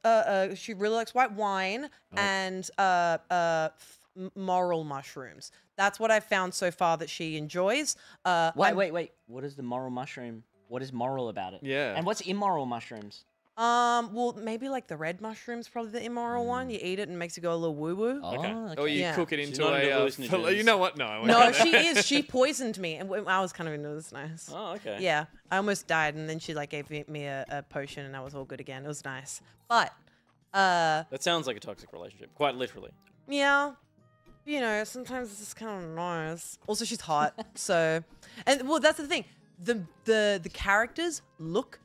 She really likes white wine and moral mushrooms. That's what I've found so far that she enjoys. Wait. What is the moral mushroom? What is moral about it? Yeah. And what's immoral mushrooms? Well, maybe like the red mushroom's probably the immoral one. You eat it and it makes you go a little woo-woo. Oh, Or you Yeah. cook it into not into a. hallucinogens. You know what? No. I won't No, go there. she is. She poisoned me, and I was kind of into this. Nice. Oh, okay. Yeah, I almost died, and then she like gave me a potion, and I was all good again. It was nice. But That sounds like a toxic relationship, quite literally. yeah, sometimes it's just kind of nice. Also, she's hot, so well, that's the thing. The characters look.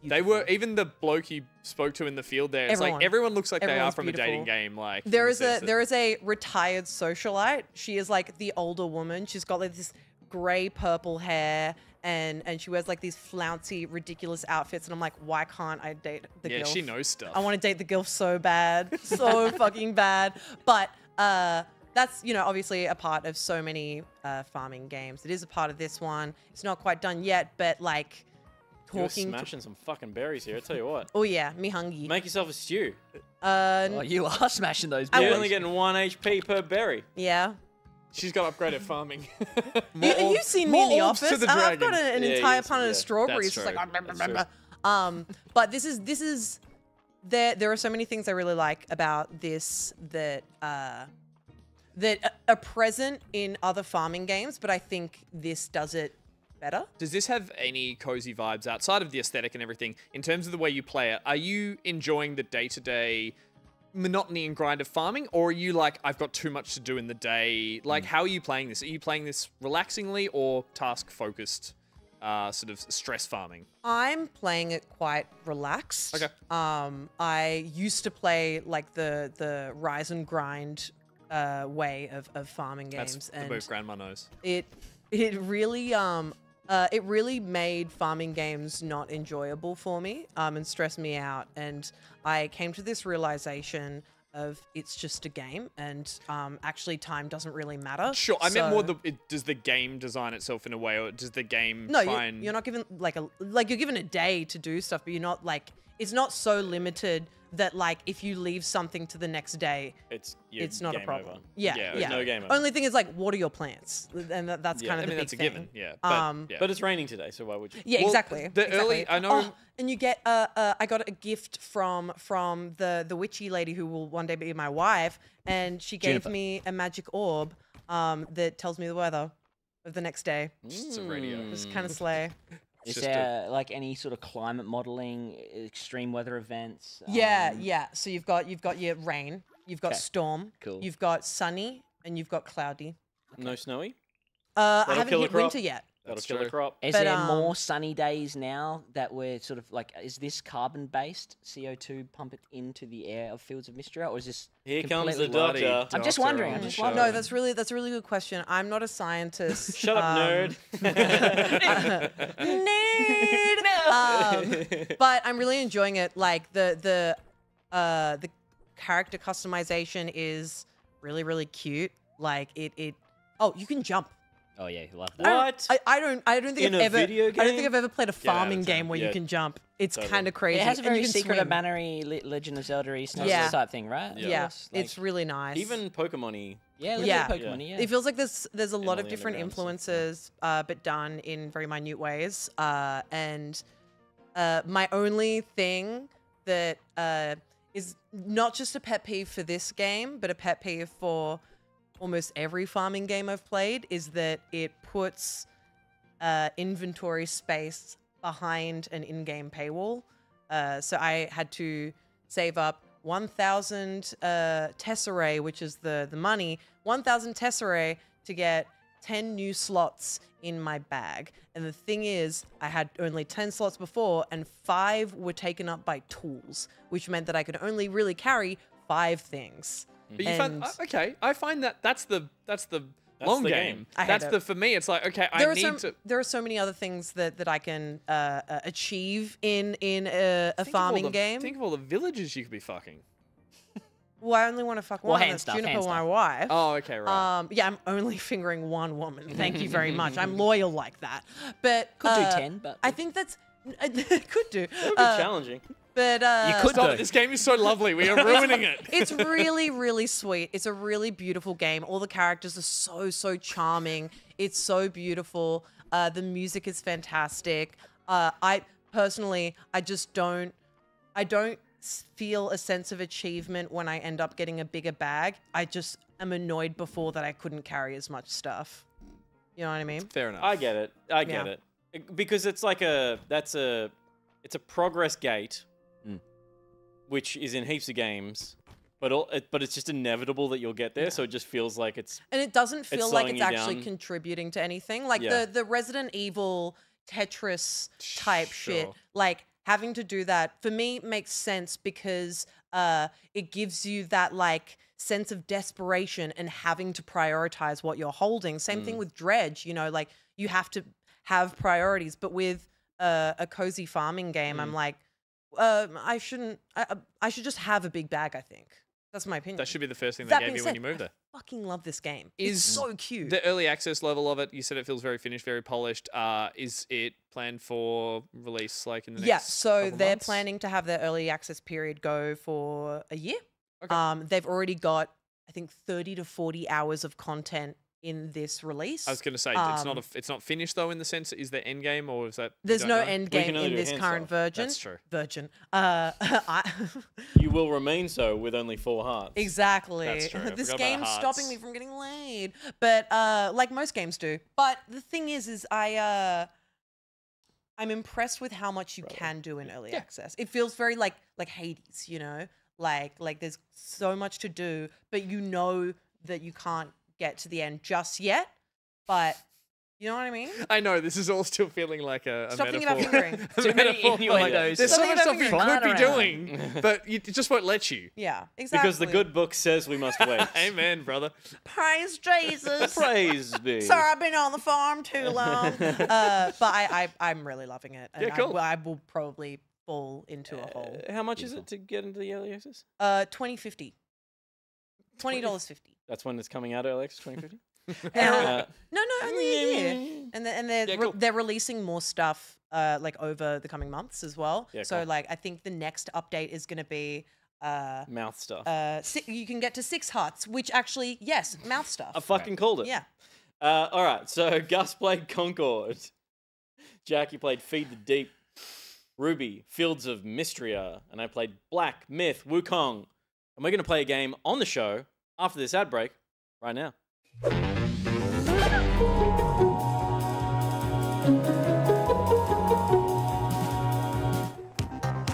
They were even the bloke you spoke to in the field there. It's Everyone. like everyone looks like they are Everyone's from a dating beautiful. game. Like There in is the sense that- there is a retired socialite. She is like the older woman. She's got like this grey purple hair, and she wears like these flouncy, ridiculous outfits. And I'm like, why can't I date the Yeah, girl? she knows stuff. I want to date the gilf so bad, so fucking bad. But that's obviously a part of so many farming games. It is a part of this one. It's not quite done yet, but like You're talking. smashing some fucking berries here, I tell you what. Oh yeah, me hungry. Make yourself a stew. Oh, you are smashing those I You're will. berries. only getting 1 HP per berry. Yeah. She's got upgraded farming. You've seen me in the orbs to office. the I've got dragon. an Yeah, entire yes, pint yeah. of strawberries. That's Just like, true. That's true. but this is there are so many things I really like about this that are present in other farming games, but I think this does it better. Does this have any cozy vibes outside of the aesthetic and everything in terms of the way you play it? Are you enjoying the day-to-day monotony and grind of farming, or are you like, I've got too much to do in the day? Like, how are you playing this? Are you playing this relaxingly or task-focused, sort of stress farming? I'm playing it quite relaxed. Okay. I used to play like the rise and grind way of farming games, That's and the move Grandma knows. it really made farming games not enjoyable for me and stressed me out. And I came to this realization of it's just a game, and actually time doesn't really matter. Sure, I meant more So- does the game design itself in a way, or does the game No, try and... you're not given you're given a day to do stuff, but you're not like, it's not so limited that like if you leave something to the next day, It's not a game problem. over. Yeah, Yeah, yeah. there's no game over. Only thing is like, what are your plans? And that's Yeah, kind I of mean, the that's a big given, thing. yeah. But, yeah. But it's raining today, so why would you? Yeah, Well, exactly. the early- exactly. I know- and you get I got a gift from the witchy lady who will one day be my wife, and she gave Juniper. me a magic orb that tells me the weather of the next day. It's a radio. It's kind of slay. Is just there like any sort of climate modeling, extreme weather events? Yeah, yeah. So you've got your rain, you've got Okay. storm, Cool. you've got sunny, and you've got cloudy. No snowy? I That'll haven't kill a hit crop. winter yet. That'll That's kill true. a crop. Is But, there more sunny days now that we're sort of like, is this carbon based CO2 pump it into the air of Fields of Mistria, or is this Here comes the completely- doctor. I'm just Doctor wondering, on I'm the just show. wondering. No, that's a really good question. I'm not a scientist. Shut up, nerd. Nerd. But I'm really enjoying it. Like the character customization is really, really cute. Like it. Oh, you can jump. Oh yeah, love that. What? I don't think In I've a ever. video I don't think game? I've ever played a farming time. game where you Yeah. can jump. It's Totally. kind of crazy. It has a And you very can secret swim. of Mannery, Legend of Zelda-y Yeah. type thing, right? Yeah, Yes, like- it's really nice. Even Pokemon-y. yeah, a Yeah. little bit Pokemon, yeah. It feels like there's a lot all of the different undergrounds. influences, but done in very minute ways. And my only thing that is not just a pet peeve for this game, but a pet peeve for almost every farming game I've played is that it puts inventory space behind an in-game paywall. So I had to save up 1,000 tesserae, which is the money, 1,000 tesserae to get 10 new slots in my bag. And the thing is, I had only 10 slots before, and 5 were taken up by tools, which meant that I could only really carry 5 things. But you find, And- okay, I find that's the long the game. game. I hate That's it. the, for me, it's like, okay, I There are need to... there are so many other things that I can achieve in a Think of all farming the- game. Think of all the villages you could be fucking. Well, I only want to fuck Well, one. hand That's stuff, Juniper, hand my stuff. wife. Oh, okay, right. Yeah, I'm only fingering one woman. Thank you very much. I'm loyal like that. But Could do 10, but I think that's could do. It would be challenging. But You could Stop though. it, this game is so lovely. We are ruining it. it's really, really sweet. It's a really beautiful game. All the characters are so charming. It's so beautiful. The music is fantastic. I personally, I don't feel a sense of achievement when I end up getting a bigger bag. I just am annoyed before that I couldn't carry as much stuff. You know what I mean? Fair enough. I get it. I get Yeah. it. Because it's like it's a progress gate, which is in heaps of games, but it's just inevitable that you'll get there. So it just feels like it's And it doesn't feel like slowing it's you actually down. contributing to anything. Like Yeah. the Resident Evil Tetris type shit, Sure. like having to do that for me makes sense because it gives you that like sense of desperation and having to prioritize what you're holding. Same thing with Dredge, you know, like you have to have priorities. But with a cozy farming game, I'm like, I should just have a big bag, I think. That's my opinion. That should be the first thing they That gave being you when said, you moved there. I fucking love this game. It's so cute. The early access level of it, you said it feels very finished, very polished. Is it planned for release like in the next Yeah, so couple they're months? planning to have their early access period go for a year. Okay. They've already got, I think, 30 to 40 hours of content in this release. I was going to say it's not finished though in the sense is there end game or is that There's no end We can game only in do this hand current stuff. version. That's true. You will remain so with only 4 hearts. Exactly. That's true. I This forgot about game's hearts. stopping me from getting laid, but like most games do. But the thing is I'm impressed with how much you can do in early access. It feels very like Hades, you know, like there's so much to do, but you know that you can't get to the end just yet. But you know what I mean? I know this is all still feeling like a Stop thinking about metaphor. fingering. Too many Metaphor for, like, innuendos. There's so Stop much stuff thinking you about could be fingering. doing, but it just won't let you. Yeah, exactly. Because the good book says we must wait. Amen, brother. Praise Jesus. Praise be. Sorry, I've been on the farm too long. But I'm really loving it. And Yeah, cool. I will probably fall into a hole. How much is it to get into the early access? $20.50. $20.50. That's when it's coming out, early access, 2050? No, only a year. And they're Yeah, cool. they're releasing more stuff like over the coming months as well. Yeah, so cool. like I think the next update is going to be Mouth stuff. you can get to 6 hearts, which actually yes, mouth stuff. I fucking called it. Yeah. All right, so Gus played Concord. Jackie played Feed the Deep. Ruby, Fields of Mistria. And I played Black Myth, Wukong. And we're going to play a game on the show after this ad break right now.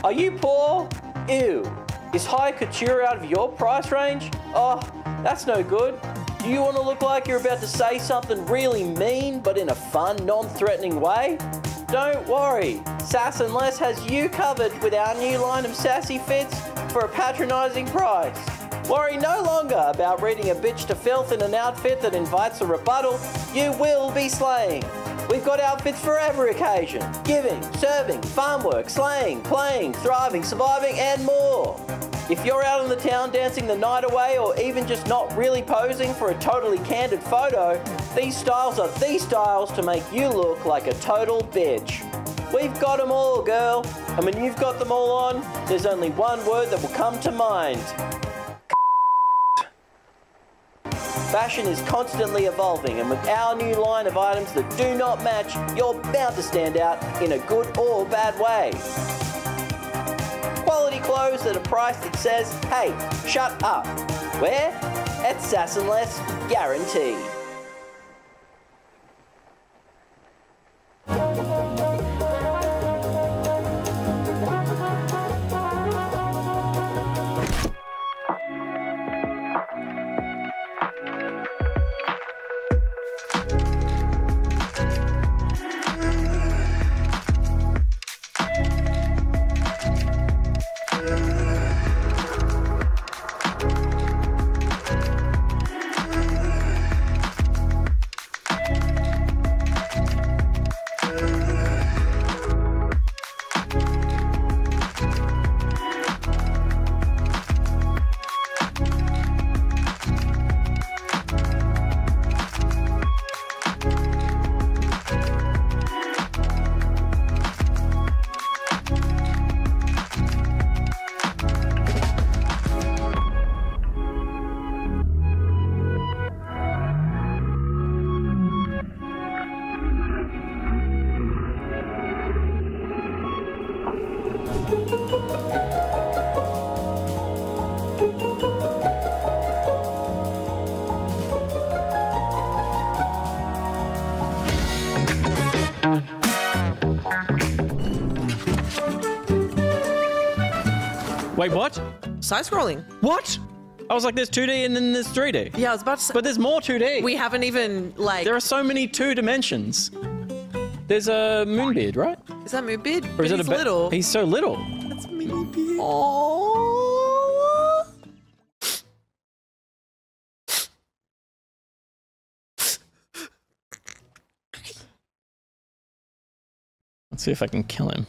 Are you poor? Ew. Is high couture out of your price range? Oh, that's no good. Do you want to look like you're about to say something really mean, but in a fun, non-threatening way? Don't worry, Sass and Less has you covered with our new line of sassy fits for a patronising price. Worry no longer about reading a bitch to filth in an outfit that invites a rebuttal. You will be slaying. We've got outfits for every occasion. Giving, serving, farm work, slaying, playing, thriving, surviving, and more. If you're out in the town dancing the night away or even just not really posing for a totally candid photo, these styles are the styles to make you look like a total bitch. We've got them all, girl. And when you've got them all on, there's only one word that will come to mind. Fashion is constantly evolving, and with our new line of items that do not match, you're bound to stand out in a good or bad way. Quality clothes at a price that says, hey, shut up. Where? At Sass and Less, guaranteed. Wait, what? Side scrolling. What? I was like, there's 2D and then there's 3D. Yeah, I was about to say. But there's more 2D. We haven't even like. There are so many 2 dimensions. There's a Moonbeard, right? Is that Moonbeard? Or is But it he's a little. He's so little. That's Moonbeard. Oh. Let's see if I can kill him.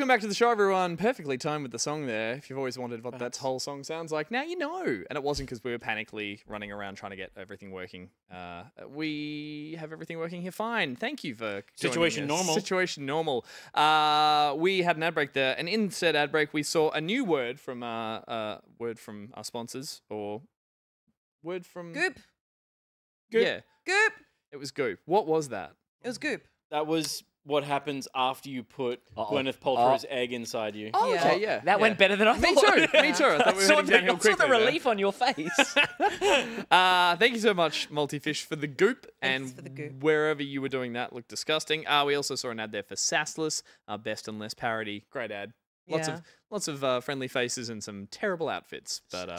Welcome back to the show, everyone. Perfectly timed with the song there. If you've always wondered what that whole song sounds like, now you know. And it wasn't because we were panically running around trying to get everything working. We have everything working here fine. Thank you for Situation normal. Situation normal. We had an ad break there, and in said ad break, we saw a new word from our sponsors, or word from Goop. Yeah, Goop. it was Goop. What was that? It was Goop. That was what happens after you put Gwyneth Paltrow's egg inside you. Oh, Yeah. okay, yeah. That went better than I Me thought. too. Me too. I thought we were heading downhill I saw the quickly there. relief on your face. Thank you so much, Multifish, for the goop. Thanks for the goop. Wherever you were doing that looked disgusting. We also saw an ad there for Sassless, Best and Less parody. Great ad. Lots of friendly faces and some terrible outfits. But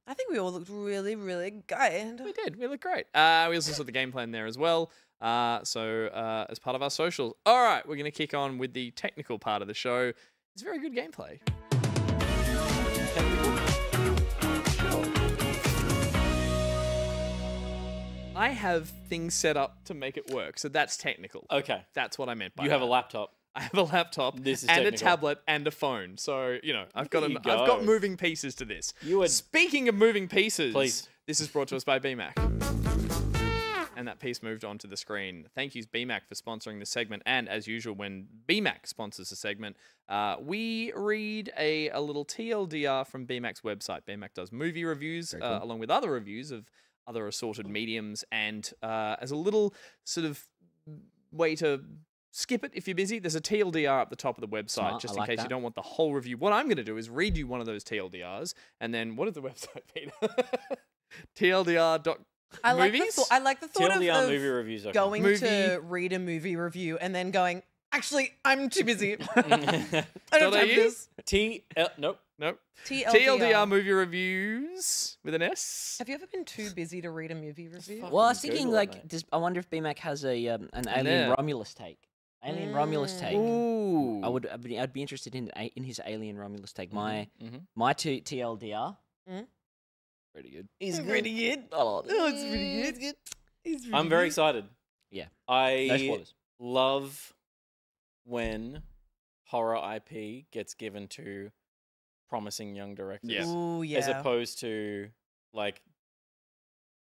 I think we all looked really, really good. we did. We looked great. We also saw the game plan there as well. So as part of our socials. All right, we're going to kick on with the technical part of the show. It's very good gameplay. I have things set up to make it work, so that's technical. Okay. That's what I meant by You have a that. laptop. I have a laptop This is and technical. a tablet and a phone. So, I've got you I've go. got moving pieces to this. Speaking of moving pieces, Please. This is brought to us by BMAC. And that piece moved onto the screen. Thank you, BMAC, for sponsoring this segment. And as usual, when BMAC sponsors a segment, we read a little TLDR from BMAC's website. BMAC does movie reviews along with other reviews of other assorted mediums. And as a little sort of way to skip it if you're busy, there's a TLDR up the top of the website, Smart, just I in like case that. you don't want the whole review. What I'm going to do is read you one of those TLDRs. And then what is the website, Peter? TLDR.com. I like Movies? the thought TLDR of movie reviews. going Movie- to read a movie review and then going, actually, I'm too busy. I don't have .au? this. Nope. Nope. TLDR. movie reviews with an S. Have you ever been too busy to read a movie review? Well, I was thinking, Google it, like, mate. I wonder if BMAC has a an Alien Yeah. Romulus take. Alien Romulus take. Ooh. I'd be interested in his Alien Romulus take. My mhm. TLDR. Pretty good. Is pretty good. Oh, it's pretty good. It's I'm very excited. Yeah. No I spoilers. love when horror IP gets given to promising young directors. Yeah. Ooh, yeah. As opposed to, like,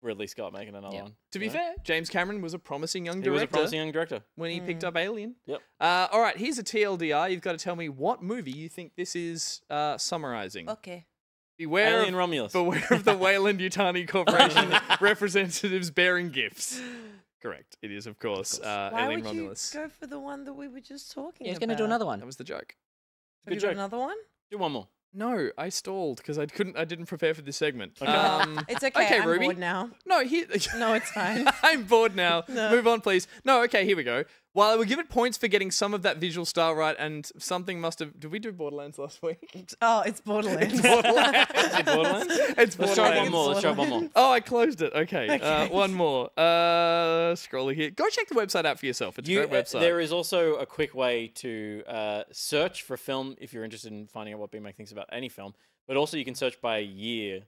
Ridley Scott making another Yeah. one. To be you know? fair, James Cameron was a promising young He director was a promising young director. when he picked up Alien. Yep. All right, here's a TLDR. You've got to tell me what movie you think this is summarizing. Okay. Beware Alien of, Romulus. beware of the Wayland Yutani Corporation representatives bearing gifts. Correct. It is, of course, Why Alien would Romulus. you go for the one that we were just talking Yeah, he's about? going to do another one. That was the joke. Have you Good got joke. another one? Do one more. No, I stalled because I didn't prepare for this segment. It's okay. Okay, I'm Ruby. bored now. No, here. No, it's fine. I'm bored now. No. Move on, please. No, okay, here we go. While I will give it points for getting some of that visual style right, and something must have. Did we do Borderlands last week? Oh, it's Borderlands. Borderlands. Borderlands? It's Let's try Borderlands. one more. Let's try one more. Oh, I closed it. Okay, Okay. one more. Scrolling here. Go check the website out for yourself. It's a great website. There is also a quick way to search for film if you're interested in finding out what BMAC thinks about any film. But also you can search by year,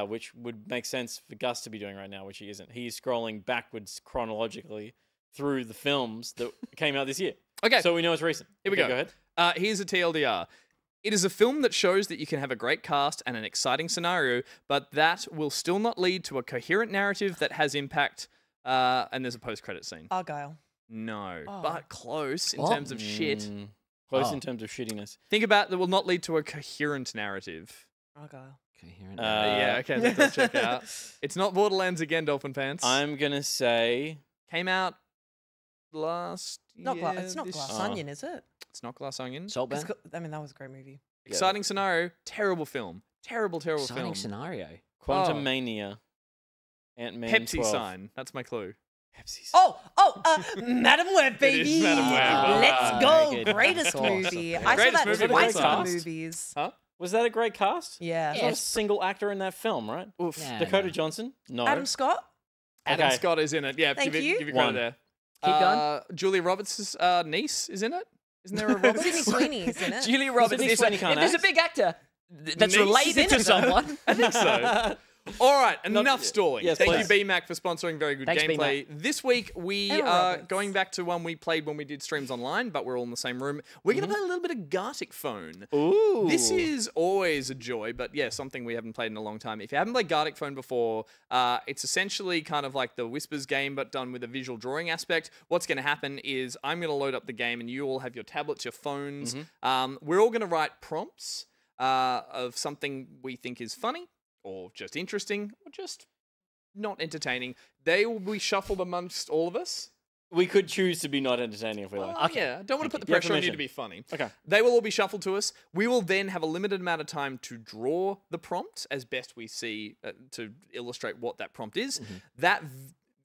which would make sense for Gus to be doing right now, which he isn't. He's scrolling backwards chronologically through the films that came out this year. Okay. So we know it's recent. Here we Okay, go. Go ahead. Here's a TLDR. It is a film that shows that you can have a great cast and an exciting scenario, but that will still not lead to a coherent narrative that has impact. And there's a post-credit scene. Argyle. No, Oh. but close in Oh. terms of shit. Close Oh. in terms of shittiness. Think about that will not lead to a coherent narrative. Argyle. Coherent. Yeah, okay, that does check out. It's not Borderlands again, Dolphin Pants. I'm going to say... Came out last Not year. it's not this- Glass Oh. Onion, is it? It's not Glass Onion. Saltburn. I mean, that was a great movie. Exciting scenario, terrible film. Terrible Exciting film. scenario. Quantum Oh. Mania. Ant-Man Pepsi 12. sign. That's my clue. Pepsi sign. Madam Web, baby. is Madam Web. Let's Very go. good. Greatest Of course, movie. of I saw Greatest that movie of twice all in time. the movies. Was that a great cast? Yeah. There's not a Yes. single actor in that film, right? Oof. Nah, Dakota no. Johnson? No. Adam Scott. Adam Okay. Scott is in it. Yeah, Thank give you. you One. credit there. Keep going. Julia Roberts' niece is in it. Isn't there a Roberts? Sydney Sweeney's in it. Julia Roberts. Sydney If Sweeney can't there's a act. big actor that's Niece? related to someone. I think so. All right, enough stalling. Yes, Thank please. you, BMAC, for sponsoring very good Thanks, gameplay. This week, we Emma are Roberts. going back to one we played when we did streams online, but we're all in the same room. We're going to play a little bit of Gartic Phone. Ooh. This is always a joy, but yeah, something we haven't played in a long time. If you haven't played Gartic Phone before, it's essentially kind of like the Whispers game, but done with a visual drawing aspect. What's going to happen is I'm going to load up the game, and you all have your tablets, your phones. We're all going to write prompts of something we think is funny, or just interesting, or just not entertaining. They will be shuffled amongst all of us. We could choose to be not entertaining if we like. Oh, yeah, I don't want to put the You have pressure on you permission. to be funny. Okay. They will all be shuffled to us. We will then have a limited amount of time to draw the prompt as best we see to illustrate what that prompt is. That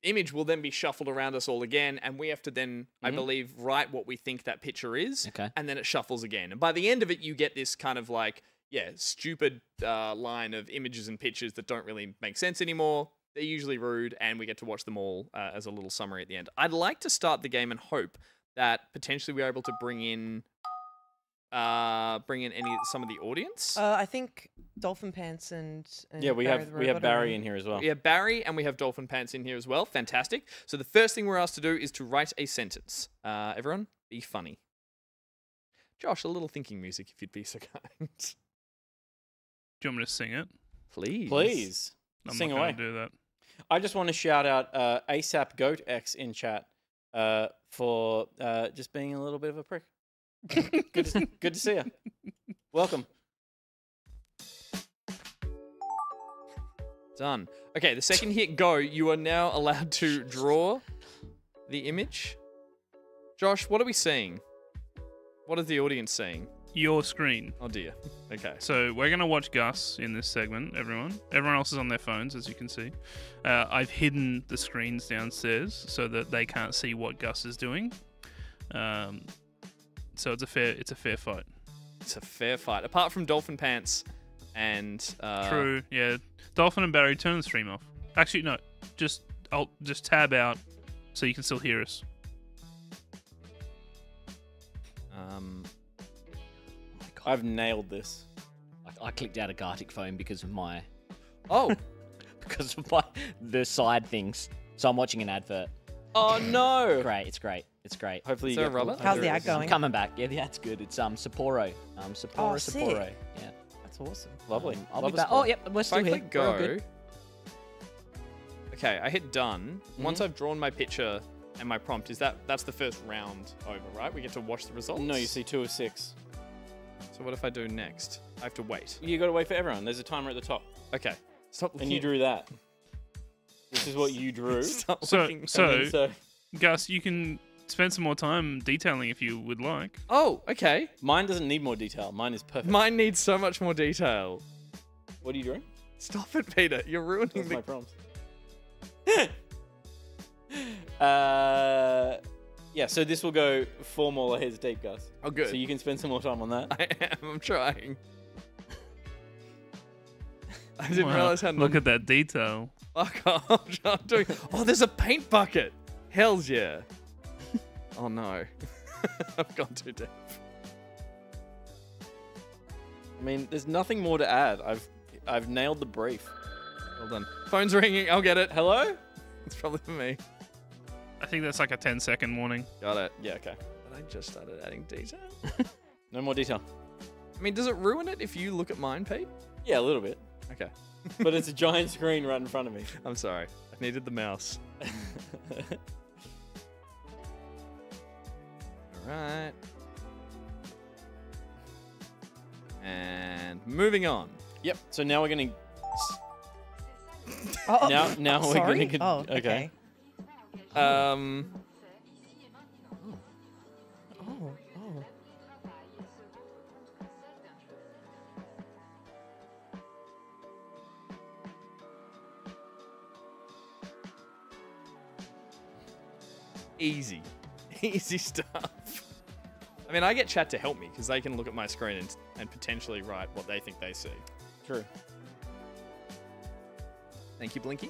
image will then be shuffled around us all again, and we have to then, I believe, write what we think that picture is, Okay. and then it shuffles again. And by the end of it, you get this kind of like, stupid line of images and pictures that don't really make sense anymore. They're usually rude, and we get to watch them all as a little summary at the end. I'd like to start the game and hope that potentially we're able to bring in some of the audience. I think Dolphin Pants and Yeah, we Barry have the we have Robot Barry are in here as well. We have Barry and we have Dolphin Pants in here as well. Fantastic. So the first thing we're asked to do is to write a sentence. Everyone, be funny. Josh, a little thinking music if you'd be so kind. Do you want me to sing it? Please. Please I'm sing not away. going to do that. I just want to shout out ASAP Goat X in chat for just being a little bit of a prick. Good to see you. Welcome. Done. Okay, the second you hit go, you are now allowed to draw the image. Josh, what are we seeing? What is the audience seeing? Your screen. Oh dear. Okay. So we're going to watch Gus in this segment, everyone. Everyone else is on their phones, as you can see. I've hidden the screens downstairs so that they can't see what Gus is doing. So it's a fair fight. It's a fair fight. Apart from Dolphin Pants and... True, yeah. Dolphin and Barry, turn the stream off. Actually, no. I'll just tab out so you can still hear us. I've nailed this. I clicked out of Gartic Phone because of my Oh. the side things. So I'm watching an advert. Oh no! Great, it's great. It's great. Hopefully Is you there get a rubber? How's the ad I'm going? coming back. Yeah, the ad's good. It's Sapporo. Oh, sick. Sapporo. Yeah. That's awesome. Lovely. I'll Love be a back. sport. Oh, yep. We're If I still here. click We're all go... good. Okay, I hit done. Once I've drawn my picture and my prompt, that's the first round over, right? We get to watch the results? No, you see 2 of 6. So what if I do next? I have to wait. You got to wait for everyone. There's a timer at the top, Okay. Stop looking. and you drew that. This is what you drew. Stop So, looking. So Gus, you can spend some more time detailing if you would like. Oh, okay. mine doesn't need more detail. Mine is perfect. Mine needs so much more detail. What are you doing? Stop it, Peter. You're ruining That's the... my prompt. Yeah, so this will go 4 more layers deep, Gus. Oh, good. So you can spend some more time on that. I am. I'm trying. I didn't Wow, realize how... Look at that detail. Fuck off. I'm doing... Oh, there's a paint bucket. Hells yeah. Oh, no. I've gone too deep. I mean, there's nothing more to add. I've nailed the brief. Well done. Phone's ringing. I'll get it. Hello? It's probably for me. I think that's like a 10-second warning. Got it. Yeah, okay. But I just started adding detail. No more detail. I mean, does it ruin it if you look at mine, Pete? Yeah, a little bit. Okay. But it's a giant screen right in front of me. I'm sorry. I needed the mouse. Alright. And moving on. Yep. So now we're gonna. Oh, Now we're sorry? gonna. Oh, okay. Um, Oh, oh. easy. Easy stuff. I mean, I get chat to help me because they can look at my screen and potentially write what they think they see. True. Thank you, Blinky.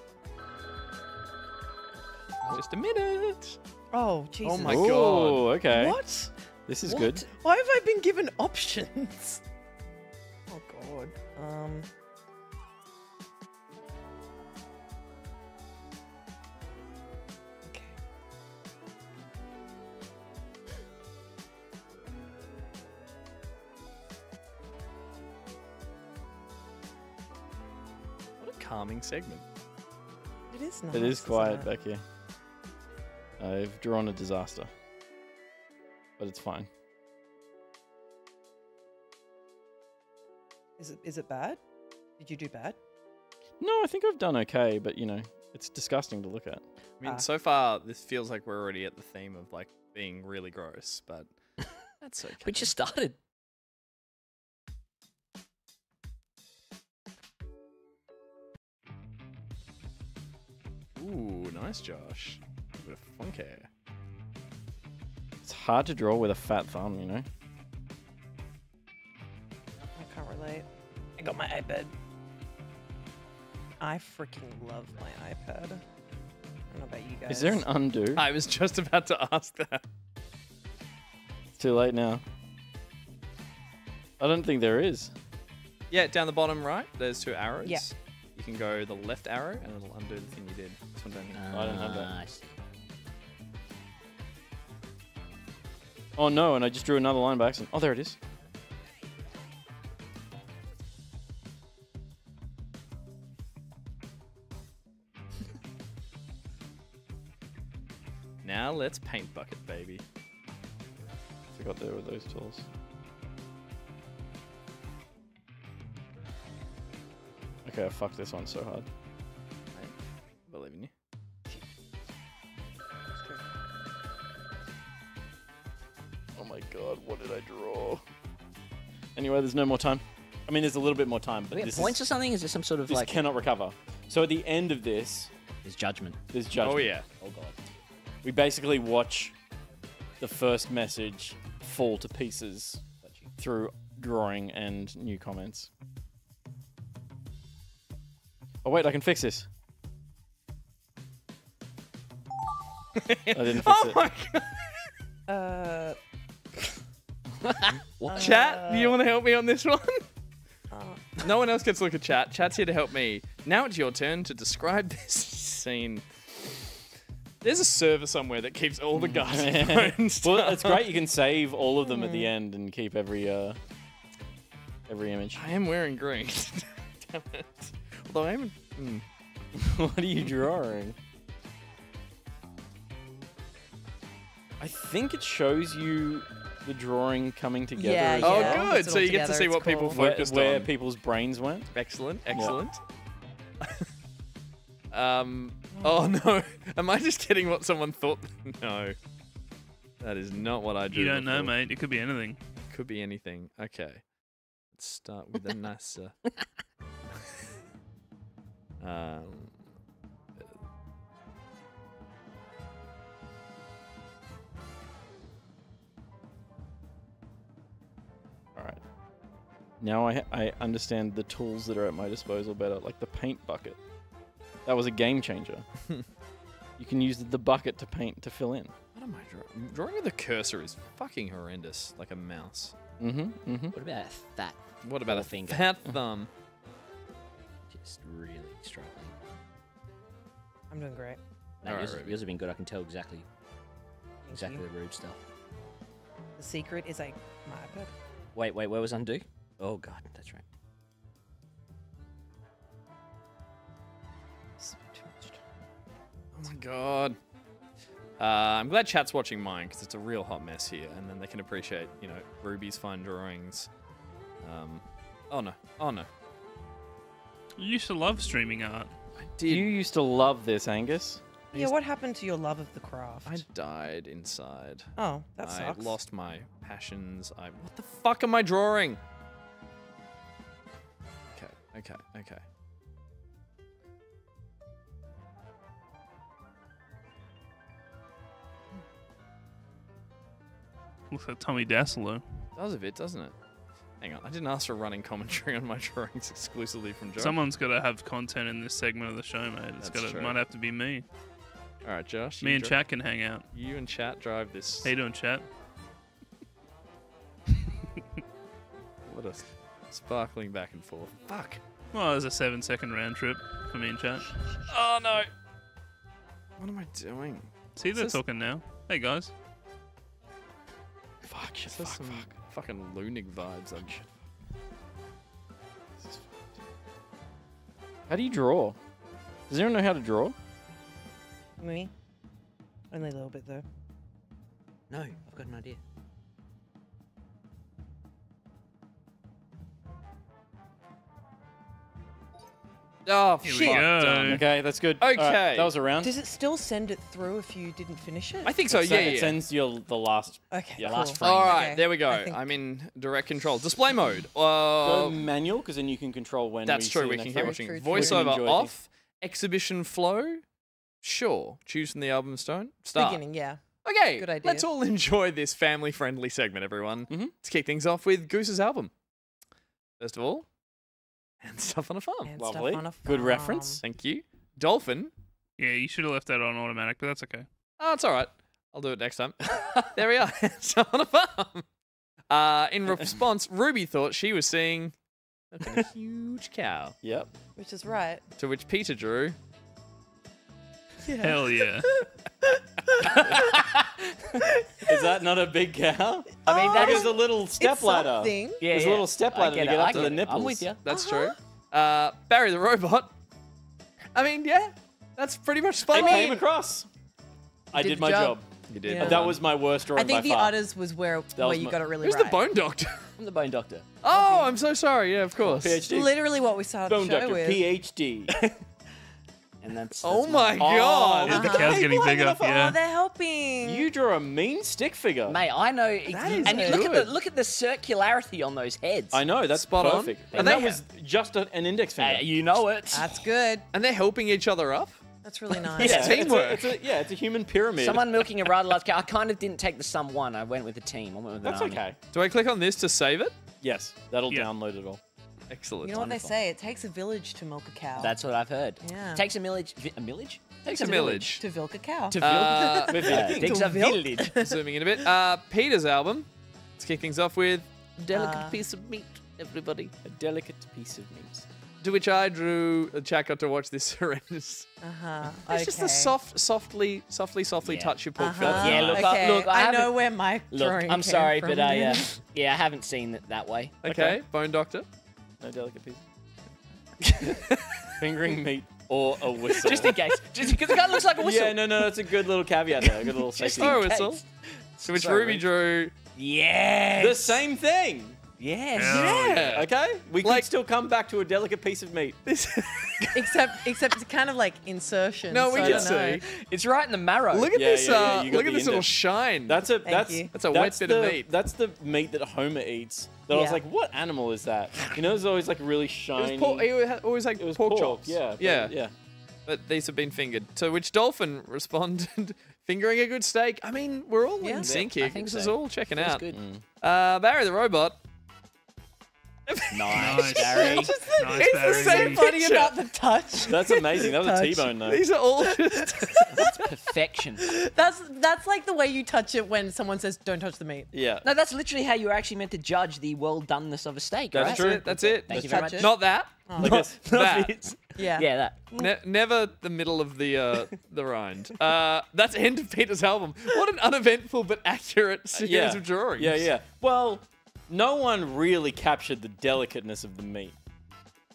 Just a minute. Oh, Jesus. Oh my Oh, god. okay. What? This is What? good. Why have I been given options? Oh, God. calming segment. It is nice. It is isn't quiet it? back here. I've drawn a disaster, but it's fine. Is it bad? Did you do bad? No, I think I've done okay, but you know, it's disgusting to look at. I mean, so far this feels like we're already at the theme of like being really gross, but that's okay. We just started. Ooh, nice, Josh. A bit of funk hair. It's hard to draw with a fat thumb, you know. I can't relate. I got my iPad. I freaking love my iPad. I don't know about you guys. Is there an undo? I was just about to ask that. It's too late now. I don't think there is. Yeah, down the bottom right, there's 2 arrows. Yeah. You can go the left arrow and it'll undo the thing you did. This one down here. I don't have that. I see. Oh no, and I just drew another line by accident. Oh, there it is. Now let's paint bucket, baby. Forgot there were those tools. Okay, I fucked this one so hard. I believe in you. Oh my god, what did I draw? Anyway, there's no more time. I mean, there's a little bit more time, but Do we have this points or something? Is there some sort of this like cannot recover. So at the end of this, is judgment? there's judgment. Oh yeah. Oh god. We basically watch the first message fall to pieces through drawing and new comments. Oh wait, I can fix this. I didn't fix it. my god. Chat, do you want to help me on this one? No one else gets to look at chat. Chat's here to help me. Now it's your turn to describe this scene. There's a server somewhere that keeps all the Gartic Phone stuff. Well, it's great. You can save all of them at the end and keep every image. I am wearing green. Damn it. Although I am... What are you drawing? I think it shows you the drawing coming together. Yeah, as Oh, yeah. well. good. Puts it So all you get to together, see it's what people cool. focused where on. people's brains went. Excellent, excellent. Oh no. Am I just getting what someone thought? No. That is not what I drew. You don't know, before. mate. It could be anything. Could be anything. Okay. Let's start with the NASA. All right. Now I understand the tools that are at my disposal better, like the paint bucket. That was a game changer. You can use the bucket to paint to fill in. What am I drawing? Drawing with a cursor is fucking horrendous, like a mouse. What about that? What about a finger? fat thumb? Just really struggling. I'm doing great. No, Alright, yours, Ruby. yours have been good. I can tell exactly Thank you. the rude stuff. The secret is like my iPad. Wait, where was undo? Oh god, that's right. Too much. Oh my god. I'm glad chat's watching mine because it's a real hot mess here, and then they can appreciate, you know, Ruby's fine drawings. Oh no, oh no. You used to love streaming art. I did. You used to love this, Angus. Yeah, what happened to your love of the craft? I died inside. Oh, that I sucks. lost my passions. What the fuck am I drawing? Okay. Looks like Tommy Dassolo. Does a bit, doesn't it? Hang on, I didn't ask for running commentary on my drawings exclusively from Josh. Someone's got to have content in this segment of the show, mate. It's That's got true. Might have to be me. All right, Josh. Me you and dra- Chat can hang out. You and Chat drive this. How you doing, Chat? What a sparkling back and forth. Fuck. Well, it was a 7-second round trip for me and Chat. Oh no. What am I doing? See, they're this- talking now. Hey, guys. Fuck, shit, This is some fucking lunatic vibes. How do you draw? Does anyone know how to draw? Me? Only a little bit though. No, I've got an idea. Oh, Here shit. we go. Okay, that's good. Okay. All right, that was a round. Does it still send it through if you didn't finish it? I think so, So yeah, it yeah. sends you the last. Okay, Yeah, cool. last frame. All right, Okay, there we go. I think- I'm in direct control. Display mode. Go manual, because then you can control when. That's we true. see We the can next keep frame. watching. True, true. Voiceover Enjoy off. Exhibition flow. Sure. Choose from the album stone. Start. Beginning, yeah. Okay. Good idea. Let's all enjoy this family-friendly segment, everyone. Let's kick things off with Goose's album. First of all, and stuff on a farm. And stuff Lovely. on a Good farm. reference. Thank you. Dolphin. Yeah, you should have left that on automatic, but that's okay. Oh, it's all right. I'll do it next time. There we are. Stuff on a farm. In response, Ruby thought she was seeing a huge cow. Yep. Which is right. To which Peter drew. Hell yeah. Is that not a big cow? I mean, that There's is a little step It's ladder. something. Yeah, There's a little step ladder to get up to the nipples. I'm with you. That's true. Barry the robot. I mean, yeah, that's pretty much spot I on. came across. I did did the my job. job. You did. Yeah. That was my worst drawing I think by the far. others was where was you my- got it really Who's right. the bone doctor? I'm the bone doctor. Oh, I'm so sorry. Yeah, of course. PhD. Literally what we started Bone the show doctor. with. PhD. And that's Oh my my god. The cow's getting People hanging bigger. off it. Oh, Yeah. they're helping. You draw a mean stick figure. Mate, I know. That is and good. look at the circularity on those heads. I know, that's Spot on. perfect. Are And they- that was just an index finger. You know it. That's good. And they're helping each other up. That's really nice. Yeah. teamwork. It's a human pyramid. Someone milking a rather large cow. I kind of didn't take the sum one. I went with the team. I went with an That's army. okay. Do I click on this to save it? Yes, that'll Yeah. download it all. Excellent. You know what they Wonderful. say? It takes a village to milk a cow. That's what I've heard. Yeah. Takes a millage. A millage? Takes a village. to milk a cow. To Uh, takes a Vilk. village. Zooming in a bit. Peter's album. Let's kick things off with Delicate piece of meat, everybody. A delicate piece of meat. to which I drew. Jack got to watch this horrendous. It's just the softly Yeah. touch your pork Uh-huh. felt. Yeah, look, okay. look, I know haven't- where my Look, drawing I'm came sorry, from. but I yeah, I haven't seen it that way. Okay, Bone Doctor. No delicate piece. Fingering meat or a whistle. Just in case. Just because the guy looks like a whistle. Yeah, no, that's a good little caveat there. A good little safety. Oh, in whistle. case. To which Sorry, Ruby Rich. drew. Yes. The same thing. Yes. Yeah. Okay, we Like- could still come back to a delicate piece of meat. except it's kind of like insertion. No, we so I can don't know. see. It's right in the marrow. Look at Yeah, this. yeah, yeah, you got Look at the this little indent. shine. That's a you. That's a wet bit of meat. That's the meat that Homer eats. That I was Yeah. like, what animal is that? You know, there's always like really It shiny. was pork, it always like It was pork pork. chops. Yeah, yeah, yeah. But these have been fingered. To which Dolphin responded, fingering a good steak. I mean, we're all Yeah. in sync I here. think This is so. all checking Feels out. good. Barry the robot. Nice, Barry. Nice, It's the Barry. same Funny picture. about the touch. That's amazing. That was a Touch. T-bone though. These are all just. Perfection. That's like the way you touch it when someone says don't touch the meat. Yeah. No, that's literally how you're actually meant to judge the well doneness of a steak, That's right? true. That's it. Thank Just you very touch much. it. Not that. Like this. That. Yeah. Yeah, that. Never the middle of the rind. That's the end of Peter's album. What an uneventful but accurate series of drawings. Yeah, yeah. Well, no one really captured the delicateness of the meat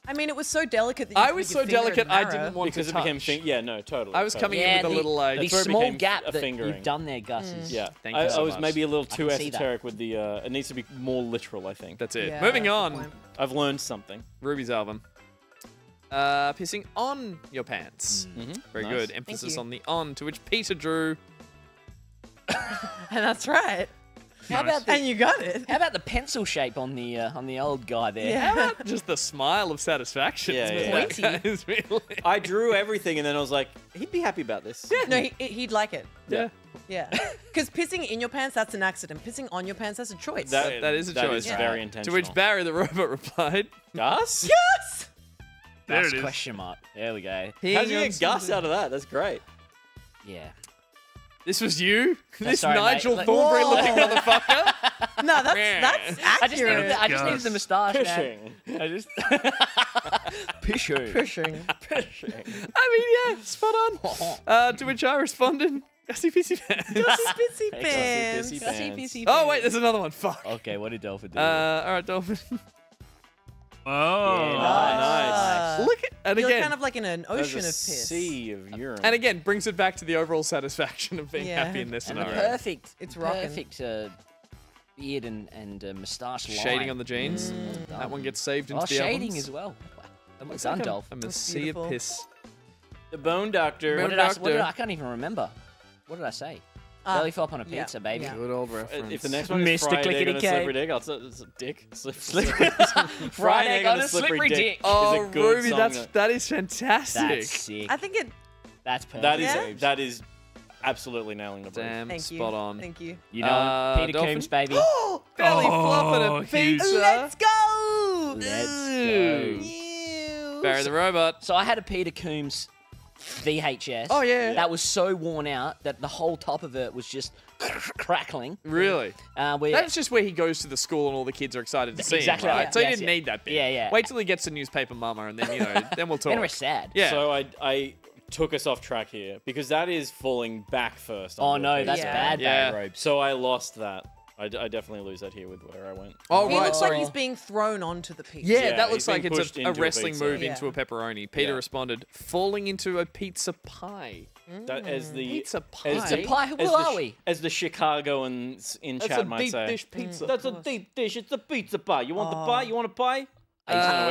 I mean, it was so delicate that you I could was put so your finger in delicate the I marrow. didn't want because to it touch. became. Yeah, no, totally. I was totally. coming in with a little like. the That's where it small became gap a that fingering. you've done there, Gus. Is Yeah, Thank I you so was much. maybe a little too can see that. esoteric with the. It needs to be more literal, I think. That's it. Yeah, Moving good on. point. I've learned something. Ruby's album. Pissing on your pants. Very Nice. good. Emphasis you. on the on. To which Peter drew. And that's right. How about And the you got it. how about the pencil shape on the old guy there? Yeah. Just the smile of satisfaction. Yeah, yeah. That Pointy. guy is really- I drew everything, and then I was like, he'd be happy about this. No, he'd like it. Yeah. Yeah. Because pissing in your pants, that's an accident. Pissing on your pants, that's a choice. That is a choice. That is very intentional. To which Barry the robot replied. Gus? Yes! There Gus it is. question mark. There we go. How'd you get Gus out of that? That's great. Yeah. This was you? This sorry, mate. Nigel Like- Thornbury looking Whoa. motherfucker? No, that's I just needed accurate. the, I just needed the moustache, man. Fishing. I just Pishing. Pushing. I mean, yeah, spot on. To which I responded, Gussie Pissy Pants. Pissy Pissy pants. pants. Oh, wait, there's another one. Fuck. Okay, what did Delphin do? All right, Dolphin. Oh. Nice. Look at, and You're again, kind of like in an There's ocean a of piss. sea of urine. and again, brings it back to the overall satisfaction of being Yeah. happy in this And the scenario. perfect, It's rocking. perfect beard and moustache line. Shading on the jeans. That one gets saved into Oh, the shading albums. as well. That looks done, like Dolph. I'm a That's sea beautiful. of piss. The Bone Doctor. What did I? Doctor. I can't even remember. What did I say? Belly flop on a yeah, pizza, baby. yeah. Good old reference. If the next one is Mr. fried egg on a Clickety-Cake. slippery dick, I'll it's a dick. Fried egg on a slippery dick. Oh, is a good Ruby, song. that is fantastic. That's sick. I think it. That's perfect. That is absolutely nailing the brief. Damn, Thank you. spot on. Thank you. You know, Peter Dolphin? Coombs, baby. Belly flopping a huge. pizza. Let's go. Let's Ew. Ew. Barry the robot. So I had a Peter Coombs VHS. Oh, yeah. That was so worn out that the whole top of it was just crackling. Really? Where That's just where he goes to the school and all the kids are excited to see Exactly him, right? right. So he Yes, didn't yeah. need that bit. Yeah, yeah. Wait till he gets to Newspaper Mama and then, then we'll talk. then we're sad. Yeah. So I took us off track here because that is falling back first. Oh on the no, page. that's Yeah. bad, Yeah. Barry Robes. So I lost that. I definitely lose that here with where I went. Oh, He right. looks Sorry. like he's being thrown onto the pizza. Yeah, Yeah, that he's looks like being it's pushed a into a wrestling pizza. move Yeah. into a pepperoni. Peter Yeah. responded, falling into a pizza pie. That as the Pizza pie? as Pizza pie? Who are we? As the Chicagoans in That's chat a might deep say. dish pizza. That's a deep dish. It's a pizza pie. You want the pie? You want a pie?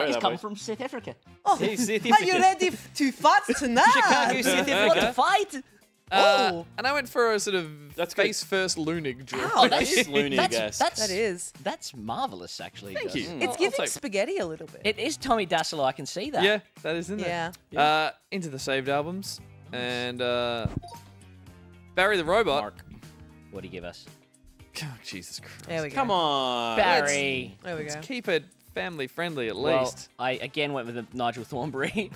He's come from South Africa. He's Are you ready to fight tonight? Chicago, South Africa. Want to fight? And I went for a sort of That's good. face first Lunig draw. Oh, That is loony, I guess. That is. That's marvelous, actually. Thank Gus. you. It's I'll giving take- spaghetti a little bit. It is Tommy Dassler. I can see that. Yeah, that is in there. Yeah. Into the saved albums. And Barry the Robot. Mark. What do you give us? Oh, Jesus Christ. There we go. Come on. Barry. There we go. Let's keep it family friendly at Well, least. I again went with the Nigel Thornberry,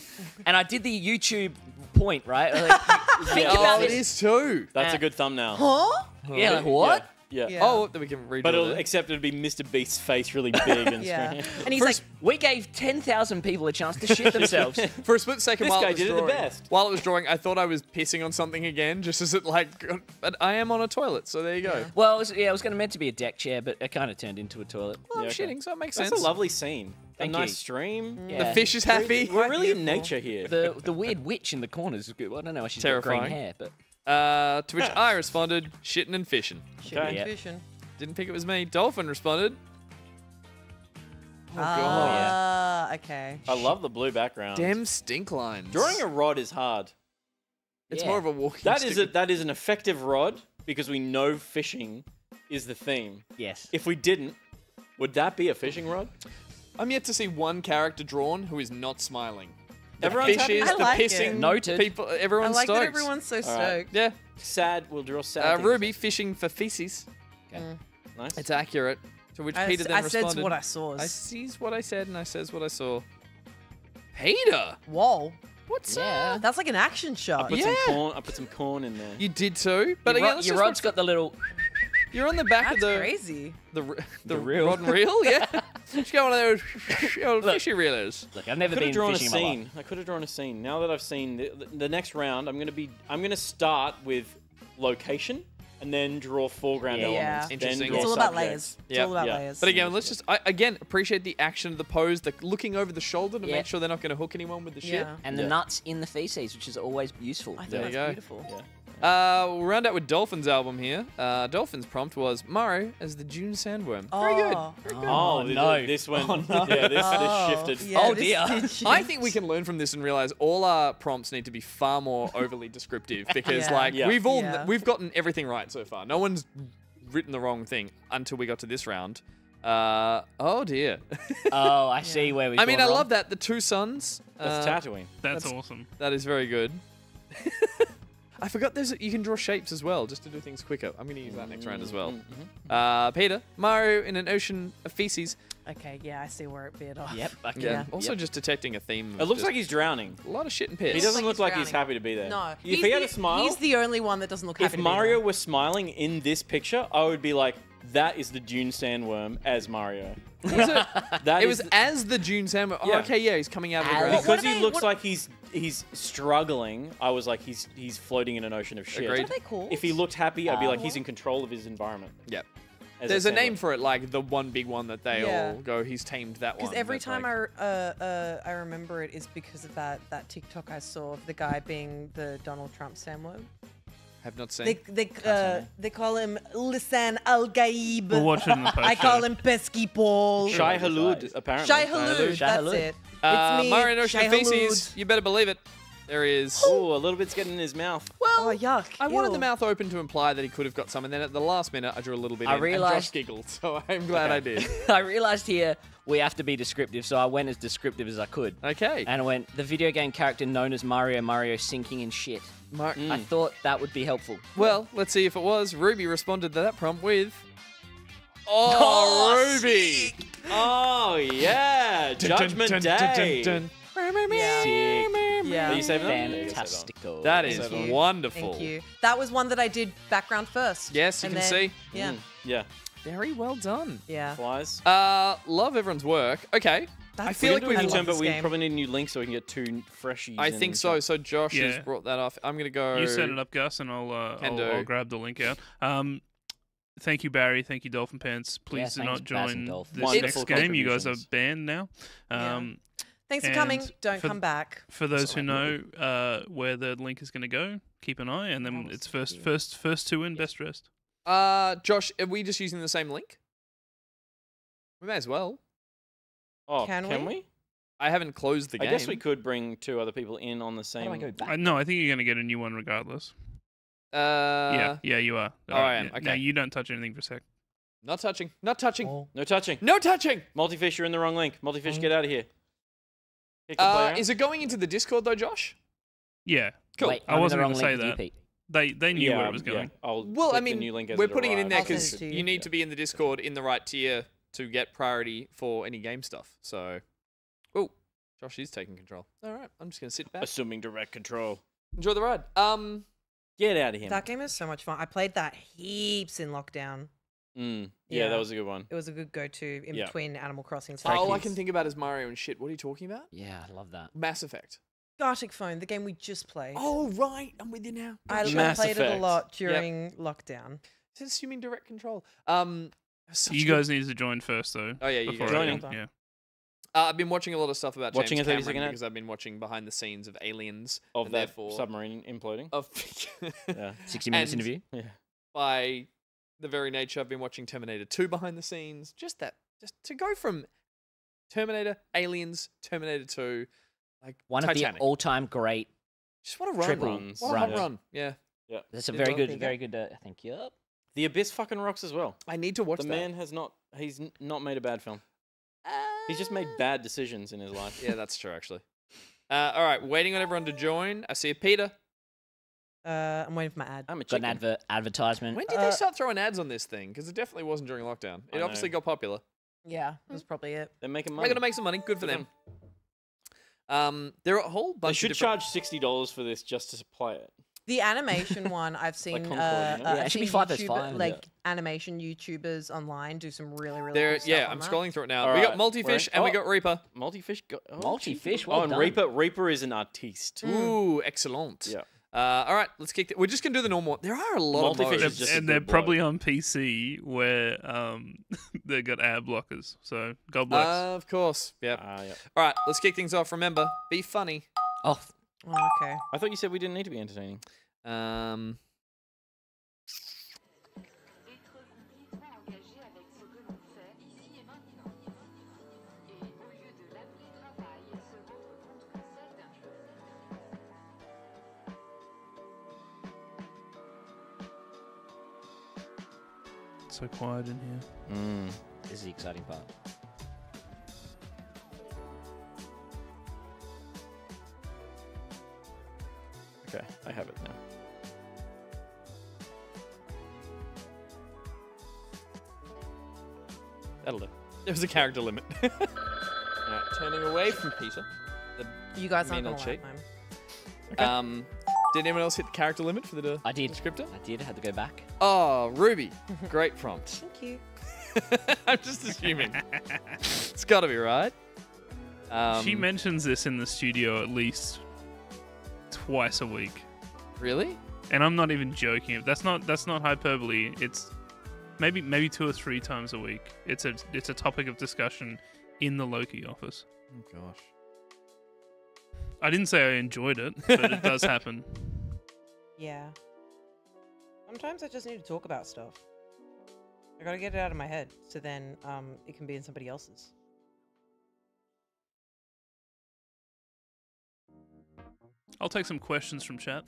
and I did the YouTube point, right? Like, think about Oh, it this. is too. That's a good thumbnail. Huh? Yeah, like what? Yeah. Yeah. Oh, then we can read But it. except it'd be Mr. Beast's face really big and Yeah. screen. And he's like, We gave 10,000 people a chance to shit themselves. For a split second, This while guy it was did it the drawing, best. while it was drawing, I thought I was pissing on something again, just as it but I am on a toilet, so there you go. Well, it was going to meant to be a deck chair, but it kind of turned into a toilet. Well, I'm Yeah, okay. shitting, so it makes That's sense. a lovely scene. Thank a nice you. stream. Yeah. The fish is happy. We're really in beautiful. nature here. The weird witch in the corner is good. I don't know why she's got Terrifying. green hair, but To which I responded, shitting and fishing. chicken Yeah. fishing. Didn't think it was me. Dolphin responded. Oh, God. Ah, okay. I love the blue background. Dem stink lines. Drawing a rod is hard. It's Yeah. more of a walking That stick. is that is an effective rod because we know fishing is the theme. yes. If we didn't, would that be a fishing rod? I'm yet to see one character drawn who is not smiling. The Everyone's fishes, happy? I the like it. pissing Noted. people, I everyone's like that stoked. everyone's so right. stoked. Yeah. Sad. We'll draw sad. things. Ruby fishing for feces. Nice. It's accurate. To which I, Peter then I said responded. what I saw. I sees what I said and I says what I saw. Peter, Whoa. what's Yeah. That's like an action shot. Put Yeah. some corn. I put some corn in there. You did too, but Your, again, rod, let's your just rod's got the little. you're on the back That's of the crazy. the reel. rod and reel, yeah. Just go one of those old Look. fishy reelers. Look, I've never Could been have drawn a fishing in my life. scene. I could have drawn a scene. Now that I've seen the next round, I'm gonna start with location and then draw foreground Yeah. elements. Yeah. Interesting. Then It's draw all about subjects. layers. It's Yeah. all about Yeah. layers. But again, let's just again appreciate the action of the pose, the looking over the shoulder to Yeah. make sure they're not going to hook anyone with the shit. Yeah. And the Yeah. nuts in the feces, which is always useful. I think There that's you go. beautiful. Yeah. We'll round out with Dolphin's album here. Dolphin's prompt was Mario as the June Sandworm. Very good. Oh. Oh, no. This went. Oh, no. Yeah, this Oh, shifted. yeah, Oh, this dear. did shift. I think we can learn from this and realize all our prompts need to be far more overly descriptive because, Yeah. like, Yeah. Yeah. we've gotten everything right so far. No one's written the wrong thing until we got to this round. Oh dear. Oh, I see where we've I mean, gone I wrong. love that the two suns. That's Tatooine. That's awesome. That is very good. I forgot you can draw shapes as well, just to do things quicker. I'm going to use that next round as well. Peter, Mario in an ocean of feces. Okay, yeah, I see where it veered off. Yep. Okay. Yeah. Yeah. Also, just detecting a theme. It looks like he's drowning. a lot of shit and piss. He doesn't like look he's like he's drowning. happy to be there. No. If he had a smile, He's the only one that doesn't look happy if to be Mario there. was smiling in this picture, I would be like, that is the Dune Sandworm as Mario. Was it? That It is was as the June Sandworm. Oh, Yeah. okay, yeah, he's coming out of the As- ground. What because are he they- looks what- like he's struggling. I was like, he's floating in an ocean of shit. Agreed. What are they called? If he looked happy, I'd be like, he's in control of his environment. Yep. There's a name for it, like the one big one that they Yeah. all go, he's tamed that one. Because every That's time like- I remember it is because of that TikTok I saw of the guy being the Donald Trump Samlo. have not seen. They call him Lisan Al Gaib. We'll watch it in the post. I call him Pesky Paul. Shai Halud, apparently. Shai Halud. Shai That's Halud. it. Mario It's me, and Ocean Shai of Feces. Halud. You better believe it. There is. Ooh, a little bit's getting in his mouth. Well, Oh yuck! I wanted Ew. the mouth open to imply that he could have got some, and then at the last minute, I drew a little bit I in, and Josh realised- giggled, so I'm glad I did. I realized here we have to be descriptive, so I went as descriptive as I could. Okay. And I went, the video game character known as Mario sinking in shit. I thought that would be helpful. Well, let's see if it was. Ruby responded to that prompt with... Oh, Ruby! Oh, yeah. Judgment Day. Sick. Yeah. Are you saving that? Yeah, you can save Fantastical. That is Thank you. wonderful. Thank you. That was one that I did background first. Yes, you and can then- see. Yeah. Yeah. Very well done. Yeah. Flies. Love everyone's work. Okay. I feel like we we've... can love turn, but this we game. probably need a new link so we can get 2 freshies. I think so. So Josh has Yeah. brought that off. I'm going to go... You set it up, Gus, and I'll grab the link out. Thank you, Barry. Thank you, Dolphin Pants. Please do thanks, not Baz and join Dolph. this Wonderful next game. You guys are contributions. banned now. Thanks for coming. and Don't for- come back. For those who know where the link is going to go, keep an eye, and then it's first two in, best dressed. Josh, are we just using the same link? We may as well. Oh, Can can we? we? I haven't closed the I game. guess we could bring 2 other people in on the How do same. I go back? No, I think you're going to get a new one regardless. Uh, yeah, you are. oh, I am, yeah. okay. No, you don't touch anything for a sec. Not touching. Not touching. No touching. No touching. Multifish, you're in the wrong link. Multifish, get out of here. Kick the player out. Is it going into the Discord though, Josh? Yeah. Cool. Wait, I I'm in the wasn't wrong going to say link with that. you, Pete. They knew where it was going. I'll Well, click I the mean, new link as we're it putting it in there arrives. I'll because send it to you you. need to be in the Discord in the right tier to get priority for any game stuff. So, oh, Josh is taking control. All right, I'm just gonna sit back, Assuming direct control. enjoy the ride. Get out of here. That game is so much fun. I played that heaps in lockdown. Yeah, Yeah. that was a good one. It was a good go-to in Yeah. between Animal Crossing and all I Kids. can think about is Mario and shit. What are you talking about? Yeah, I love that. Mass Effect. Gartic Phone, the game we just played. Oh right, I'm with you now. I Mass played it a Effect. lot during lockdown. It's assuming direct control. Such You good- guys need to join first, though. Oh yeah, you before guys. I Joining. do. Yeah. I've been watching a lot of stuff about Watching James a 30 Cameron second ad? because I've been watching behind the scenes of Aliens Of and that therefore submarine imploding. of Yeah. 60 minutes And- interview. Yeah. by the very nature I've been watching Terminator 2 behind the scenes. Just to go from Terminator, Aliens, Terminator 2, like One Titanic. of the all-time great. Just what a run. triple runs. What a hot Right. run. Yeah. That's a Yeah, very well, good, there you very good. I think. Yep. The Abyss fucking rocks as well. I need to watch The that. man has not. He's not made a bad film. He's just made bad decisions in his life. Yeah, that's true actually. All right, waiting on everyone to join. I see a Peter. I'm waiting for my ad. I'm a Got chicken. an advertisement. When did they start throwing ads on this thing? Because it definitely wasn't during lockdown. It I obviously know. got popular. Yeah, that's probably it. They're making They're money. gonna make some money. Good for them. There are a whole They bunch. should of different... charge $60 for this just to play it. The animation one I've seen. Concord, you know? Yeah, it I've should be seen 5 versus YouTuber- 5, Like animation YouTubers online do some really cool There, stuff yeah, on I'm that. scrolling through it now. All we got right, Multifish we're- and we oh. got Reaper. Multifish. Multifish, Oh, well and done. Reaper is an artiste. Ooh, excellent. Yeah. All right, let's kick. We're just gonna do the normal. There are a lot Multifish of is modes. just a And they're good probably on PC where they've got ad blockers. So God bless. Of course. Yep. Yeah. All right, let's kick things off. Remember, be funny. Oh, Oh, okay. I thought you said we didn't need to be entertaining. Être complètement engagé avec ce que l'on fait ici et maintenant. Et au lieu de l'appli-travail, se rendre compte que celle d'un It's so quiet in here. this is the exciting part. Okay, I have it now. That'll do. There was a character limit. All right, turning away from Peter. You guys aren't Mean gonna old like cheat. mine. Did anyone else hit the character limit for the I did. descriptor? I did. Had to go back. Oh, Ruby. Great prompt. Thank you. I'm just assuming. It's got to be right. She mentions this in the studio at least twice a week, Really? and I'm not even joking. That's not hyperbole. maybe 2 or 3 times a week. It's a topic of discussion in the Loki office. Oh gosh. I didn't say I enjoyed it, but it does happen. Yeah. Sometimes I just need to talk about stuff. I gotta get it out of my head, so then it can be in somebody else's. I'll take some questions from chat.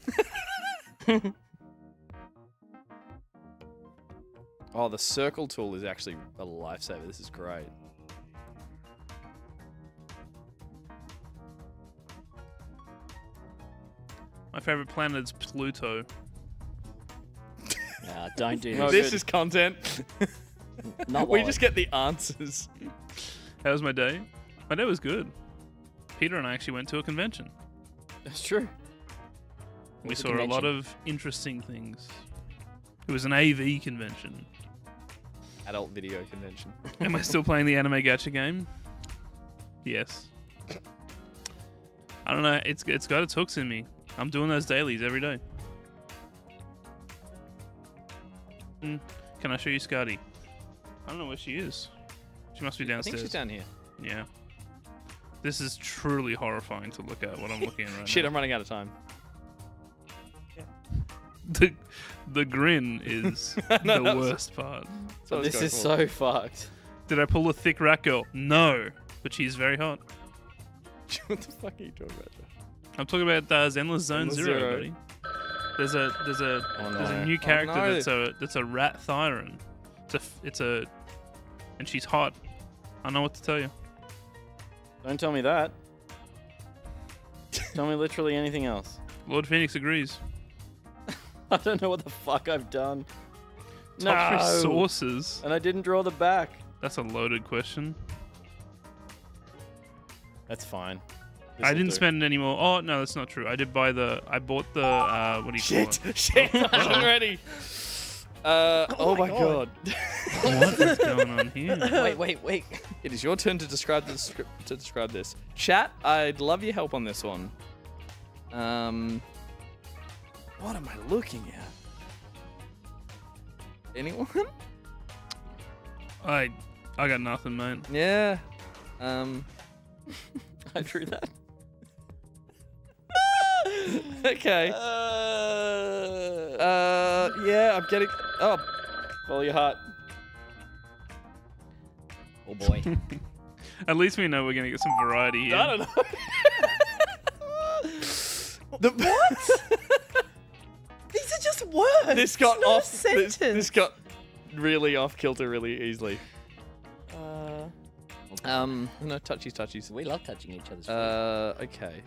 Oh, the circle tool is actually a lifesaver. This is great. My favorite planet is Pluto. Don't do No, this. This is content. Not We while just get the answers. How was my day? My day was good. Peter and I actually went to a convention. That's true. We was the saw a lot convention? of interesting things. It was an AV convention. Adult video convention. Am I still playing the anime gacha game? Yes. I don't know. It's got its hooks in me. I'm doing those dailies every day. Can I show you Scotty? I don't know where she is. She must be I downstairs. think she's down here. Yeah. This is truly horrifying to look at. What I'm looking at right Shit, now. I'm running out of time. The grin is No, the that was- worst part. So I was This going is for. so fucked. Did I pull a thick rat girl? No, but she's very hot. What the fuck are you talking about, Josh? I'm talking about Zenless Zone Zenless Zero, Zero. buddy. There's a no. new character no. that's a rat Thyron. And she's hot. I don't know what to tell you. Don't tell me that. Tell me literally anything else. Lord Phoenix agrees. I don't know what the fuck I've done. Top 3 No. sources. And I didn't draw the back. That's a loaded question. That's fine. I This'll didn't do. spend any more. Oh no, that's not true. I bought the what do you call it? Shit, I wasn't ready. Oh my god. What is going on here? Wait. It is your turn to describe the script. To describe this, chat. I'd love your help on this one. What am I looking at? Anyone? I got nothing, mate. Yeah. I drew that. Okay. Yeah, I'm getting. Oh, Follow your heart. Oh boy. At least we know we're gonna get some variety here. I don't know. What? These are just words. This got it's not off. A sentence. This got really off kilter really easily. No touchies. We love touching each other's. Okay.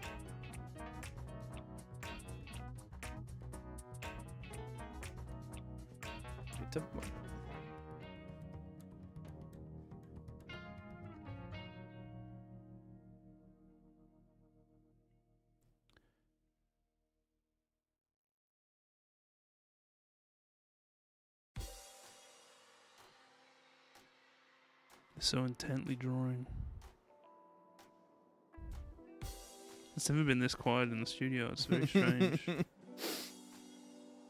So intently drawing. It's never been this quiet in the studio. It's very strange.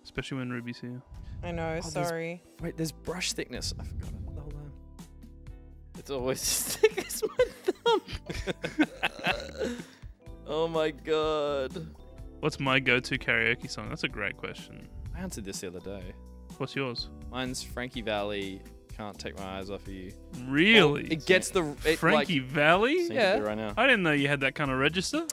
Especially when Ruby's here. I know. there's- Sorry. Wait, there's brush thickness. I forgot it. Hold on. It's always as thick as my thumb. Oh my god. What's my go-to karaoke song? That's a great question. I answered this the other day. What's yours? Mine's Frankie Valli. Can't take my eyes off of you. Really? It gets the it, Frankie Valli? Sing Yeah. it right now. I didn't know you had that kind of register.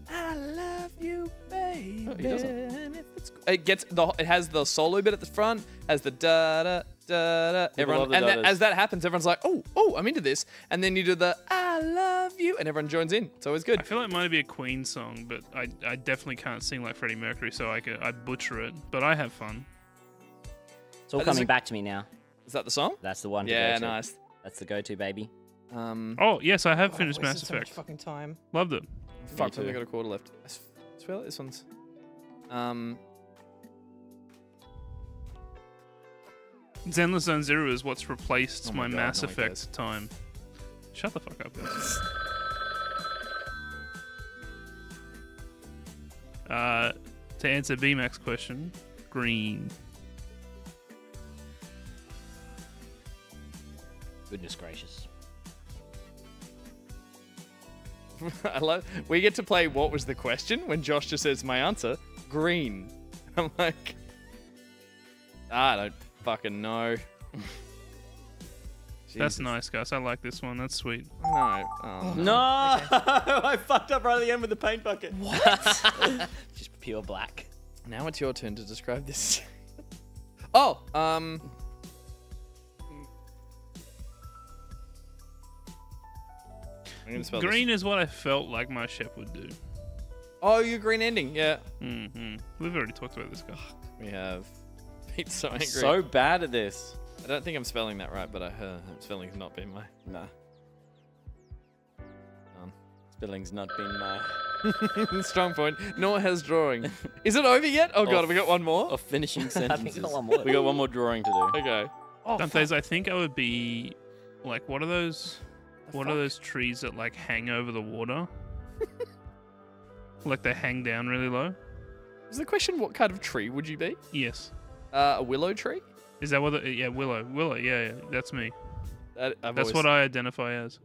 I love you, baby. Oh, he doesn't. and if it's- It gets the. It has the solo bit at the front. Has the da da da da. love Everyone, the and then, da-das. as that happens, everyone's like, oh, I'm into this. And then you do the I love you, and everyone joins in. It's always good. I feel like it might be a Queen song, but I definitely can't sing like Freddie Mercury, so I butcher it. But I have fun. It's all there's coming a- back to me now. Is that the song? That's the one. To Yeah, go to. nice. That's the go-to, baby. Oh yes, I have finished I Mass wasted so much Effect. fucking time. Loved it. Fuck, I've too. only got a quarter left. I feel like this one's. Zenless Zone Zero is what's replaced Oh my my God, Mass no one Effect cares. time. Shut the fuck up, guys. To answer BMAC's question, green. Goodness gracious. I love. We get to play what was the question when Josh just says my answer, green. I'm like, I don't fucking know. That's Jesus. nice, Gus. I like this one. That's sweet. No. Oh. No, I fucked up right at the end with the paint bucket. Just pure black. Now it's your turn to describe this. Oh, I'm gonna spell Green this. is what I felt like my ship would do. Oh, your green ending. Yeah, We've already talked about this, Gus. we have. Pete's so angry. So bad at this. I don't think I'm spelling that right, but spelling's not been my. Nah. Spelling's not been my Strong point. Nor has drawing. Is it over yet? Oh god, we got one more. of finishing I sentences. think I got one more. We got one more drawing to do. Okay. Dantes, I think I would be like, what are those? What are those trees that like hang over the water? Like they hang down really low? Was the question what kind of tree would you be? Yes. A willow tree? Is that what? Yeah, willow. Willow. Yeah, that's me. That's What I identify as.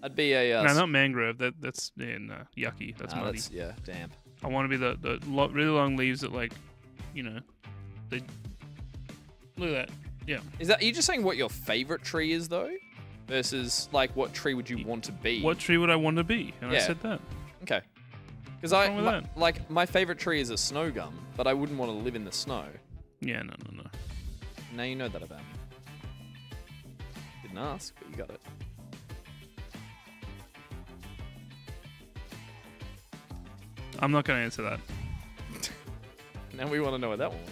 I'd be a. No, not mangrove. That's no, yucky. That's muddy. Yeah, damp. I want to be the really long leaves that like, you know, they. Look at that. Yeah. Is that? Are you just saying what your favorite tree is though, versus like what tree would you want to be? What tree would I want to be? And I Yeah. said that. Okay. Because What's wrong with that? like my favorite tree is a snow gum, but I wouldn't want to live in the snow. Yeah, no. Now you know that about me. Didn't ask, but you got it. I'm not going to answer that. Now we want to know what that one was.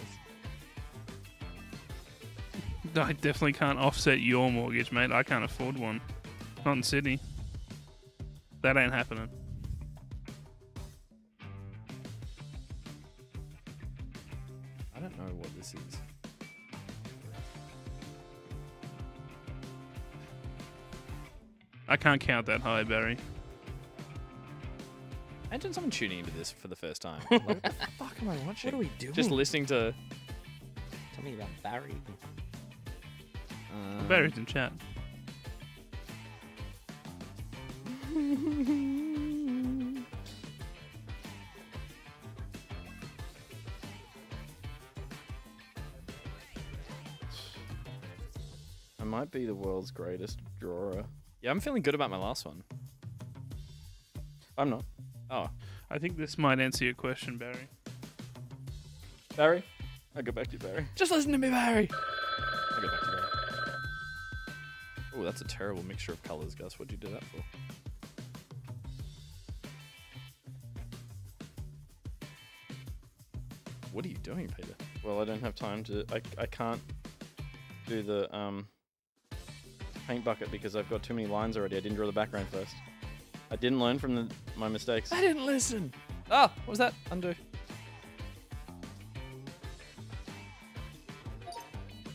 I definitely can't offset your mortgage, mate. I can't afford one. Not in Sydney. That ain't happening. I don't know what this is. I can't count that high, Barry. Imagine someone tuning into this for the first time. Like, what the fuck am I watching? What are we doing? Just listening to. Tell me about Barry. Barry's in chat. I might be the world's greatest drawer. Yeah, I'm feeling good about my last one. I'm not. Oh, I think this might answer your question, Barry. Barry? I'll go back to you, Barry. just listen to me, Barry. I'll go back to you, Barry. Oh, that's a terrible mixture of colors, Gus. What'd you do that for? What are you doing, Peter? Well, I don't have time to. I can't do the paint bucket because I've got too many lines already. I didn't draw the background first. I didn't learn from my mistakes. I didn't listen. Ah, what was that? Undo.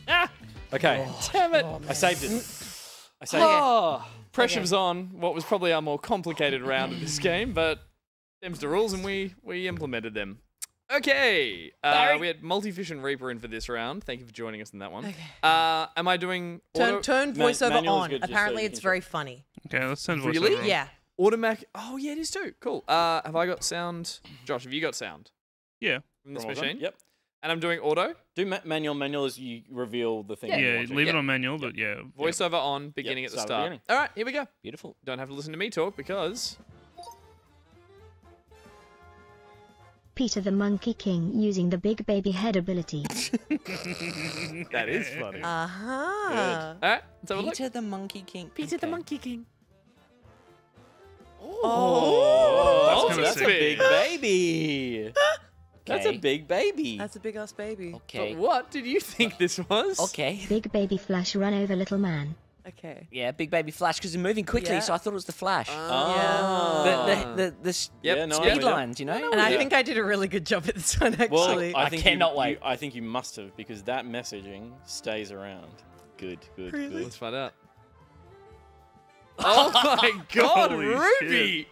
Ah! Okay. Damn it. I saved it. I saved it. Oh, pressure's on what was probably our more complicated round of this game, but them's the rules and we implemented them. Okay, we had Multifish and Reaper in for this round. Thank you for joining us in that one. Okay. Am I doing Turn voiceover manual is on. good just so Apparently, you it's can very funny. Okay, let's send voiceover Really? on. Yeah. automatic? Oh yeah, it is too. Cool. Have I got sound? Josh, have you got sound Yeah. from this From all of them? machine? Yep. And I'm doing auto. Do manual. Manual is you reveal the thing. Yeah, you're watching. leave it Yeah. on manual, but yeah. Voiceover on, beginning at the start at the start. beginning. All right, here we go. Beautiful. Don't have to listen to me talk because Peter the Monkey King using the Big Baby Head ability. that is funny. Uh-huh. All right, let's have a look. Peter the Monkey King. Peter the Okay. Monkey King. Oh, That's that's a kinda big baby. That's a Okay. big baby. That's a big ass baby. Okay. But what did you think this was? Okay. Big Baby Flash run over little man. Okay. Yeah, big baby Flash because they're moving quickly, Yeah. so I thought it was the Flash. Oh. The Yep, Yeah, no, skip. speed lines, you know. And I Yeah. think I did a really good job at this one, Well, actually. I cannot wait. I think you must have because that messaging stays around. Good. Let's find out. Oh my God, Holy Ruby!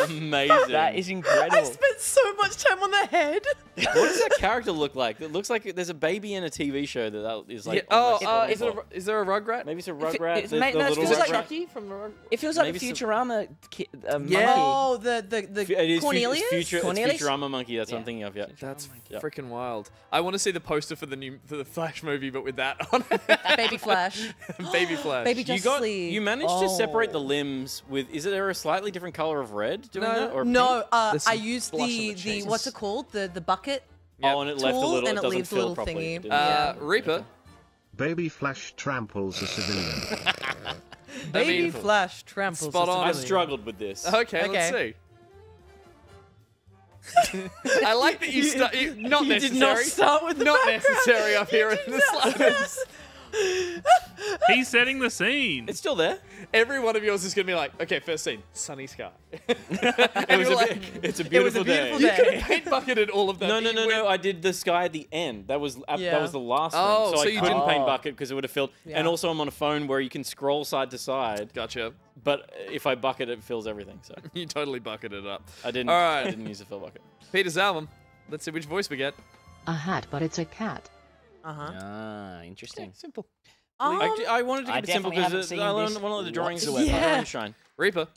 Amazing. That is incredible. I spent spent so much time on the head. What does that character look like? It looks like there's a baby in a TV show that is like. Is there a Rugrat? Maybe it's a Rugrat. It The may- no, it's little just like Rugrat. Chucky from the Rugrat? It feels like Maybe the some- Futurama monkey. Oh, the It is Cornelius? It's Cornelius? Futurama monkey. That's what I'm Yeah. thinking of. Yeah. That's Yep. freaking wild. I want to see the poster for the Flash movie, but with that on it. Baby Flash. Baby Flash. Baby You Justice League. You managed to separate the Oh. limbs with. Is there a slightly different color of red doing No. that? Or No, There's I some used blush on the the cheeks. what's it called? The bucket. Pink? Oh, and it left a tool, little. and It it doesn't leaves a fill little properly. thingy. It didn't- Yeah. Reaper. Baby Flash tramples a civilian. Baby mean, Flash tramples. spot a on. I civilian. struggled with this. Okay, let's see. I like that you start. Not You necessary. did not start with the Not background. necessary up here in the slides. He's setting the scene. It's still there. Every one of yours is gonna be like, okay, first scene, sunny sky. It's a beautiful day. beautiful You day. could have paint bucketed all of that. No, but no, you no, no. went- I did the sky at the end. That was Yeah. the last Oh, one. So so I you couldn't didn't- paint Oh. bucket because it would have filled. Yeah. And also, I'm on a phone where you can scroll side to side. Gotcha. But if I bucket, it fills everything. So You totally bucketed it up. I didn't. All right. I didn't use a fill bucket. Peter's album. Let's see which voice we get. A hat, but it's a cat. Ah, interesting. Simple. I wanted to I keep it simple definitely haven't because seen I this want to let the drawings do whatsoever. shine. Reaper.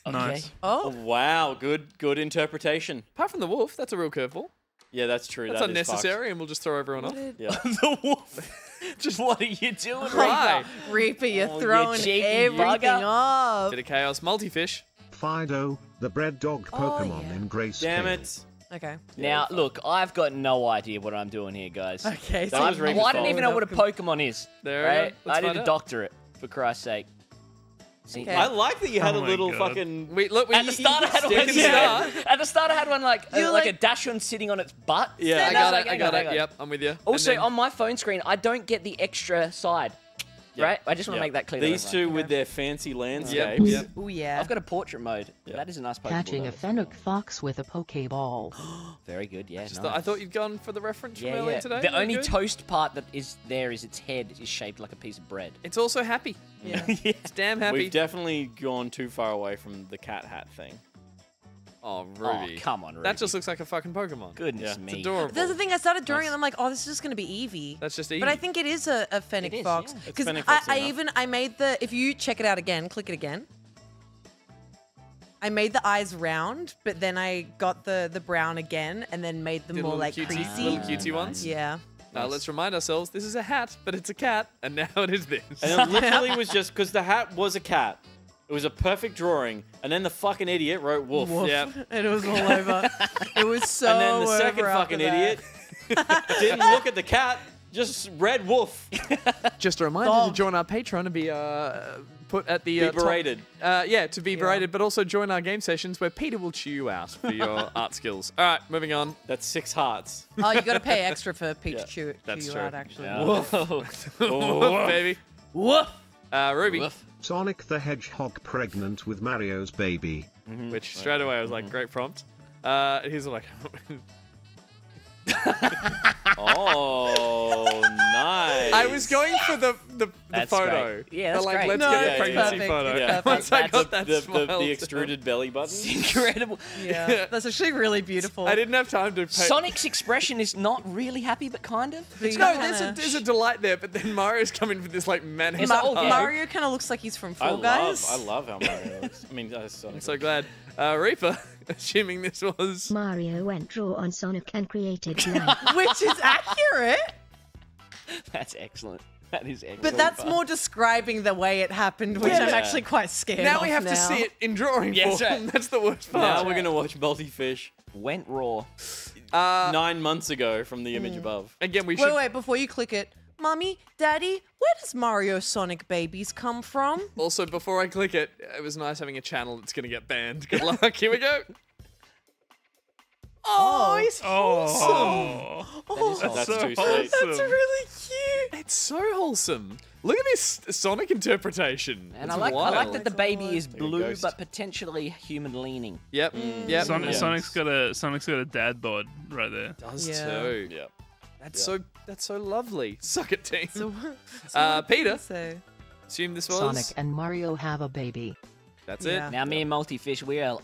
Nice. Okay. Oh, Oh, wow, good interpretation. Apart from the wolf, that's a real curveball. Yeah, that's true. That's That is unnecessary, and we'll just throw everyone off. fucked. Yeah. The wolf. Just what are you doing, Right. Reaper? Reaper, you're Oh, you throwing cheeky everything bugger. off. Bit of chaos. Multifish. Fido, the bread dog Pokemon yeah. in Grace. Damn it. Okay. Now, look, I've got no idea what I'm doing here, guys. Okay. That was Reaper's I fault. didn't even know what a Pokemon is. There we right? go. Let's I need find to out. doctor it, for Christ's sake. See, Okay. I like that you had Oh a my little God. fucking. We look. At the start, I had one. At the start. At the start, I had one like You're like a like- Dachshund sitting on its butt. Yeah. I got it. I got hang it. on. Yep, I'm with you. Also, And then- on my phone screen, I don't get the extra side. Yeah. Right? I just want to Yeah. make that clear. These to two everyone. with their fancy landscapes. Yep. Yep. Oh yeah. I've got a portrait mode. Yeah. That is a nice Pokeball. Catching a though. fennec fox with a Pokeball. Very good, yeah. Just nice. thought- I thought you'd gone for the reference from yeah, earlier yeah. today. The Very only good. toast part that is there is its head is shaped like a piece of bread. It's also happy. Yeah. It's damn happy. We've definitely gone too far away from the cat hat thing. Oh, Oh, Ruby. come on, Ruby. That just looks like a fucking Pokemon. Goodness Yeah. me. It's adorable. That's the thing. I started drawing, and I'm like, oh, this is just gonna be Eevee. That's just But I Eevee. think it is a fennec It is, fox yeah. It's because fennec fox I enough. made the. If you check it out again, click it again. I made the eyes round, but then I got the brown again, and then made them Did more little like cutesy, creasy. little cutesy ones. Yeah. Let's remind ourselves, this is a hat, but it's a cat, and now it is this. And it literally was just because the hat was a cat. It was a perfect drawing, and then the fucking idiot wrote wolf. Woof. Yep. And it was all over. It was so. And then the second over after fucking that. idiot didn't look at the cat, just read wolf. Just a reminder Dog. to join our Patreon and be put at the Be top- berated. Yeah, to be berated, but also join our game sessions where Peter will chew you out for your art skills. All right, moving on. That's 6 hearts. Oh, you got to pay extra for Pete Yeah, to chew that's you true. out, actually. Whoa. Woof, baby. Woof. Ruby, Woof. Sonic the Hedgehog pregnant with Mario's baby. which straight away I was like, great prompt. He's like, Oh, nice. I was going for the That's photo. great. Yeah, The, that's like, great. let's No, get a it's pregnancy perfect. photo. It's perfect. Once I got that the smile, extruded belly button. Incredible. Yeah, that's actually really beautiful. I didn't have time to. Sonic's expression is not really happy, but kind of. But you No, kinda- there's a delight there, but then Mario's coming for this like man. It's like, oh, yeah. Mario kind of looks like he's from Fall Guys. I love how Mario looks. I mean, Sonic. I'm so glad. Reaper, assuming this was. Mario went draw on Sonic and created blank. Which is accurate, That's excellent. That is excellent. but that's more describing the way it happened, which I'm Yeah. actually quite scared Now of we have now. to see it in drawing Yes, form. right. That's the worst Now part. we're going to watch Multifish Went raw. 9 months ago from the image above. Again, we should. Wait, before you click it. Mommy, Daddy, where does Mario Sonic babies come from? Also, before I click it, it was nice having a channel that's going to get banned. Good luck. Here we go. Oh, he's Oh, That's so too sweet. wholesome. That's really cute. It's so wholesome. Look at this Sonic interpretation. And It's I like wild. that the baby is a blue, ghost. but potentially human leaning. Yep. Yep. Sonic, Yeah. Sonic's got a dad bod right there. does Yeah. too. Yeah. That's so lovely. Suck it, team. So Peter. So Assume this was. Sonic and Mario have a baby. That's Yeah. it. Now, me and Multifish, we are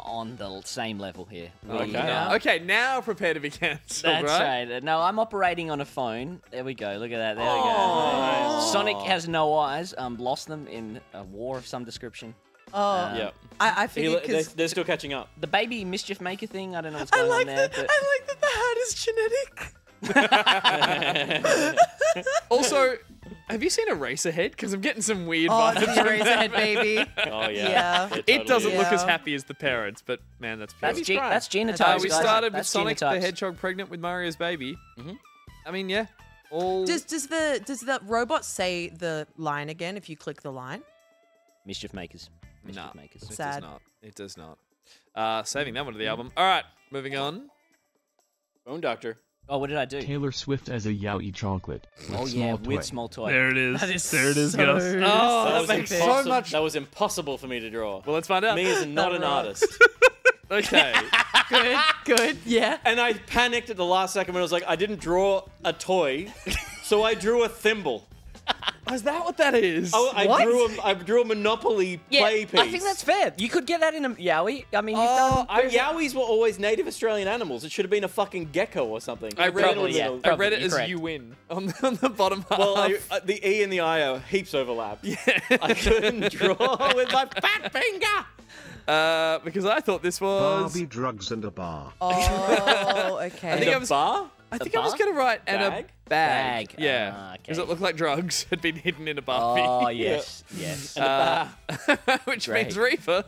on the same level here. Okay. Yeah. Okay, now prepare to be cancelled, That's right. No, I'm operating on a phone. There we go. Look at that. There we go. Sonic has no eyes. Lost them in a war of some description. Oh, Yeah. I figured because They're still catching up. The baby mischief maker thing. I don't know what's I going like on there. that. I like that the hat is genetic. Also, have you seen Eraserhead? Because I'm getting some weird Oh, vibes. the from Eraserhead that. baby. Oh, yeah. Yeah. It doesn't look as Yeah. happy as the parents, but man, that's That's, beautiful. that's genotypes. We guys. started with That's Sonic the genotypes. Hedgehog pregnant with Mario's baby. I mean, yeah. All Does the robot say the line again if you click the line? Mischief makers. Mischief Nah. makers. It Sad. does not. It does not. Saving that one to the album. All right, moving on. Bone Doctor. Oh, what did I do? Taylor Swift as a Yowie chocolate. Oh yeah, with small toy. There it is. That is there it is, so Gus. Oh, that makes so much. That was impossible for me to draw. Well, let's find out. Me is not an artist. Okay. Good. Yeah. And I panicked at the last second when I was like, I didn't draw a toy, so I drew a thimble. Is that what that is? I drew a Monopoly play piece. I think that's fair. You could get that in a Yowie. I mean, you've Oh, done. Yowies were always native Australian animals. It should have been a fucking gecko or something. I read Probably, it. yeah. I read it You're as correct. you win on the bottom half. Well, the E and the I are heaps overlapped. Yeah. I couldn't draw with my fat finger. Because I thought this was. Barbie, drugs, and a bar. Oh, okay. I think I was. Bar? I think I was gonna write and a Bag? bag. Bag. Yeah. Ah, okay. Because it looked like drugs had been hidden in a Barbie. Oh yes, yes. Which Great. means Reaper.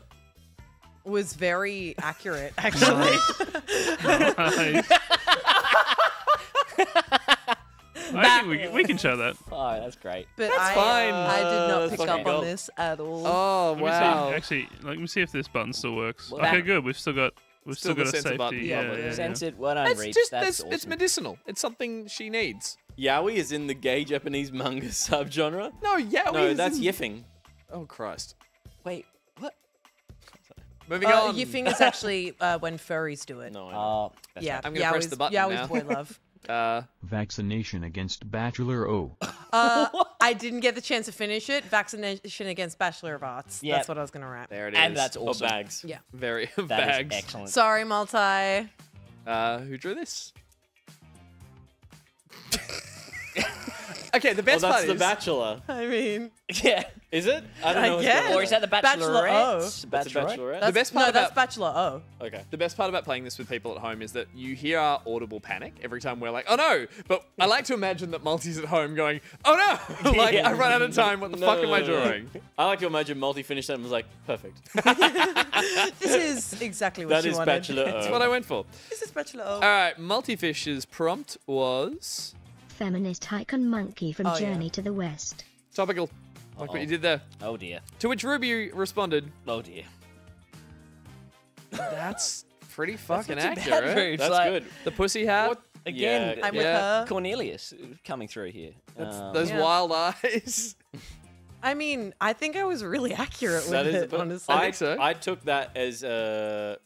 was very accurate, actually. Nice. I think we can show that. Oh, that's great. But That's fine. I did not That's pick fucking up on gold. this at all. Oh Let me wow. see. Actually, let me see if this button still works. Well, okay, that- good. We've still got Still the a sensor safety. button. Yeah, Lovely. yeah, yeah. Censored. Well done, It's Reach. just That's it's awesome. medicinal. It's something she needs. Yaoi is in the gay Japanese manga subgenre. No, yeah. No, that's yiffing. Oh Christ. Wait, what? Moving on. Yiffing is actually when furries do it. No, I know. Oh, that's Yeah, right. I'm gonna press the button now. boy love. Vaccination against Bachelor O. I didn't get the chance to finish it. Vaccination against Bachelor of Arts. Yep. That's what I was going to write. There it is. And that's Or awesome. bags. Yeah. very That is bags. excellent. Sorry, multi. Who drew this? Okay, the best Oh, that's part The is Bachelor. I mean, Yeah. Is it? I don't know. what's guess. going on. Or is that the Bachelor O. Bachelorette? That's a Bachelorette? that's, best part no, that's about- Bachelor O. Okay. the best part about playing this with people at home is that you hear our audible panic every time we're like, oh no! But I like to imagine that Multi's at home going, oh no! Like, Yeah. I run out of time, what the fuck am I drawing? I like to imagine Multi finished that and was like, perfect. This is exactly what That she is wanted. Bachelor O. That's what I went for. This is Bachelor O. Alright, Multifish's prompt was Feminist icon monkey from Oh, yeah. Journey to the West. topical. Like what you did there. Oh dear. To which Ruby responded, Oh dear. that's pretty fucking not too bad, accurate. Ruby. That's like- good. The pussy hat, Again, Yeah, I'm with yeah. her. Cornelius coming through here. those Yeah. wild eyes. I mean, I think I was really accurate with That is, it, but honestly. I think so. I took that as Oh.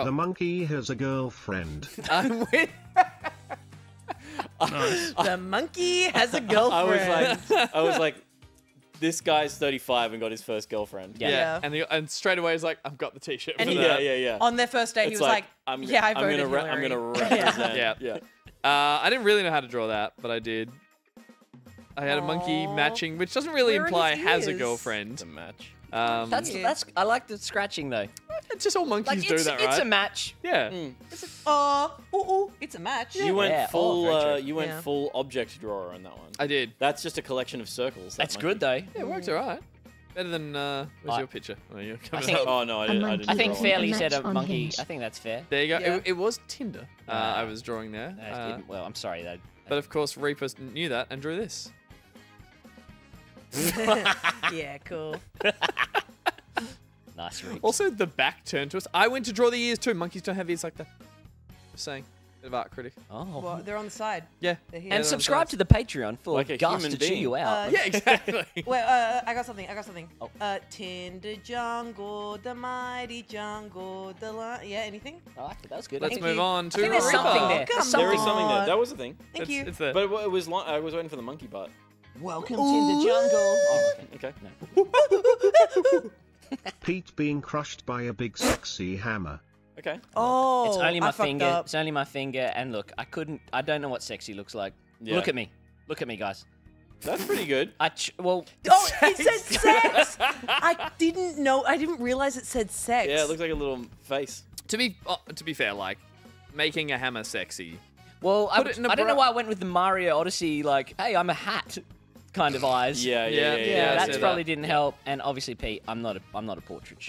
The monkey has a girlfriend. I'm with. Nice. The monkey has a I girlfriend. was like, this guy's 35 and got his first girlfriend. Yeah. Yeah. And straight away he's like, I've got the t-shirt for And he- that. Yeah. On their first date, he It's was like, I'm yeah, I I'm voted gonna Hillary. I'm gonna Yeah. represent. Yeah. yeah. I didn't really know how to draw that, but I did. I had a monkey Aw. matching, which doesn't really Where are imply his has a ears? girlfriend. It's a match. that's I like the scratching though. It's just all monkeys Like do it's, that, right? it's a match. Yeah. Ooh, it's a match. You went Yeah. full. Oh, very true. You went Yeah. full object drawer on that one. I did. That's just a collection of circles. that That's monkey. good though. Yeah, it works alright. Better than where's I- your picture? Oh, you're I coming think- up. Oh no, I didn't. I, monkey. didn't I think draw fairly match said a on monkey. Hinge. I think that's fair. There you go. Yeah. It was Tinder. I was drawing there. Well, I'm sorry that. But of course, Reaper knew that and drew this. Yeah, cool. Nice reach. Also, the back turned to us. I went to draw the ears too. Monkeys don't have ears like that. Just saying. Bit of art critic. Oh. Well, they're on the side. Yeah. They're here. And subscribe to the Patreon for Like a Gus human to chew being. you out. Yeah, exactly. Wait, I got something. Oh. Tinder jungle, the mighty jungle, the lion. Yeah, anything? I like it. That was good. Let's Thank move you. on to I think there's Reaper. something there. Come There's There is something. something there. on. That was a thing. Thank It's, you. it's there. But it was long. I was waiting for the monkey part. Welcome to the jungle. Oh, Okay. no. Pete being crushed by a big sexy hammer. Okay. Oh, It's only I my fucked finger. up. It's only my finger. And look, I don't know what sexy looks like. Yeah. Look at me. Look at me, guys. That's pretty good. Oh, it said sex. I didn't know. I didn't realize it said sex. Yeah, it looks like a little face. To be fair, like making a hammer sexy. Well, I Put it in a don't know bra- why I went with the Mario Odyssey, like, hey, I'm a hat kind of eyes. Yeah. That see probably that. didn't help. And obviously, Pete, I'm not a portrait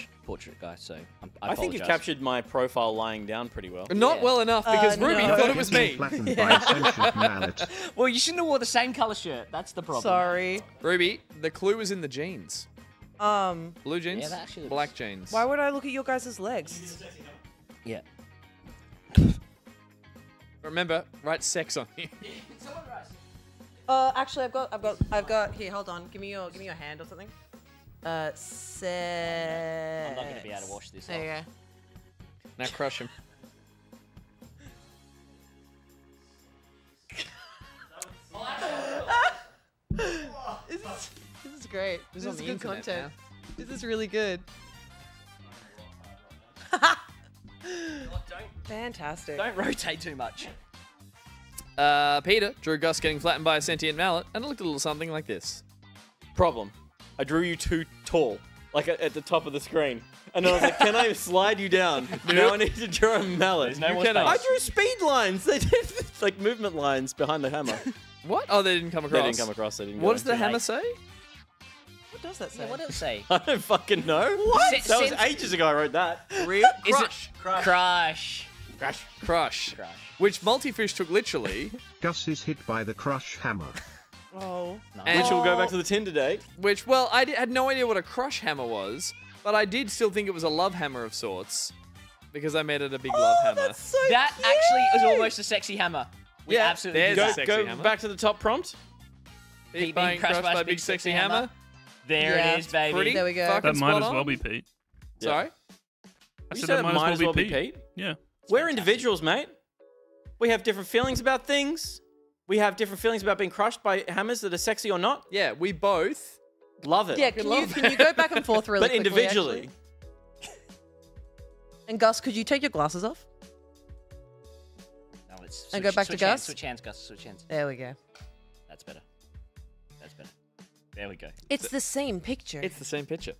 guy, so I I think you apologise. captured my profile lying down pretty well. Not well enough because Ruby no. thought it was me. Flattened by a sentient mallet. Well, you shouldn't have wore the same color shirt. That's the problem. Sorry. Ruby, the clue was in the jeans. Blue jeans, Yeah, that actually looks- black jeans. Why would I look at your guys' legs? Yeah. Remember, write sex on here. Actually, I've got. Here, hold on. Give me your hand or something. Sex. I'm not going to be able to wash this There you off. go. Now crush him. This is great. This on is the good internet content. This is really good. Fantastic. Don't rotate too much. Peter drew Gus getting flattened by a sentient mallet, and it looked a little something like this. Problem. I drew you too tall, like at the top of the screen. And I was like, can I slide you down? Now I need to draw a mallet. There's no more I space. drew speed lines. They did like movement lines behind the hammer. What? Oh, they didn't come across. They didn't come across. They didn't. What go does the into it. hammer say? What does that say? Yeah, what does it say? I don't fucking know. What? That was ages ago I wrote that. Real? Is Crush. it crush? Crush. Crush. Which Multifish took literally. Gus is hit by the crush hammer. Oh. And- Which will go back to the Tinder date. Which, well, I had no idea what a crush hammer was, but I did still think it was a love hammer of sorts because I made it a big love hammer. That's so That cute. actually is almost a sexy hammer. We Yeah, absolutely there's do a that. sexy Go hammer. back to the top prompt. Pete being crushed by a big sexy hammer. There Yeah. it is, baby. Pretty There we go. fucking That might spot as well on. be Pete. Sorry? I You said said that might as well be Pete. Pete. Yeah. We're individuals, mate. We have different feelings about things. We have different feelings about being crushed by hammers that are sexy or not. Yeah, we both. Love it. Yeah, can you go back and forth really But quickly, individually. actually? And Gus, could you take your glasses off? No, let's And go back to switch Gus? hands, switch hands, Gus. Switch hands. There we go. That's better. That's better. There we go. It's the same picture. It's the same picture.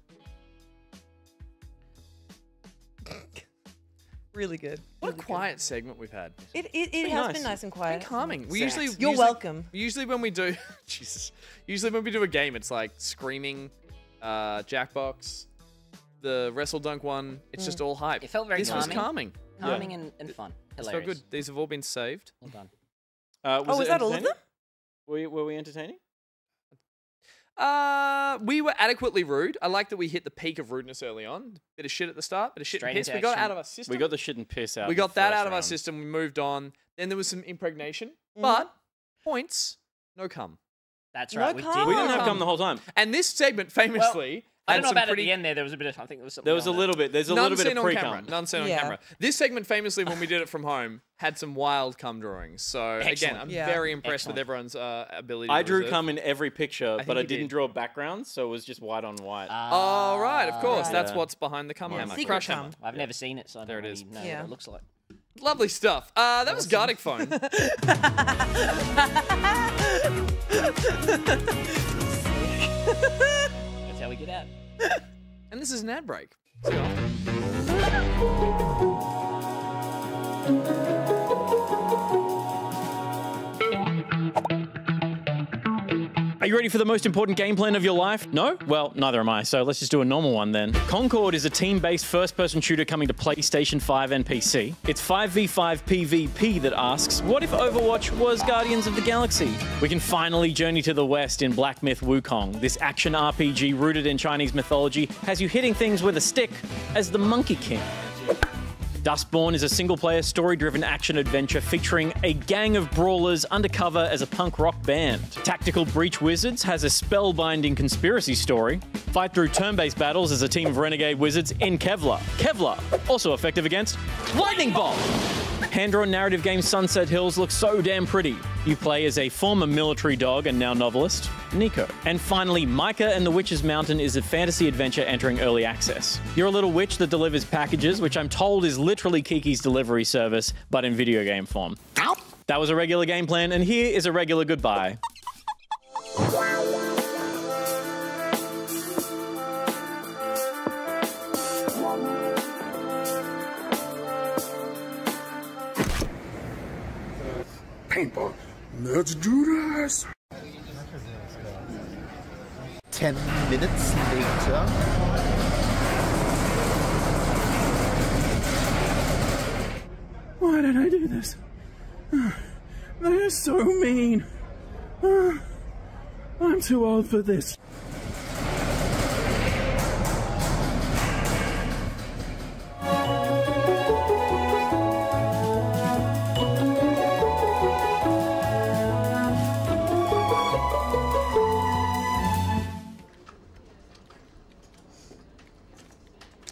really good. What a Really good. quiet segment we've had. It has nice. been nice and quiet. Been calming. We Sex. usually You're welcome. Usually when we do, Jesus. Usually when we do a game, it's like screaming, Jackbox, the Wrestle Dunk one. It's just all hype. It felt very This calming. was calming. Calming and fun. It's so Hilarious. good. These have all been saved. Well done. Was it that all of entertaining? them? Were we entertaining? We were adequately rude. I like that we hit the peak of rudeness early on. Bit of shit at the start, bit of shit Straight and piss. into We got it action. out of our system. We got the shit and piss out. We in the got that first out of our round. system. We moved on. Then there was some impregnation, Mm-hmm. but points, no cum. That's No right. We cum. did. We didn't have Come. cum the whole time. And this segment famously I had don't know some about pretty at the end there. There was a bit of. I think there was something. There was a on little bit. There's a none little bit seen of on pre-cum. camera. None seen on Yeah. camera. This segment famously, when we did it from home, had some wild cum drawings. So again, Excellent. I'm Yeah. very impressed Excellent. with everyone's ability. To I drew reserve. cum in every picture, think but I you didn't did. draw a background, so it was just white on white. Oh right, of course. Right. That's Yeah. what's behind the cum Yeah. hammer. Secret Crush cum. hammer. I've never seen it, so I There don't it really is. know Yeah. what it looks like. Lovely stuff. That was Gartic Phone. That's how we get out. And this is an ad break. See you Are you ready for the most important game plan of your life? No? Well, neither am I, so let's just do a normal one then. Concord is a team-based first-person shooter coming to PlayStation 5 and PC. It's 5v5 PvP that asks, what if Overwatch was Guardians of the Galaxy? We can finally journey to the west in Black Myth Wukong. This action RPG rooted in Chinese mythology has you hitting things with a stick as the Monkey King. Dustborn is a single-player, story-driven action-adventure featuring a gang of brawlers undercover as a punk rock band. Tactical Breach Wizards has a spellbinding conspiracy story. Fight through turn-based battles as a team of renegade wizards in Kevlar. Kevlar, also effective against Lightning Bolt! Hand-drawn narrative game Sunset Hills looks so damn pretty. You play as a former military dog and now novelist, Nico. And finally, Micah and the Witch's Mountain is a fantasy adventure entering early access. You're a little witch that delivers packages, which I'm told is literally Kiki's delivery service, but in video game form. That was a regular game plan, and here is a regular goodbye. Paintball. Let's do this. 10 minutes later. Why did I do this? They are so mean. I'm too old for this.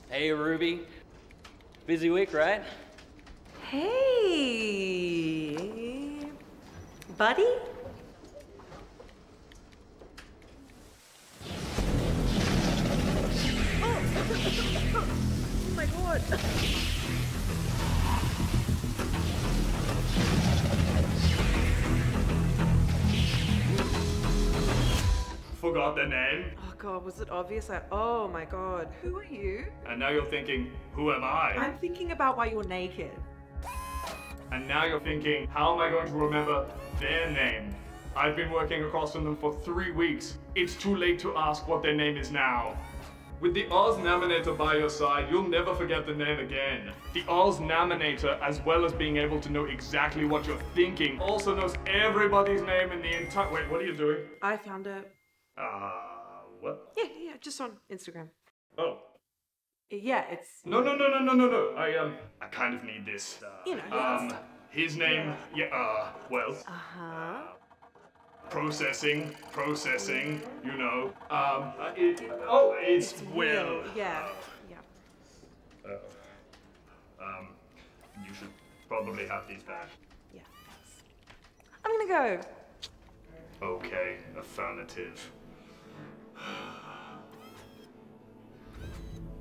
Hey, Ruby. Busy week, right? Hey, buddy? Oh my god. Forgot their name. Oh god, was it obvious? Oh my god. Who are you? And now you're thinking, who am I? I'm thinking about why you're naked. And now you're thinking, how am I going to remember their name? I've been working across from them for 3 weeks. It's too late to ask what their name is now. With the Oz Naminator by your side, you'll never forget the name again. The Oz Naminator, as well as being able to know exactly what you're thinking, also knows everybody's name in the entire— Wait, what are you doing? I found it. What? Yeah, just on Instagram. Oh. Yeah, it's... No. I kind of need this. You know, his name, well. Processing, you know. It's Will. Yeah. You should probably have these back. Yeah, I'm gonna go. Okay, affirmative.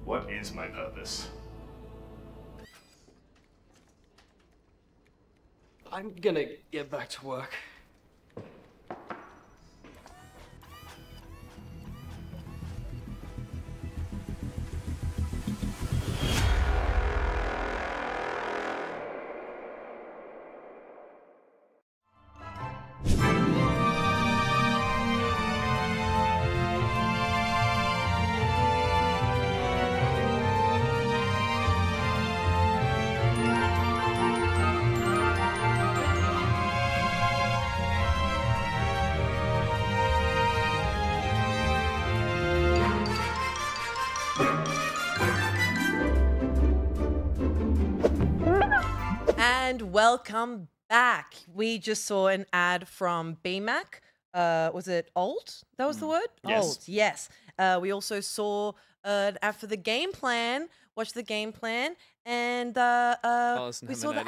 What is my purpose? I'm gonna get back to work. And welcome back. We just saw an ad from BMAC. Was it old? That was the word? Yes. Old, yes. We also saw an ad for the game plan. Watch the game plan. And we saw the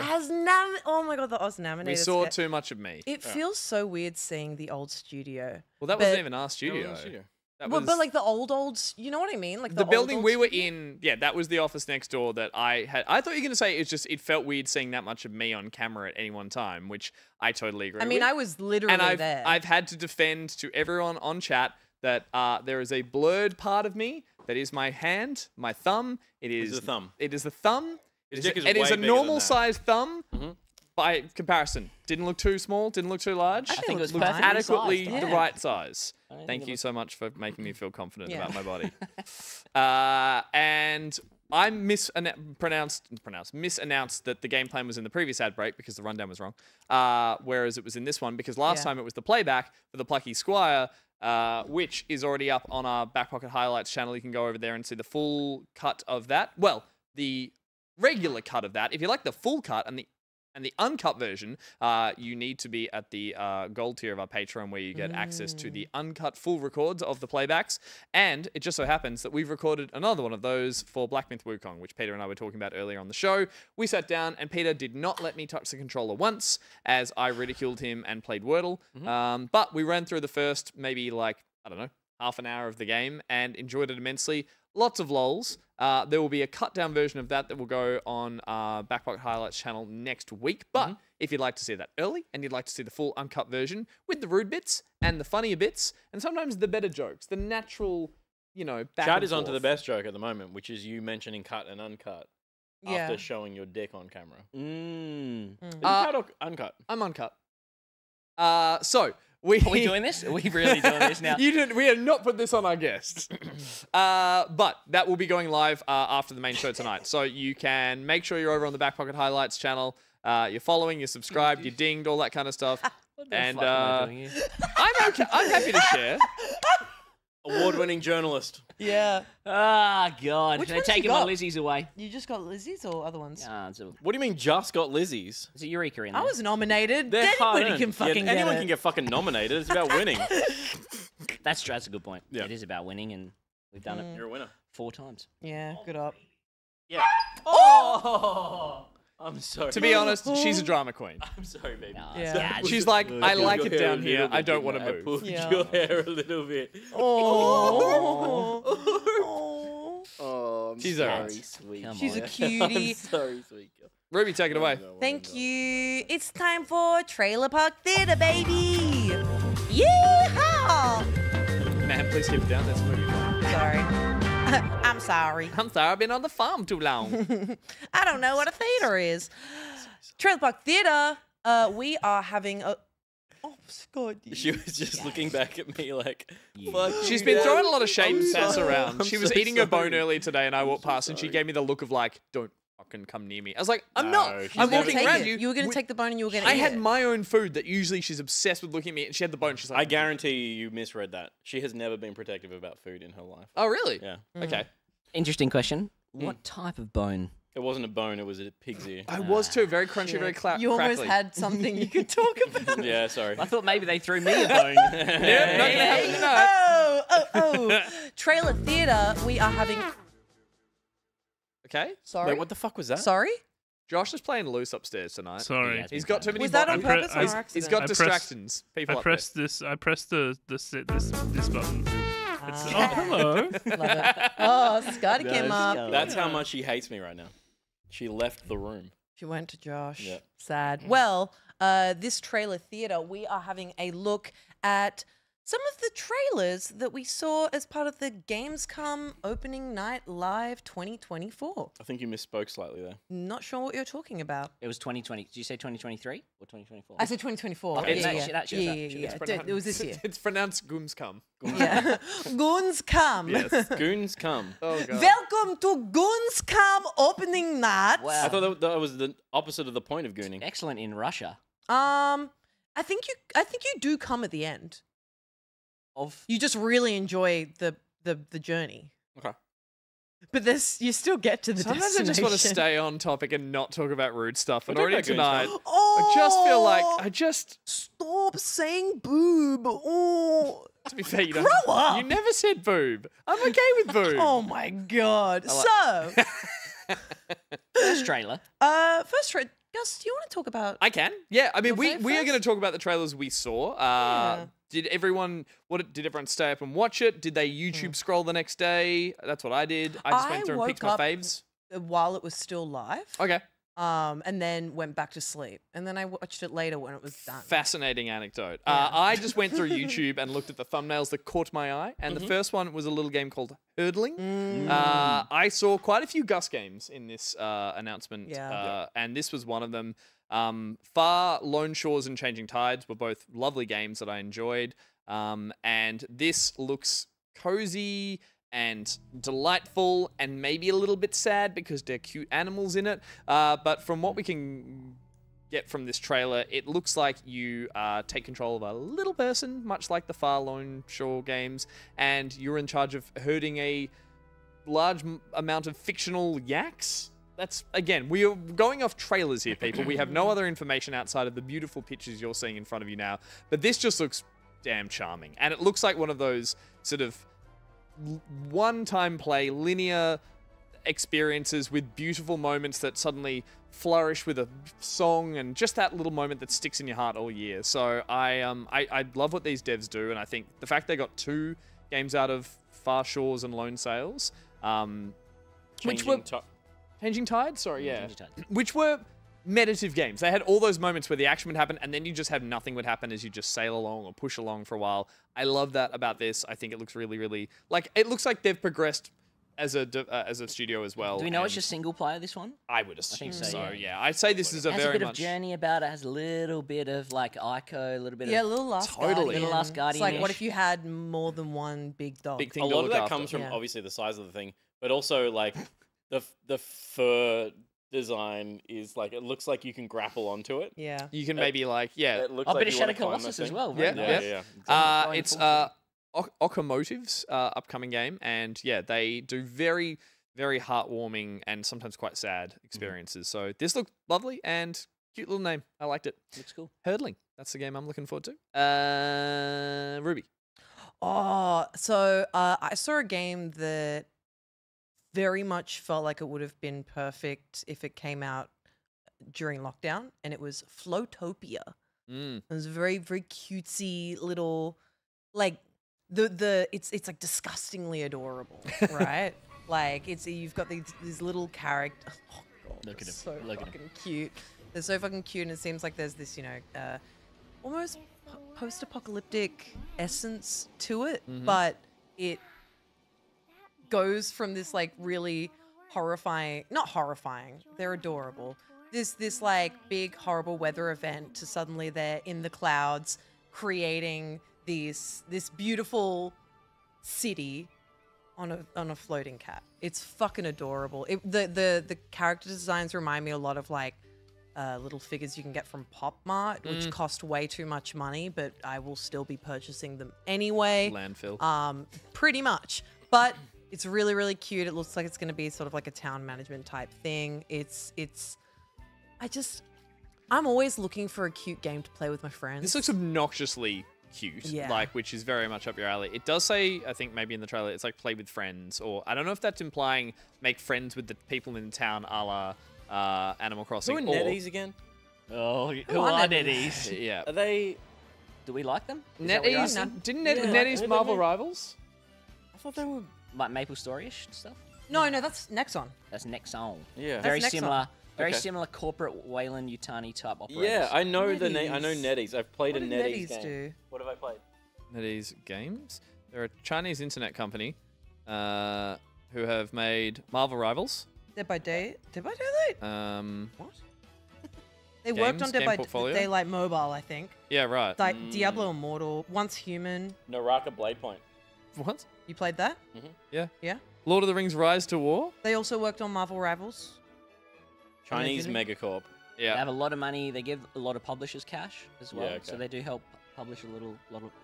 oh my god, the Oz Naminator. We saw too much of me. It feels so weird seeing the old studio. Well, that wasn't even our studio. But like the old, you know what I mean? Like the building old we were studio? in, yeah, that was the office next door that I had. I thought you were going to say it felt weird seeing that much of me on camera at any one time, which I totally agree with. I mean, I was literally there. I've had to defend to everyone on chat that there is a blurred part of me that is my hand, my thumb. It is the thumb. It is the thumb. His dick is it is way a bigger normal than that. sized thumb. By comparison, didn't look too small, didn't look too large. I think it was looked perfectly adequately sized. the Yeah. right size. Thank you so much for making me feel confident about my body. And I misannounced that the game plan was in the previous ad break because the rundown was wrong. Whereas it was in this one because last time it was the playback for the Plucky Squire, which is already up on our Back Pocket Highlights channel. You can go over there and see the full cut of that. Well, the regular cut of that. If you like the full cut and the And the uncut version, you need to be at the gold tier of our Patreon, where you get access to the uncut full records of the playbacks. And it just so happens that we've recorded another one of those for Black Myth Wukong, which Peter and I were talking about earlier on the show. We sat down, and Peter did not let me touch the controller once, as I ridiculed him and played Wordle. But we ran through the first maybe half an hour of the game and enjoyed it immensely. Lots of lols. There will be a cut down version of that will go on our Backpocket Highlights channel next week. But if you'd like to see that early and you'd like to see the full uncut version with the rude bits and the funnier bits and sometimes the better jokes, the natural, back Chad and is onto forth. the best joke at the moment, which is you mentioning cut and uncut after showing your dick on camera. Is it cut or uncut? I'm uncut. Are we doing this? Are we really doing this now? We had not put this on our guests. But that will be going live after the main show tonight. So you can make sure you're over on the Backpocket Highlights channel. You're following, you're subscribed, you're dinged, all that kind of stuff. And I'm okay. I'm happy to share. Award-winning journalist. Yeah. Ah, God. Which They're ones you taking my got? Lizzies away. You just got Lizzie's or other ones? What do you mean just got Lizzie's? There's a Eureka in I there. was nominated. They're Anybody hard-earned. can fucking get anyone it. can get fucking nominated. It's about winning. That's a good point. Yeah. It is about winning, and we've done it You're a winner. 4 times. Yeah, good up. Yeah. Oh! I'm sorry. To be honest, she's a drama queen. I'm sorry, baby. Yeah. She's like, I like it down here. I don't want to move. Pulled Yeah. your hair a little bit. Oh. I'm She's sorry, alright. sweet. She's a I'm cutie. sorry, sweet girl. Ruby, take it away. Thank you. It's time for Trailer Park Theatre, baby. Yeehaw! Man, please keep it down. That's what you Sorry. I'm sorry. I'm sorry, I've been on the farm too long. I don't know what a theatre is. Trailer Park Theatre, we are having a... Oh, God. She was just looking back at me like, fuck She's you, been Dad. throwing a lot of shade and I'm sass sorry. around. I'm She was so eating her bone sorry. earlier today, and I walked past, and she gave me the look of like, don't fucking come near me. I was like, I'm not. she's I'm never walking Take around it. you. You were going to take the bone and you were going to I eat had it. my own food that usually she's obsessed with looking at me, and she had the bone. She's like, I guarantee you misread that. She has never been protective about food in her life. oh, really? Yeah. Okay. Interesting question. What type of bone? It wasn't a bone, it was a pig's ear. I was too. Very crunchy, very You almost crackly. had something you could talk about. Yeah, sorry. I thought maybe they threw me a bone. Yeah, not gonna happen tonight. Oh. Trailer Theatre, we are having... Okay. Sorry? Wait, what the fuck was that? Sorry? Josh is playing loose upstairs tonight. Sorry. He's got too many. Was that on buttons. purpose or He's- accident? He's got I pressed- distractions. People I up pressed this. I pressed this button. It's, oh, hello. Love it. Oh, Scotty came up. That's how much she hates me right now. She left the room. She went to Josh. Yeah. Sad. Well, this Trailer Theatre, we are having a look at some of the trailers that we saw as part of the Gamescom Opening Night Live 2024. I think you misspoke slightly there. Not sure what you're talking about. It was 2020. Did you say 2023 or 2024? I said 2024. Okay, yeah, yeah, yeah. shit, Yeah. It was this year. It's pronounced Gamescom. Yeah. Gamescom. Yes. Goons come. Oh god. Welcome to Gamescom Opening Night. Wow. I thought that was the opposite of the point of gooning. Excellent in Russia. I think you do come at the end. You just really enjoy the journey. Okay. But you still get to the Sometimes I destination. just want to stay on topic and not talk about rude stuff. And We'll already talk about tonight, Oh, I just feel like stop saying boob. Oh, to be fair, you grow don't. up. You never said boob. I'm okay with boob. Oh my god. I So, First trailer. first trailer. Gus, do you want to talk about? I can. Yeah. I mean, You'll we say it are first? going to talk about the trailers we saw. Yeah. Did everyone stay up and watch it? Did they YouTube scroll the next day? That's what I did. I just went through and picked my woke up faves. While it was still live. Okay. And then went back to sleep. And then I watched it later when it was done. Fascinating anecdote. I just went through YouTube and looked at the thumbnails that caught my eye, and the first one was a little game called Hurdling. I saw quite a few Gus games in this announcement, and this was one of them. Far, Lone Shores, and Changing Tides were both lovely games that I enjoyed, and this looks cozy and delightful and maybe a little bit sad because they're cute animals in it. But from what we can get from this trailer, it looks like you take control of a little person, much like the Far Lone Shore games, and you're in charge of herding a large amount of fictional yaks. that's again, we are going off trailers here, people. We have no other information outside of the beautiful pictures you're seeing in front of you now. But this just looks damn charming, and it looks like one of those sort of one-time play linear experiences with beautiful moments that suddenly flourish with a song and just that little moment that sticks in your heart all year. So I love what these devs do, and I think the fact they got 2 games out of Far Shores and Lone Sails, which were Changing Tide, sorry, yeah, Changing Tide. which were meditative games. They had all those moments where the action would happen and then you just have nothing would happen as you just sail along or push along for a while. I love that about this. I think it looks really, really like it looks like they've progressed as a studio as well. Do we know it's just single player, this one? I would assume think so. so, Yeah, I'd say this is a It has very a bit much of journey about it. Has a little bit of like Ico, a little bit Yeah, a of little Last Totally. Guardian. Little Last It's Guardian. like, what if you had more than one big dog? big thing A to lot look of that after. comes from Yeah. obviously the size of the thing, but also like the fur design is like it looks like you can grapple onto it. Yeah. You can maybe like It looks a like bit of you Shadow wanna climb Colossus that as thing. well. Yeah, Very yeah. nice. It's Okomotive's upcoming game, and yeah, they do very, very heartwarming and sometimes quite sad experiences. So this looked lovely and cute little name. I liked it. Looks cool. Hurdling. That's the game I'm looking forward to. Ruby. Oh, so I saw a game that very much felt like it would have been perfect if it came out during lockdown, and it was Floatopia. It was a very, very cutesy little, like it's like disgustingly adorable, right? Like you've got these little characters. Oh god, Look at him. so Look at him. fucking cute. They're so fucking cute, and it seems like there's this, almost post-apocalyptic essence to it, but it goes from this like really horrifying, not horrifying, they're adorable. This like big horrible weather event to suddenly they're in the clouds creating this beautiful city on a floating cat. It's fucking adorable. The character designs remind me a lot of like little figures you can get from Pop Mart, which cost way too much money, but I will still be purchasing them anyway. Landfill. Pretty much. But it's really, really cute. It looks like it's going to be sort of like a town management type thing. I'm always looking for a cute game to play with my friends. This looks obnoxiously cute, Yeah. which is very much up your alley. It does say, I think maybe in the trailer, it's like play with friends, or I don't know if that's implying make friends with the people in the town, a la Animal Crossing. Who are NetEase again? Oh, who are NetEase? Yeah. Are they? Do we like them? Is that what you're NetEase asking? didn't Yeah. NetEase Yeah, Marvel they- Rivals? I thought they were. Like Maple Story-ish stuff? No, that's Nexon. That's Nexon. Yeah. Very That's Nexon. similar. Very Okay. similar corporate Wayland Yutani type operators. Yeah, I know I know NetEase. NetEase. I've played What a did NetEase game. do? What have I played? NetEase Games? They're a Chinese internet company who have made Marvel Rivals. Dead by Daylight? What? They worked on Game Dead by portfolio? Daylight Mobile, I think. Yeah, right. Diablo Immortal, Once Human. Naraka Blade Point. What? You played that? Yeah. Yeah. Lord of the Rings Rise to War? They also worked on Marvel Rivals. Chinese didn't? Megacorp. They Yeah. have a lot of money. They give a lot of publishers cash as well. Yeah, So okay. they do help publish a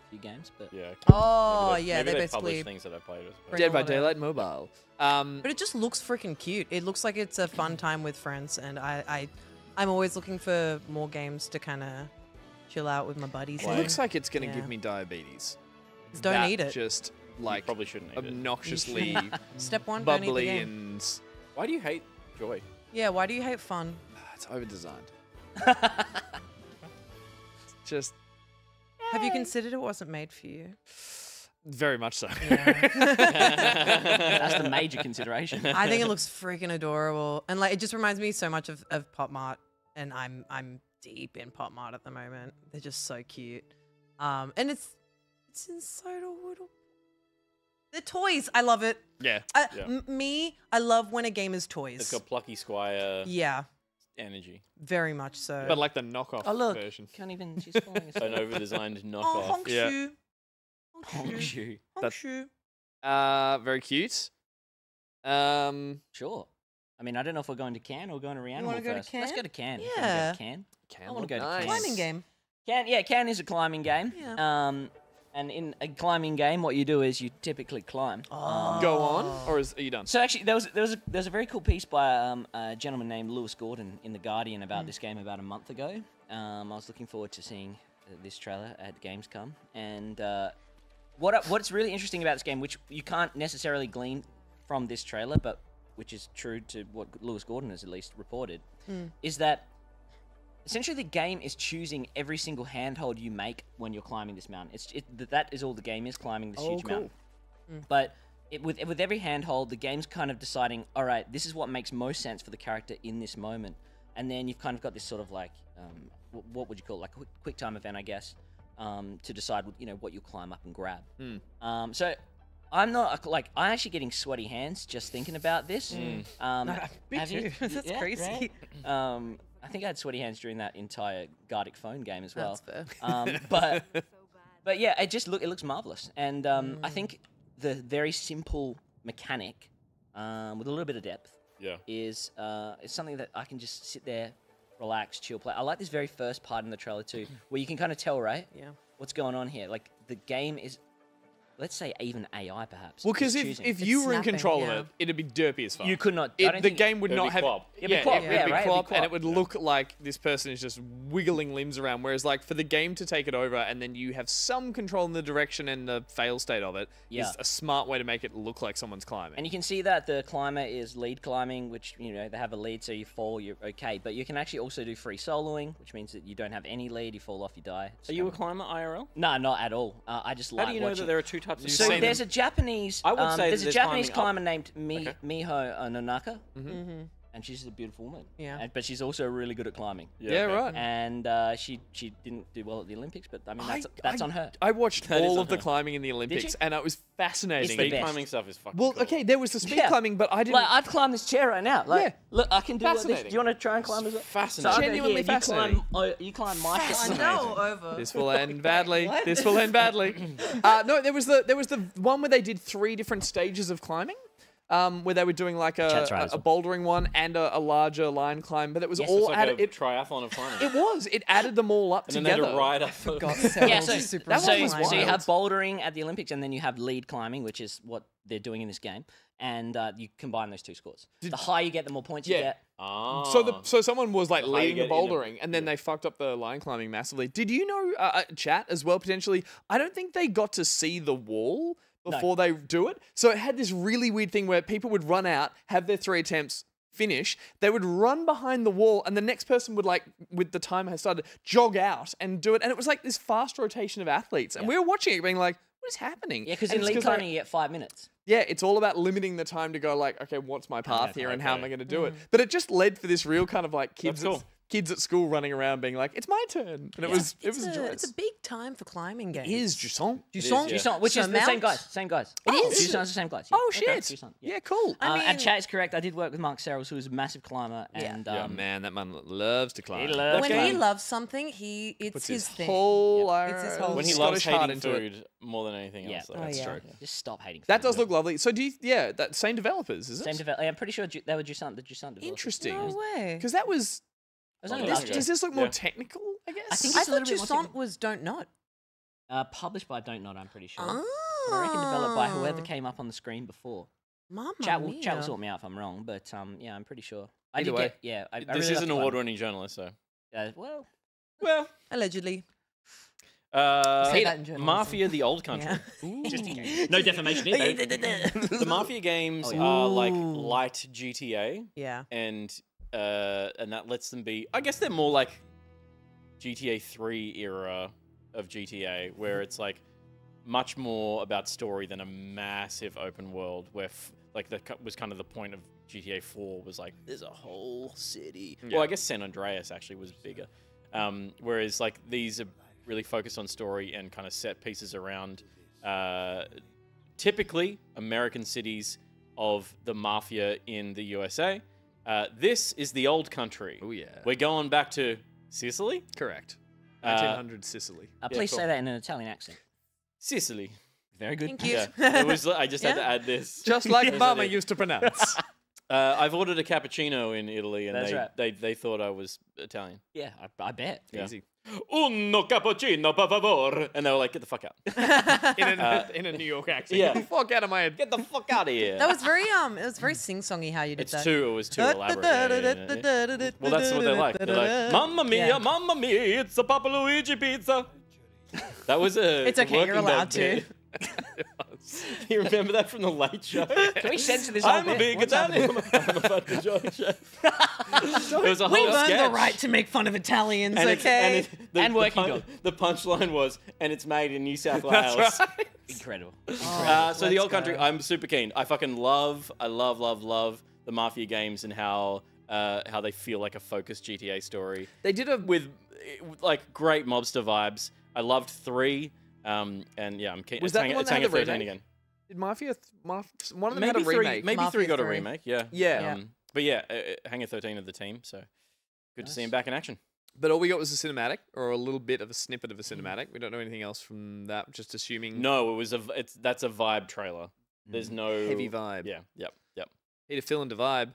few games. But Yeah. Oh, Maybe yeah, maybe they they've published basically things that I played. bring Dead a by lot of- Daylight Mobile. But it just looks freaking cute. It looks like it's a fun time with friends, and I'm always looking for more games to kind of chill out with my buddies. It in. looks like it's going to Yeah. give me diabetes. Don't That eat it. Just like probably shouldn't eat it. obnoxiously Step one, don't eat the bubbly game. and Why do you hate Joy? Yeah, why do you hate fun? it's over designed. Just Have you considered it wasn't made for you? very much so. that's the major consideration. I think it looks freaking adorable, and like it just reminds me so much of Pop Mart, and I'm deep in Pop Mart at the moment. They're just so cute, and it's inside a little. The toys, I love it. Yeah. I love when a game is toys. It's got Plucky Squire Yeah, energy. very much so. But like the knockoff Oh look, version. can't even. She's falling asleep. An over-designed oh, knockoff. honk Yeah. shoe. Honk shoe. Honk shoe. Very cute. Sure. I mean, I don't know if we're going to Cannes or going to Rihanna wanna go to first. Let's go to Cannes? Cannes. Yeah. Cannes. Can I want look to go to nice. Cannes. Climbing game. Cannes, yeah, Cannes is a climbing game. Yeah. And in a climbing game, what you do is you typically climb. Go on, or are you done? So actually, there was a very cool piece by a gentleman named Lewis Gordon in The Guardian about this game about a month ago. I was looking forward to seeing this trailer at Gamescom. And what's really interesting about this game, which you can't necessarily glean from this trailer, but which is true to what Lewis Gordon has at least reported, is that essentially the game is choosing every single handhold you make when you're climbing this mountain. That is all the game is, climbing this huge mountain. But with every handhold, the game's kind of deciding, all right, this is what makes most sense for the character in this moment. And then you've kind of got this sort of like, what would you call it? Like a quick time event, I guess, to decide, what you'll climb up and grab. So I'm not I'm actually getting sweaty hands just thinking about this. Me too. That's crazy. Right? I think I had sweaty hands during that entire Gartic Phone game as well. That's fair. But yeah, it looks marvelous, and I think the very simple mechanic with a little bit of depth is something that I can just sit there, relax, chill, play. I like this very first part in the trailer too, where you can kind of tell, right? Yeah. What's going on here? Like the game is, let's say, even AI perhaps. Well, because if you were in control of it, it'd be derpy as fuck. You could not. The game would not have. It'd be clop, and it would look like this person is just wiggling limbs around. Whereas, like, for the game to take it over, and then you have some control in the direction and the fail state of it, is a smart way to make it look like someone's climbing. And you can see that the climber is lead climbing, which they have a lead, so you fall, you're okay. But you can actually also do free soloing, which means that you don't have any lead, you fall off, you die. Are you a climber IRL? No, not at all. I just like watching. How do you know that there are two types of So climbing? there's a Japanese. I would say there's a Japanese climber named Okay. Miho Nonaka, and she's a beautiful woman. Yeah. But she's also really good at climbing. Yeah, right. And she didn't do well at the Olympics, but I mean that's on her. I watched That is all on of the her. climbing in the Olympics, and it was fascinating. It's the Speed best. climbing stuff is fucking Well, cool. okay, there was the speed climbing, but I didn't. Like I'd climb this chair right now. Like, Yeah. look, I can do this. Do Fascinating. you want to try and climb as well? Fascinating. So Genuinely fascinating. You climb my I chair. know, over. This will end badly. This will end badly. No, there was the one where they did 3 different stages of climbing. Where they were doing like a bouldering one and a larger line climb, but it was all It's like added. a triathlon of climbing. It added them all up And then they together. had to ride up. Yeah, so wild. you have bouldering at the Olympics, and then you have lead climbing, which is what they're doing in this game, and you combine those two scores. The higher you get, the more points you get. So someone was like The higher you leading the get, bouldering, and then they fucked up the line climbing massively. Did you know, chat as well, potentially? I don't think they got to see the wall before they do it. So it had this really weird thing where people would run out, have their 3 attempts, finish, they would run behind the wall, and the next person would, like, with the timer had started, jog out and do it. And it was like this fast rotation of athletes. And we were watching it being like, what is happening? Yeah, because And in it's lead climbing, you get 5 minutes. Yeah, it's all about limiting the time to go like, okay, what's my path here and how am I going to do it? But it just led for this real kind of like kids at school running around being like, it's my turn. And it was joyous. It's a big time for climbing games. It is Jusant. Jusant, which is the same guys. Same guys. It is? Jusant's the same guys. Oh, Okay, shit. Jusant, Yeah, cool. And chat is correct. I did work with Mark Serrels, who was a massive climber. And, Yeah, man, that man loves to climb. When he loves something, it's Puts his thing. whole It's his whole When he Scottish loves heart hating into it. food more than anything else. though. That's true. Just stop hating food. That does look lovely. So do you, that same developers, is it? Same developer. I'm pretty sure they were Jusant, the Jusant developers. Interesting. No way. Because that was... Does this look more Yeah. technical, I guess? I think I it's a thought little bit more Jusant technical. was Don't Not. Published by Don't Not, I'm pretty sure. Oh. But I reckon developed by whoever came up on the screen before. Mamma Chat will mia. sort me out if I'm wrong, but yeah, I'm pretty sure. Either way. I This really is like an the award-winning journalist, so. well, Allegedly. Say that in journalism. Mafia: The Old Country. Just in case. No defamation either. The Mafia games are like light GTA. Yeah. And that lets them be. I guess they're more like GTA 3 era of GTA, where it's like much more about story than a massive open world. Where like that was kind of the point of GTA 4 was like there's a whole city. Yeah. Well, I guess San Andreas actually was bigger. Whereas like these are really focused on story and kind of set pieces around typically American cities of the mafia in the USA. This is the old country. Oh, yeah. We're going back to Sicily? Correct. 1900 Sicily. Please say that in an Italian accent. Sicily. Very good. Thank you. Yeah. It was, I just had to add this. Just like Mama used to pronounce. I've ordered a cappuccino in Italy, and That's right. they thought I was Italian. Yeah, I bet. Yeah. Easy. Uno cappuccino, per favor. And they were like, get the fuck out. in a New York accent. Yeah. Get the fuck out of my head. Get the fuck out of here. That was very it was very sing-songy how you did that. It was too elaborate. Yeah. Well, that's what they like. They're like, Mamma mia, mamma mia, it's a Papa Luigi pizza. That was a It's okay, you're allowed to. You remember that from the Late Show? Can we censor this whole I'm a bit? big What's Italian. I'm a fucking George chef. There was a whole We've earned sketch. the right to make fun of Italians, And okay? And working dog. The punchline was, and it's made in New South That's Wales. right. Incredible. So the old country, I'm super keen. I fucking love the Mafia games and how they feel like a focused GTA story. They did a with like great mobster vibes. I loved 3, and yeah, I'm keen. Was that the one it's that had hanging the 13 remake? again. Did Mafia? One of them Maybe had a remake. Maybe Mafia 3 got a 3. remake. Yeah. Yeah. But yeah, Hangar 13 of the team. So good to see him back in action. But all we got was a cinematic, or a little bit of a snippet of a cinematic. We don't know anything else from that. Just assuming. No, that's a vibe trailer. There's no Heavy vibe. Yeah. Yep. Need to feel into vibe.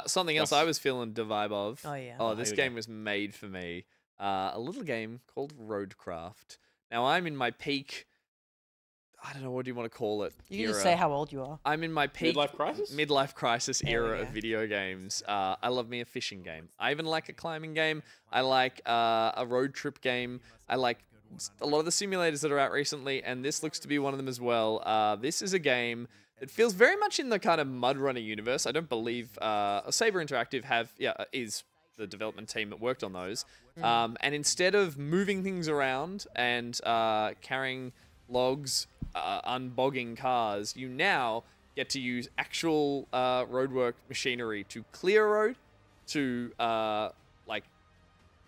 Something else Yes. I was feeling the vibe of. Oh, yeah. Oh, this here we game was made for me. A little game called Roadcraft. Now I'm in my peak. I don't know, what do you want to call it? You can just say how old you are. I'm in my peak Midlife crisis era of video games. I love me a fishing game. I even like a climbing game. I like a road trip game. I like a lot of the simulators that are out recently, and this looks to be one of them as well. This is a game that feels very much in the kind of Mud Runner universe. I don't believe Saber Interactive is the development team that worked on those. And instead of moving things around and carrying logs, unbogging cars, you now get to use actual roadwork machinery to clear a road, to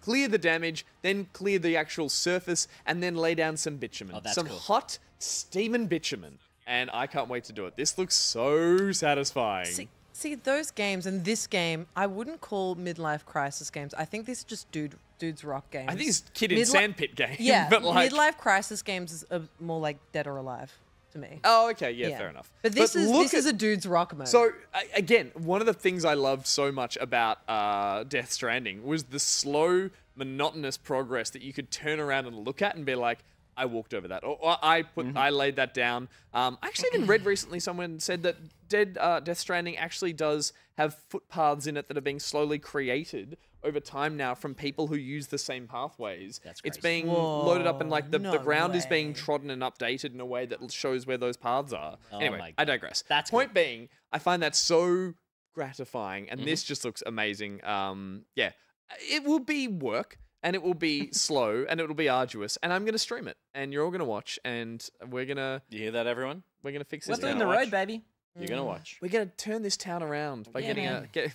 clear the damage, then clear the actual surface, and then lay down some bitumen. Some cool. hot, steaming bitumen. And I can't wait to do it. This looks so satisfying. See, those games and this game, I wouldn't call midlife crisis games. I think these are just dudes rock games. I think it's Kid in Sandpit game. Yeah, but like... midlife crisis games is more like Dead or Alive to me. Oh, okay, yeah, fair enough. But this is a dude's rock mode. So again, one of the things I loved so much about Death Stranding was the slow, monotonous progress that you could turn around and look at and be like, I walked over that, or I laid that down. I actually even read recently someone said that Death Stranding actually does have footpaths in it that are being slowly created over time now from people who use the same pathways. That's crazy. It's being loaded up and like the ground is being trodden and updated in a way that shows where those paths are. Oh Anyway, my I digress. That's Point being, I find that so gratifying, and this just looks amazing. Yeah, it will be work. And it will be slow, and it will be arduous, and I'm going to stream it, and you're all going to watch, and we're going to... You hear that, everyone? We're going to fix this. We're doing the road, baby. You're going to watch. We're going to turn this town around by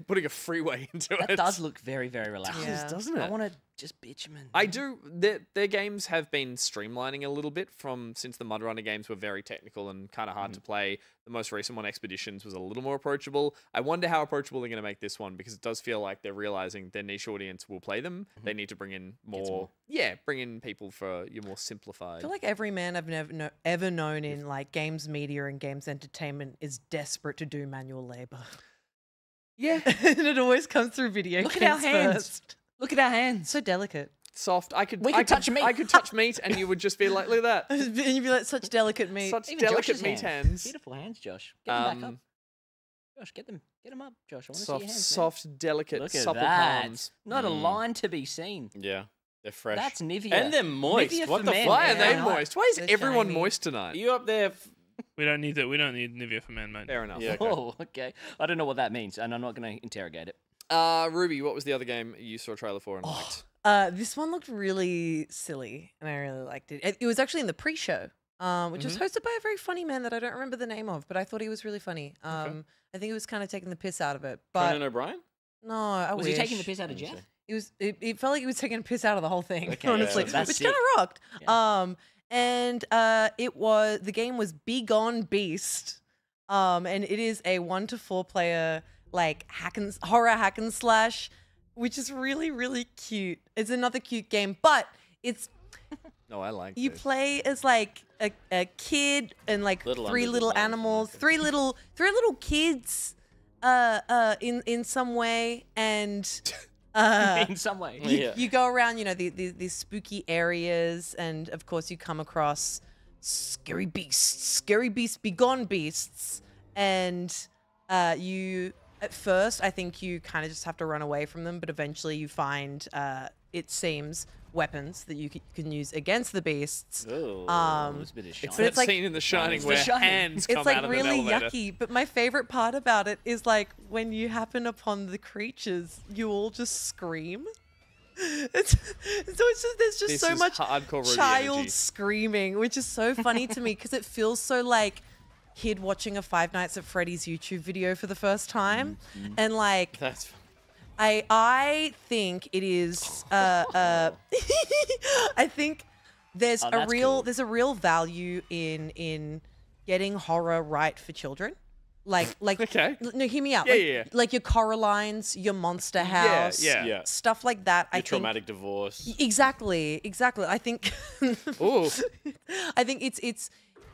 putting a freeway into it. That does look very, very relaxing. It does, doesn't it? I want to just bitumen. I do. Their games have been streamlining a little bit since the Mud Runner games were very technical and kind of hard to play. The most recent one, Expeditions, was a little more approachable. I wonder how approachable they're going to make this one, because it does feel like they're realizing their niche audience will play them. They need to bring in more. Yeah, bring in people for your more simplified. I feel like every man I've ever known in like games media and games entertainment is desperate to do manual labor. Yeah. And it always comes through video Look games at our hands. first. Look at our hands. So delicate. Soft. I could touch meat. I could touch meat, and you would just be like, look at that. And you'd be like, such delicate meat. Such Even delicate Josh's meat hands. Beautiful hands, Josh. Get them back up. Josh, get them up, Josh. I want to see your hands. Soft, delicate, Look at supple that. palms. Not a line to be seen. Yeah, they're fresh. That's Nivea. And they're moist. Nivea What for the men. fuck? Why are they Yeah. moist? Why is They're everyone shiny. moist tonight? Are you up there? We don't need Nivea for men, mate. Fair enough. Yeah, okay. Oh, okay. I don't know what that means, and I'm not going to interrogate it. Ruby, what was the other game you saw a trailer for and liked? This one looked really silly, and I really liked it. It was actually in the pre-show, which was hosted by a very funny man that I don't remember the name of, but I thought he was really funny. I think he was kind of taking the piss out of it. But Conan O'Brien? no, I Was wish. he taking the piss out of Jeff? It was. It felt like he was taking a piss out of the whole thing, Okay, honestly, yeah, that's which sick. kind of rocked. Yeah. And the game was Be Gone Beast, and it is a 1 to 4 player like horror hack and slash, which is really, really cute. It's another cute game, but it's No, I like you this. play as like a kid and like Little three under the little knife, animals, I think. three little kids in some way, and in some way. You go around, you know, these spooky areas, and of course you come across scary beasts, begone beasts, and you, at first, I think you kind of just have to run away from them, but eventually you find, it seems, weapons that you can use against the beasts. It's a bit of It's that like, scene in The Shining where hands come it's like out of really an elevator. yucky, but my favorite part about it is like when you happen upon the creatures, you all just scream. It's just there's just This so is much hardcore Rudy child energy. screaming, which is so funny to me because it feels so like kid watching a Five Nights at Freddy's YouTube video for the first time, and like That's I think it is. I think there's Oh, that's a real value in getting horror right for children. Like Okay. No, hear me out. Yeah, like, yeah. like your Coralines, your Monster House, yeah. stuff like that. Your I think traumatic divorce. exactly. I think. Ooh. I think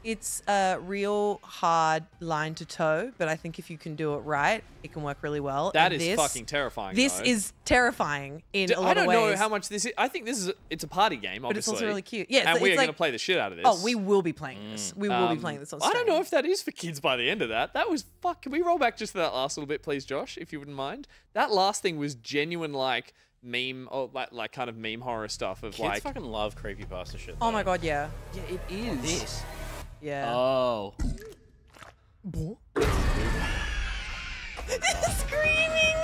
it's a real hard line to toe, but I think if you can do it right, it can work really well. That And is fucking terrifying. This though. is terrifying in a lot I don't of ways. know how much this is. I think this is. It's a party game, obviously. But it's also really cute. Yeah, and it's we're like- going to play the shit out of this. Oh, we will be playing this. We will be playing this on I stream. don't know if that is for kids by the end of that. That was fuck. Can we roll back just to that last little bit, please, Josh, if you wouldn't mind? That last thing was genuine, like meme or like kind of meme horror stuff of Kids like. fucking love creepypasta shit. Oh though. my god, yeah. Yeah, it is. This. Yeah. Oh. Screaming.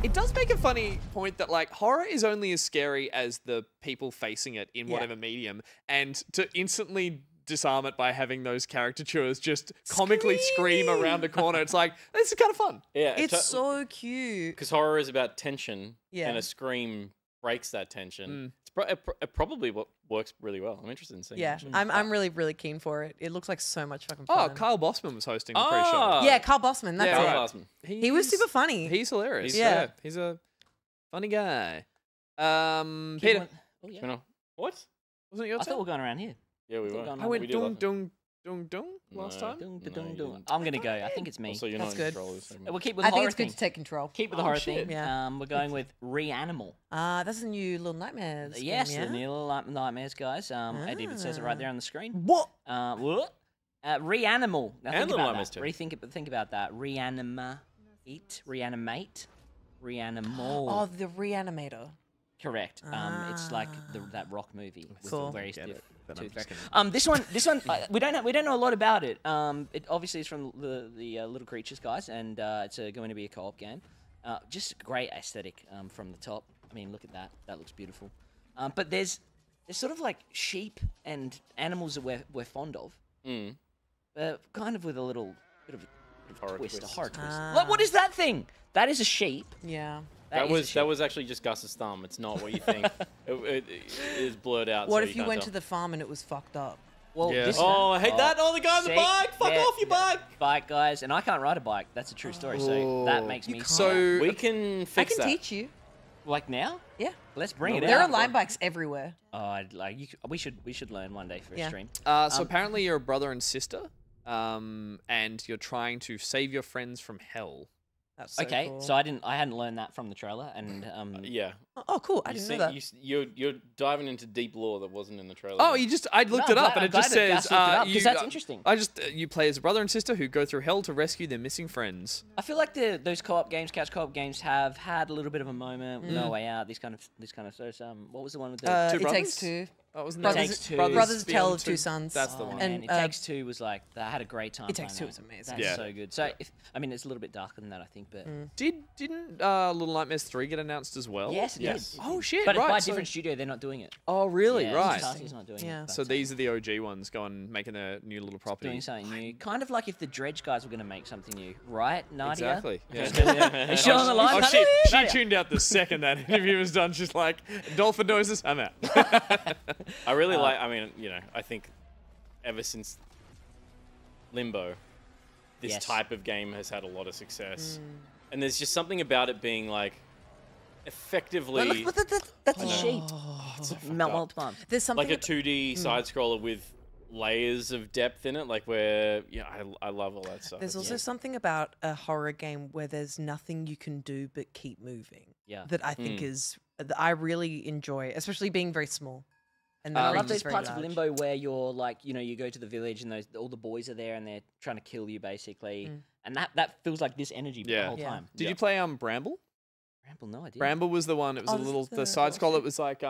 It does make a funny point that like horror is only as scary as the people facing it in whatever medium, and to instantly disarm it by having those caricatures just comically scream around a corner, it's like this is kind of fun. Yeah, It's so cute. because horror is about tension, Yeah. and a scream breaks that tension. It probably works really well. I'm interested in seeing. Yeah, it. I'm really keen for it. It looks like so much fucking Oh, fun. Kyle Bossman was hosting the pre-show. Ah! Yeah, Carl Bossman. That's Yeah, it. right. Bossman. He was super funny. He's hilarious. Yeah. He's a funny guy. Kid Peter, went- Oh, yeah. You know what? wasn't it your I thought turn? we were going around here. Yeah, we I thought were. going I went We did dung last- dung dung dung last No. time. Dung, No, dung, you dung. didn't. I'm gonna go. I think it's me. Also, you're That's not good. in control this segment. We'll keep with I the think horror it's good theme. to take control. Keep with the Oh, horror shit. theme. Yeah. We're going with Reanimal. That's a new Little Nightmares. Yes, game, yeah? the new Little Nightmares, guys. It even says it right there on the screen. What? What? Reanimal. Now And think Little about Nightmares that. too. Think about that. Reanimate. Reanimate. Reanimal. Oh, the Reanimator. Correct. It's like that rock movie with Cool. a very Get stiff it, but I'm tooth. just This one, we don't know a lot about it. It obviously is from the Little Creatures guys, and it's going to be a co-op game. Just great aesthetic from the top. I mean, look at that. That looks beautiful. But there's sort of like sheep and animals that we're fond of, kind of with a little bit of Horror twist, a twist. horror twist. Like, what is that thing? That is a sheep. Yeah. That is a was sheep. actually just Gus's thumb. It's not what you think. it is blurred out. What so if you can't went tell. to the farm and it was fucked up? Well, Yeah. this Oh, I hate that! Oh, the guy on the See? bike! Fuck Yeah, off your bike! Bike, guys, and I can't ride a bike. That's a true story. So that makes me So We can I fix can that. teach you. like now. Yeah. Let's bring it There out. are line bikes everywhere. Oh, we should learn one day for a Yeah. stream. So apparently you're a brother and sister, and you're trying to save your friends from hell. That's so Okay, cool. so I hadn't learned that from the trailer, and Yeah. Oh, cool. I didn't know that. You're diving into deep lore that wasn't in the trailer. Oh, I looked it up, and I'm it just glad that says Gus looked it up, 'cause you. that's interesting. I just you play as a brother and sister who go through hell to rescue their missing friends. I feel like those co-op games, couch co-op games, have had a little bit of a moment. with No Way Out. These kind of. So what was the one with the Two It brothers? Takes Two. Oh, wasn't Brothers, that Takes Two. Brothers Tale Beyond of Two Sons. That's the Oh, one. man, And, It Takes Two was like I had a great time. It Takes playing Two that. was amazing. That's Yeah. so good. So it's a little bit darker than that, I think, but Didn't Little Nightmares 3 get announced as well? yes, it Yes. did. Oh shit! But right. by a so- different studio, they're not doing it. Oh really? Yeah, right. Tarsi's not doing Yeah. it. So but, these are the OG ones going making a new little property. doing something new. Kind of like if the Dredge guys were going to make something new, right, Nadia? Exactly. Yeah. Is she on the line? Oh Nadia? shit! She Nadia. tuned out the second that interview was done. She's like, dolphin noises. I'm out. I really like. I mean, I think ever since Limbo, this Yes. type of game has had a lot of success, and there's just something about it being like effectively Look, that's a sheep. it's so fucked up. Multiple times. There's something. like a 2D side scroller with layers of depth in it, like where I love all that stuff. There's also something about a horror game where there's nothing you can do but keep moving. Yeah. That I think that I really enjoy, especially being very small. And I the love screen's those very parts of large. Limbo where you're like, you go to the village and all the boys are there and they're trying to kill you basically, and that feels like this energy the whole time. Did you play Bramble? Bramble, no, I didn't. Bramble was the one. It was the side scroll. It was like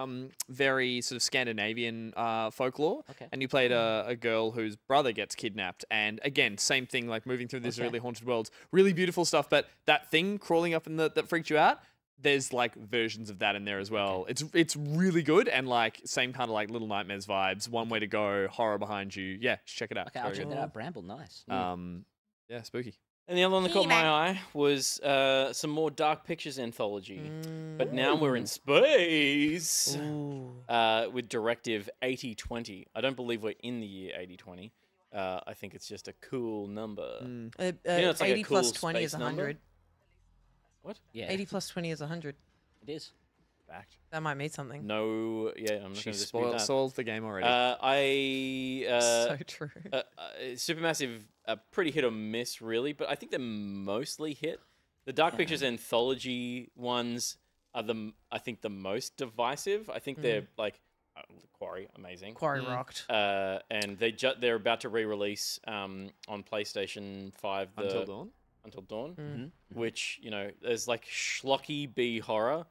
very sort of Scandinavian folklore. Okay. And you played a girl whose brother gets kidnapped. And again, same thing, like moving through this really haunted world. Really beautiful stuff. But that thing crawling up in that freaked you out. There's like versions of that in there as well. It's really good and like same kind of like Little Nightmares vibes. One way to go, horror behind you. Yeah, check it out. Okay, I'll check that out. Bramble, nice. Yeah, spooky. And the other one that caught my eye was some more Dark Pictures anthology. But now we're in space with Directive 8020. I don't believe we're in the year 8020. I think it's just a cool number. It's like 80 a cool plus 20 is space number. 100. What? Yeah. 80 plus 20 is 100. It is. Fact. That might mean something. No, yeah, I'm not She going to dispute that. sold the game already. So true. Supermassive, pretty hit or miss, really, but I think they're mostly hit. The Dark Pictures anthology ones are I think the most divisive. I think they're like Quarry, amazing. Quarry rocked. And they're about to re-release on PlayStation 5 Until Dawn, which, there's like schlocky B horror.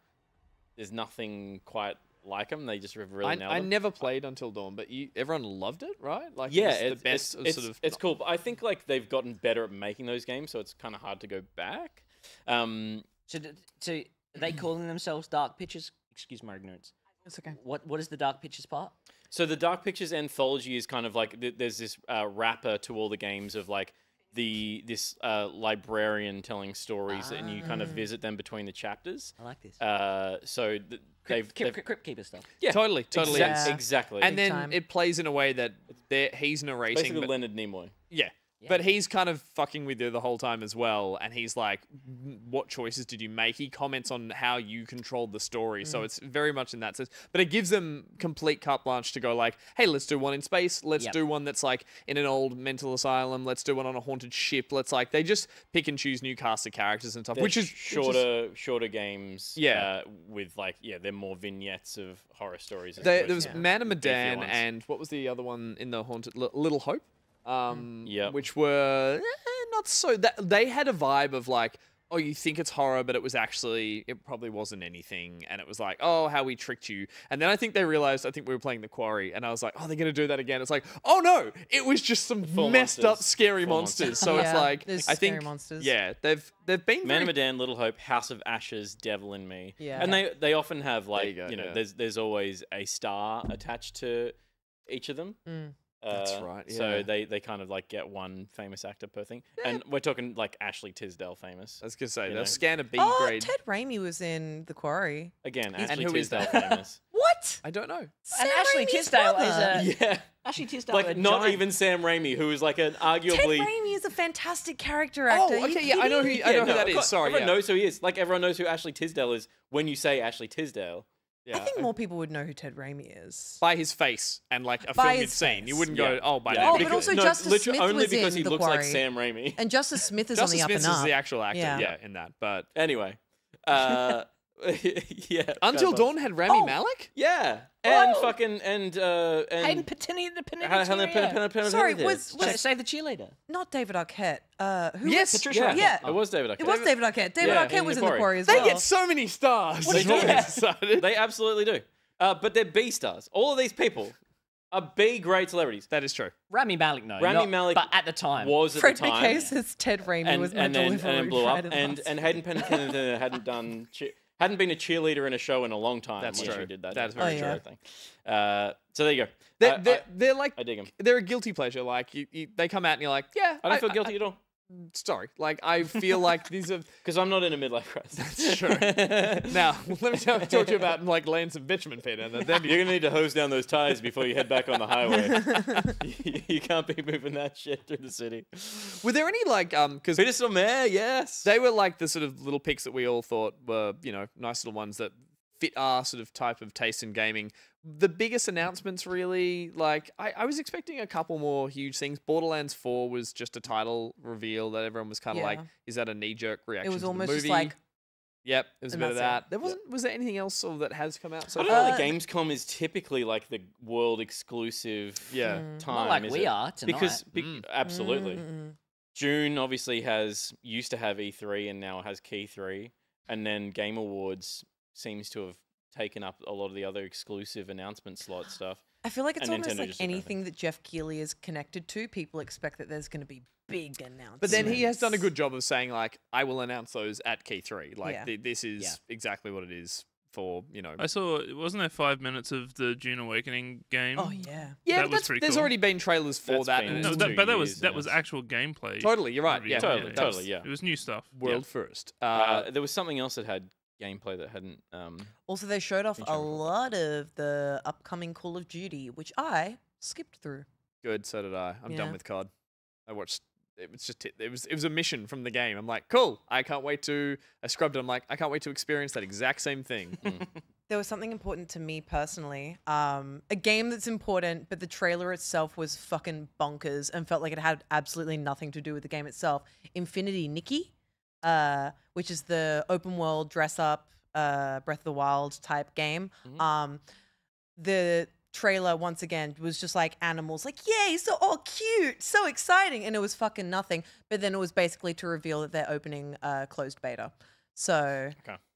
There's nothing quite like them. They just really nailed I them. never played Until Dawn, but everyone loved it, right? Like, Yeah, it was the best sort of. It's cool. But I think like they've gotten better at making those games, so it's kind of hard to go back. So are they calling themselves Dark Pictures? Excuse my ignorance. It's okay. What is the Dark Pictures part? So the Dark Pictures anthology is kind of like there's this wrapper to all the games of like this librarian telling stories, and you kind of visit them between the chapters. I like this. So Crypt Keeper stuff. Yeah, totally. Exactly. And then it plays in a way that he's narrating. Basically Leonard Nimoy. Yeah. But he's kind of fucking with you the whole time as well. And he's like, what choices did you make? He comments on how you controlled the story. So it's very much in that sense. But it gives them complete carte blanche to go like, hey, let's do one in space. Let's do one that's like in an old mental assilum. Let's do one on a haunted ship. They just pick and choose new cast of characters and stuff. Which is shorter games. Yeah. With they're more vignettes of horror stories. There was Man of Medan and what was the other one in the haunted? Little Hope. Which were not so. They had a vibe of like, oh, you think it's horror, but it probably wasn't anything, and it was like, oh, how we tricked you. And then I think they realized, I think we were playing The Quarry, and I was like, oh, they're gonna do that again. It's like, oh no, it was just some messed up, scary monsters. So it's like, I think, monsters. Yeah, they've been Man of Medan, Little Hope, House of Ashes, Devil in Me. Yeah, and they often have like, there's always a star attached to each of them. That's right. Yeah. So they kind of like get one famous actor per thing, and we're talking like Ashley Tisdale famous. I was gonna say they'll scan a B grade. Ted Raimi was in The Quarry. Again, Ashley Tisdale famous. What? I don't know. And Ashley Tisdale is Ashley Tisdale, like not even Sam Raimi, who is like an arguably. Ted Raimi is a fantastic character actor. Oh, okay, yeah, I know who that is. Sorry, everyone knows who he is. Like everyone knows who Ashley Tisdale is when you say Ashley Tisdale. Yeah, I think more people would know who Ted Raimi is by his face and like a film you'd seen. You wouldn't go, oh, by that. Oh, but also Justice Smith only was because in he The looks Quarry. like Sam Raimi. And Justice Smith is on the up and up. Justice Smith is the actual actor, in that. But anyway, Until Dawn had Rami Malek. Yeah, and fucking and Hayden Panettiere. Sorry, was say the cheerleader? Not David Arquette. Who? Yes, Patricia. Yeah, it was David Arquette. It was David Arquette. David Arquette was in The Quarry as well. They get so many stars. They absolutely do. But they're B stars. All of these people are B grade celebrities. That is true. Rami Malek, no. Rami Malek, but at the time was at Fred the time. McKay says Ted Raimi was meant to live and blew up. And Hayden Panettiere hadn't been a cheerleader in a show in a long time. That's true. She did that. That's very true. I think. So there you go. They're like, I dig them. They're a guilty pleasure. Like they come out and you're like, yeah. I don't feel guilty at all. Sorry, like I feel like these are because I'm not in a midlife crisis. That's true. Now let me talk to you about like laying some bitumen, Peter. And then you're gonna need to hose down those tires before you head back on the highway. You can't be moving that shit through the city. Were there any like because Peter Mayor, yes, they were like the sort of little picks that we all thought were nice little ones that fit our sort of type of taste in gaming. The biggest announcements really, like, I was expecting a couple more huge things. Borderlands 4 was just a title reveal that everyone was kind of like, is that a knee-jerk reaction It was to almost the movie? just like, yep, it was a bit of that. There Yeah. wasn't. Was there anything else that has come out so I far? don't know. The Gamescom is typically like the world exclusive time. Not like is we it? are tonight. Because absolutely, June obviously used to have E3 and now has Key 3, and then Game Awards seems to have taken up a lot of the other exclusive announcement slot stuff. I feel like it's and almost Nintendo like just did nothing. anything that Jeff Keighley is connected to, people expect that there's going to be big announcements. But then he has done a good job of saying, like, I will announce those at Key 3. Like, Yeah. this is exactly what it is for, you know. I saw, wasn't there 5 minutes of the June Awakening game? Oh, yeah. Yeah, that but was that's, pretty there's cool. already been trailers for That's that. been- And No, it's that, but that 2 was years that was now. actual gameplay. Totally, you're right. reveal. Yeah, Totally, yeah. It was new stuff. world first. There was something else that had gameplay that hadn't. Also, they showed off been a shown before. lot of the upcoming Call of Duty, which I skipped through. Good, so did I. I'm Yeah. done with COD. I watched. It was just. It was a mission from the game. I'm like, cool. I can't wait to. I scrubbed it. I'm like, I can't wait to experience that exact same thing. There was something important to me personally. A game that's important, but the trailer itself was fucking bonkers and felt like it had absolutely nothing to do with the game itself. Infinity Nikki, which is the open world dress up Breath of the Wild type game. The trailer once again was just like animals, like yay, so all cute, so exciting, and it was fucking nothing. But then it was basically to reveal that they're opening closed beta. So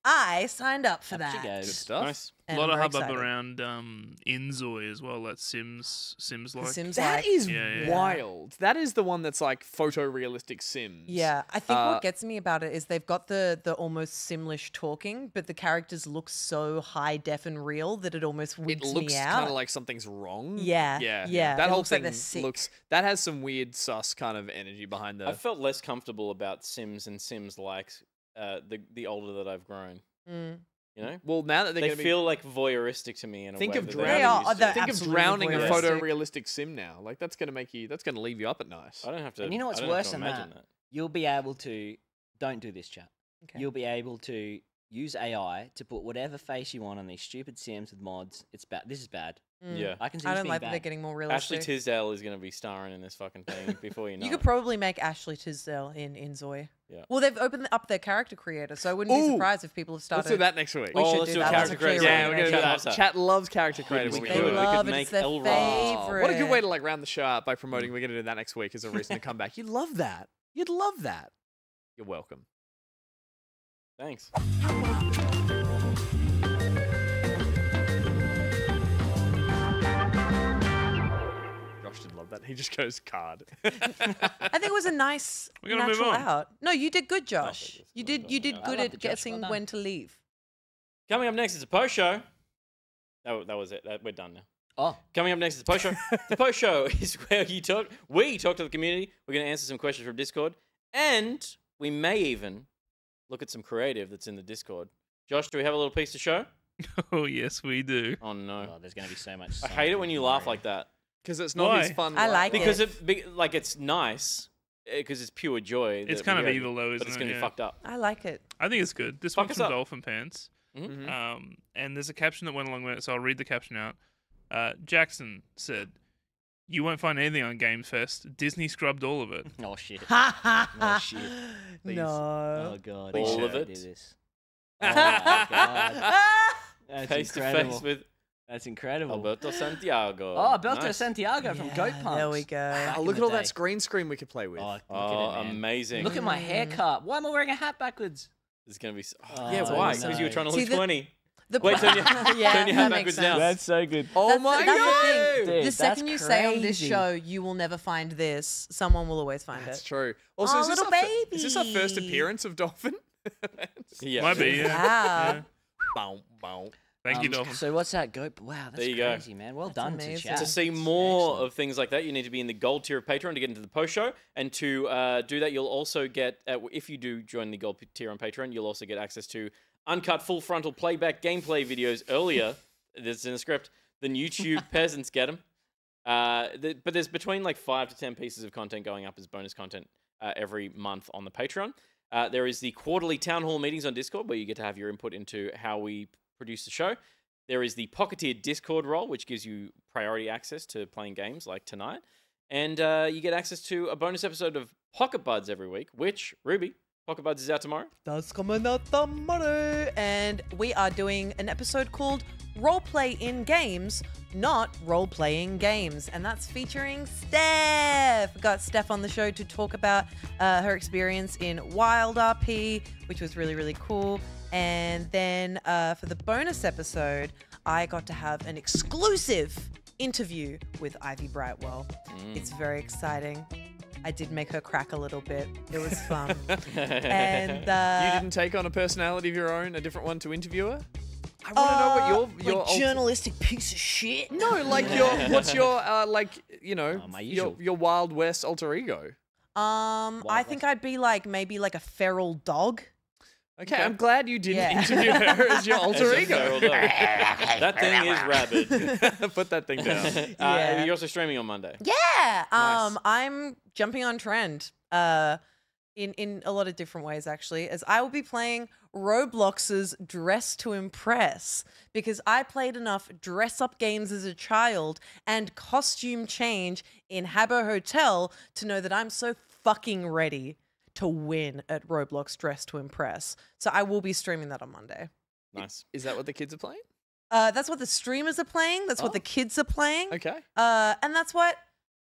I signed up for that. Good stuff. Nice. A And lot I'm of very hubbub excited. around Inzoi as well. That Sims like. Sims That like. is Yeah. wild. That is the one that's like photorealistic Sims. Yeah, I think what gets me about it is they've got the almost Simlish talking, but the characters look so high def and real that it almost It wigs looks me kind out. of like something's wrong. Yeah, yeah, That it whole looks like thing they're sick. looks. That has some weird sus kind of energy behind the. I felt less comfortable about Sims and Sims likes the older that I've grown. You know, well, now that they they're gonna feel like voyeuristic to me in a think way. of that drowning. They are. used to. They're Think of absolutely drowning a voyeuristic. photorealistic sim now. Like that's gonna make you. That's gonna leave you up at night. I don't have to. And you know what's I don't have worse to than imagine that? You'll be able to. Don't do this, chat. Okay. You'll be able to use AI to put whatever face you want on these stupid Sims with mods. It's bad. This is bad. Yeah. I can see I this don't being like that bad. they're getting more Ashley realistic. Tisdale is going to be starring in this fucking thing before you know. You could it. probably make Ashley Tisdale in Zoe. Yeah. Well, they've opened up their character creator, so I wouldn't be Ooh. surprised if people have started. Let's do that next week. We Oh, should let's do a that. character That's actually creator. a Yeah, really we're good gonna do idea. that. loves that. Chat loves character We creator. could when we do They do it. it. We could love it. make It's their Elrond. favorite. What a good way to like round the show out by promoting. We're gonna do that next week as a reason to come back. You'd love that. You'd love that. You're welcome. Thanks. Josh did love that. He just goes card. I think it was a nice We're gonna move natural on. out. No, you did good, Josh. You did I good love at the Josh. guessing Well done. when to leave. Coming up next is a post show. That was it. We're done now. Oh, Coming up next is the post show. The post show is where we talk to the community. We're going to answer some questions from Discord, and we may even look at some creative that's in the Discord. Josh, do we have a little piece to show? Oh yes, we do. Oh no! well, there's going to be so much. I hate it when you laugh like that Because it's not his Why? fun. I laugh. like because it. it's nice because it's pure joy. It's that kind we of go- evil though, but isn't it's it? going to be Yeah. fucked up. I like it. I think it's good. This Fuck one's us from up. Dolphin Pants. Mhm. And there's a caption that went along with it, so I'll read the caption out. Jackson said, "You won't find anything on Games Fest. Disney scrubbed all of it." Oh shit. oh shit. No. Oh god. All we of should it? do this. Oh my god. That's Face to incredible. face with That's incredible. Alberto Santiago. Oh, Alberto Nice. Santiago from Goat Punks. There we go. Back Oh, in look the at all day. that green screen we could play with. Oh, look Oh, at it, man. amazing. Look at my haircut. Why am I wearing a hat backwards? This is going to be... Oh, yeah, why? no. Because you were trying to See, look the- 20. The Wait, turn your, yeah, turn your that hat makes backwards sense. now. so good. Oh That's my the, that's god! the thing. Dude, The that's second you say on this crazy. show, you will never find this, someone will always find That's it. true. Also, Aw, is, this little our is this our first baby. appearance of Dolphin? Yeah. Might be. Yeah. Wow. Yeah. Bow, bow. Thank you, Dolphin. So what's that goat? Wow, that's There you go. crazy, man. Well That's done amazing. to chat. To see more of things like that, you need to be in the gold tier of Patreon to get into the post show. And to do that, you'll also get, if you do join the gold tier on Patreon, you'll also get access to uncut full frontal playback gameplay videos earlier, that's in the script, than YouTube peasants get them. But there's between like 5 to 10 pieces of content going up as bonus content every month on the Patreon. There is the quarterly town hall meetings on Discord where you get to have your input into how we produce the show. There is the Pocketeer Discord role, which gives you priority access to playing games like tonight. And you get access to a bonus episode of Pocket Buds every week, which, Ruby, Pocket Buds is out tomorrow. That's coming out tomorrow. And we are doing an episode called Roleplay in Games, Not Role-Playing Games. And that's featuring Steph. We got Steph on the show to talk about her experience in Wild RP, which was really, really cool. And then for the bonus episode, I got to have an exclusive interview with Ivy Brightwell. It's very exciting. I did make her crack a little bit. It was fun. And you didn't take on a personality of your own, a different one to interview her? I want to know what your like journalistic piece of shit. No, like what's your your Wild West alter ego? I think I'd be like maybe like a feral dog. Okay, I'm glad you didn't interview her as your alter ego. That thing is rabid. Put that thing down. You're also streaming on Monday. Yeah. Nice. I'm jumping on trend in a lot of different ways, actually, as I will be playing Roblox's Dress to Impress, because I played enough dress-up games as a child and costume change in Habbo Hotel to know that I'm so fucking ready to win at Roblox Dress to Impress. So I will be streaming that on Monday. Nice. Is that what the kids are playing? That's what the streamers are playing. That's what the kids are playing. Okay. And that's what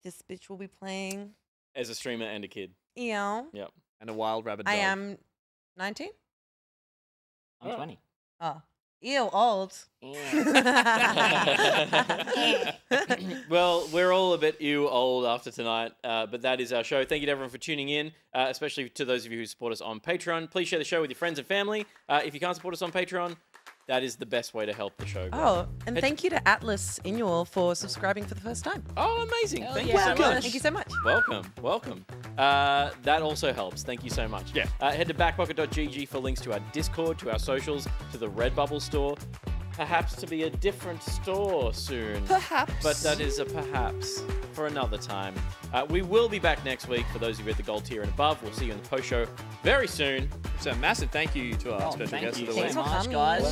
this bitch will be playing. As a streamer and a kid. Yeah. Yep. And a wild rabbit dog. I am 19? I'm 20. Oh. Ew, old. Well, we're all a bit old after tonight, but that is our show. Thank you to everyone for tuning in, especially to those of you who support us on Patreon. Please share the show with your friends and family. If you can't support us on Patreon, that is the best way to help the show grow. Oh, and thank you to Atlas Inual for subscribing for the first time. Oh, amazing. Hell Thank yeah. you so much. Thank you so much. Welcome. That also helps. Thank you so much. Yeah. Head to backpocket.gg for links to our Discord, to our socials, to the Redbubble store. Perhaps to be a different store soon. Perhaps. But that is a perhaps for another time. We will be back next week. For those of you at the gold tier and above, we'll see you in the post show very soon. So massive thank you to our special guest of the week. Thanks so much, guys.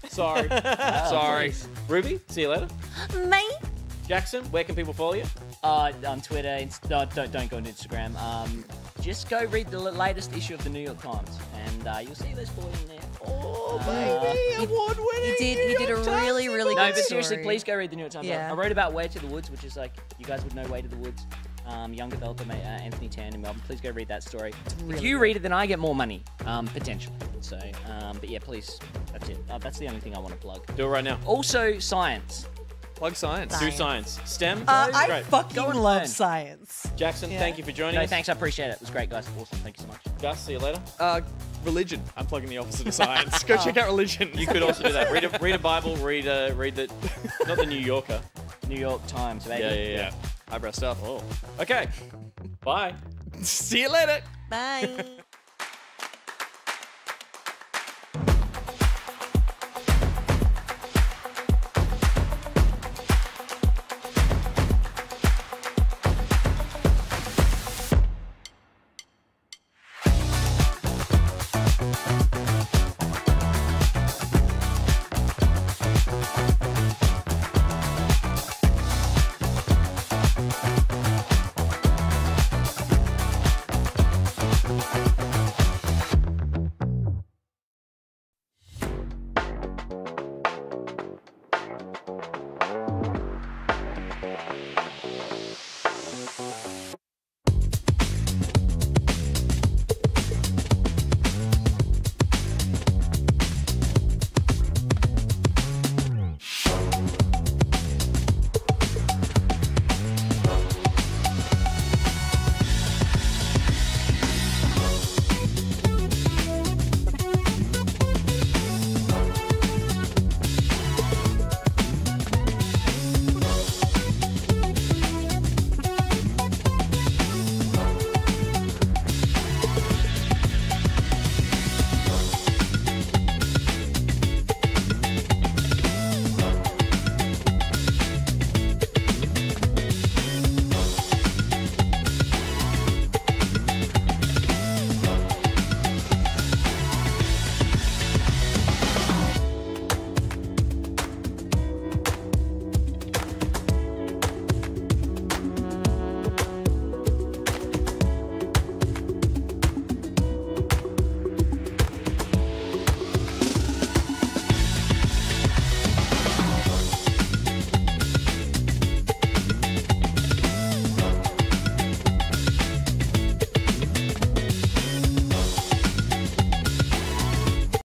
Sorry. Sorry. Ruby, see you later. Mate. Jackson, where can people follow you? On Twitter. Don't go on Instagram. Just go read the latest issue of the New York Times, and you'll see those boys in there. Oh, baby, award-winning. He did a really, really No, good but seriously, story. please go read the New York Times. Yeah. I wrote about Way to the Woods, which is like, you guys would know Way to the Woods. Young developer Anthony Tan in Melbourne. Please go read that story. Really if you read it, then I get more money, potentially. So, but yeah, please. That's it. That's the only thing I want to plug. Do it right now. Also, science. Plug science. Do science. STEM. I Great. fucking Go and love learn. science. Jackson, thank you for joining No, us. thanks. I appreciate it. It was great, guys. Awesome. Thank you so much. Gus, see you later. Religion. I'm plugging the opposite of science. Go check out religion. You could also do that. Read a Bible. Read the not the New Yorker. New York Times, baby. Yeah. Eyebrow stuff. Oh. Okay. Bye. See you later. Bye.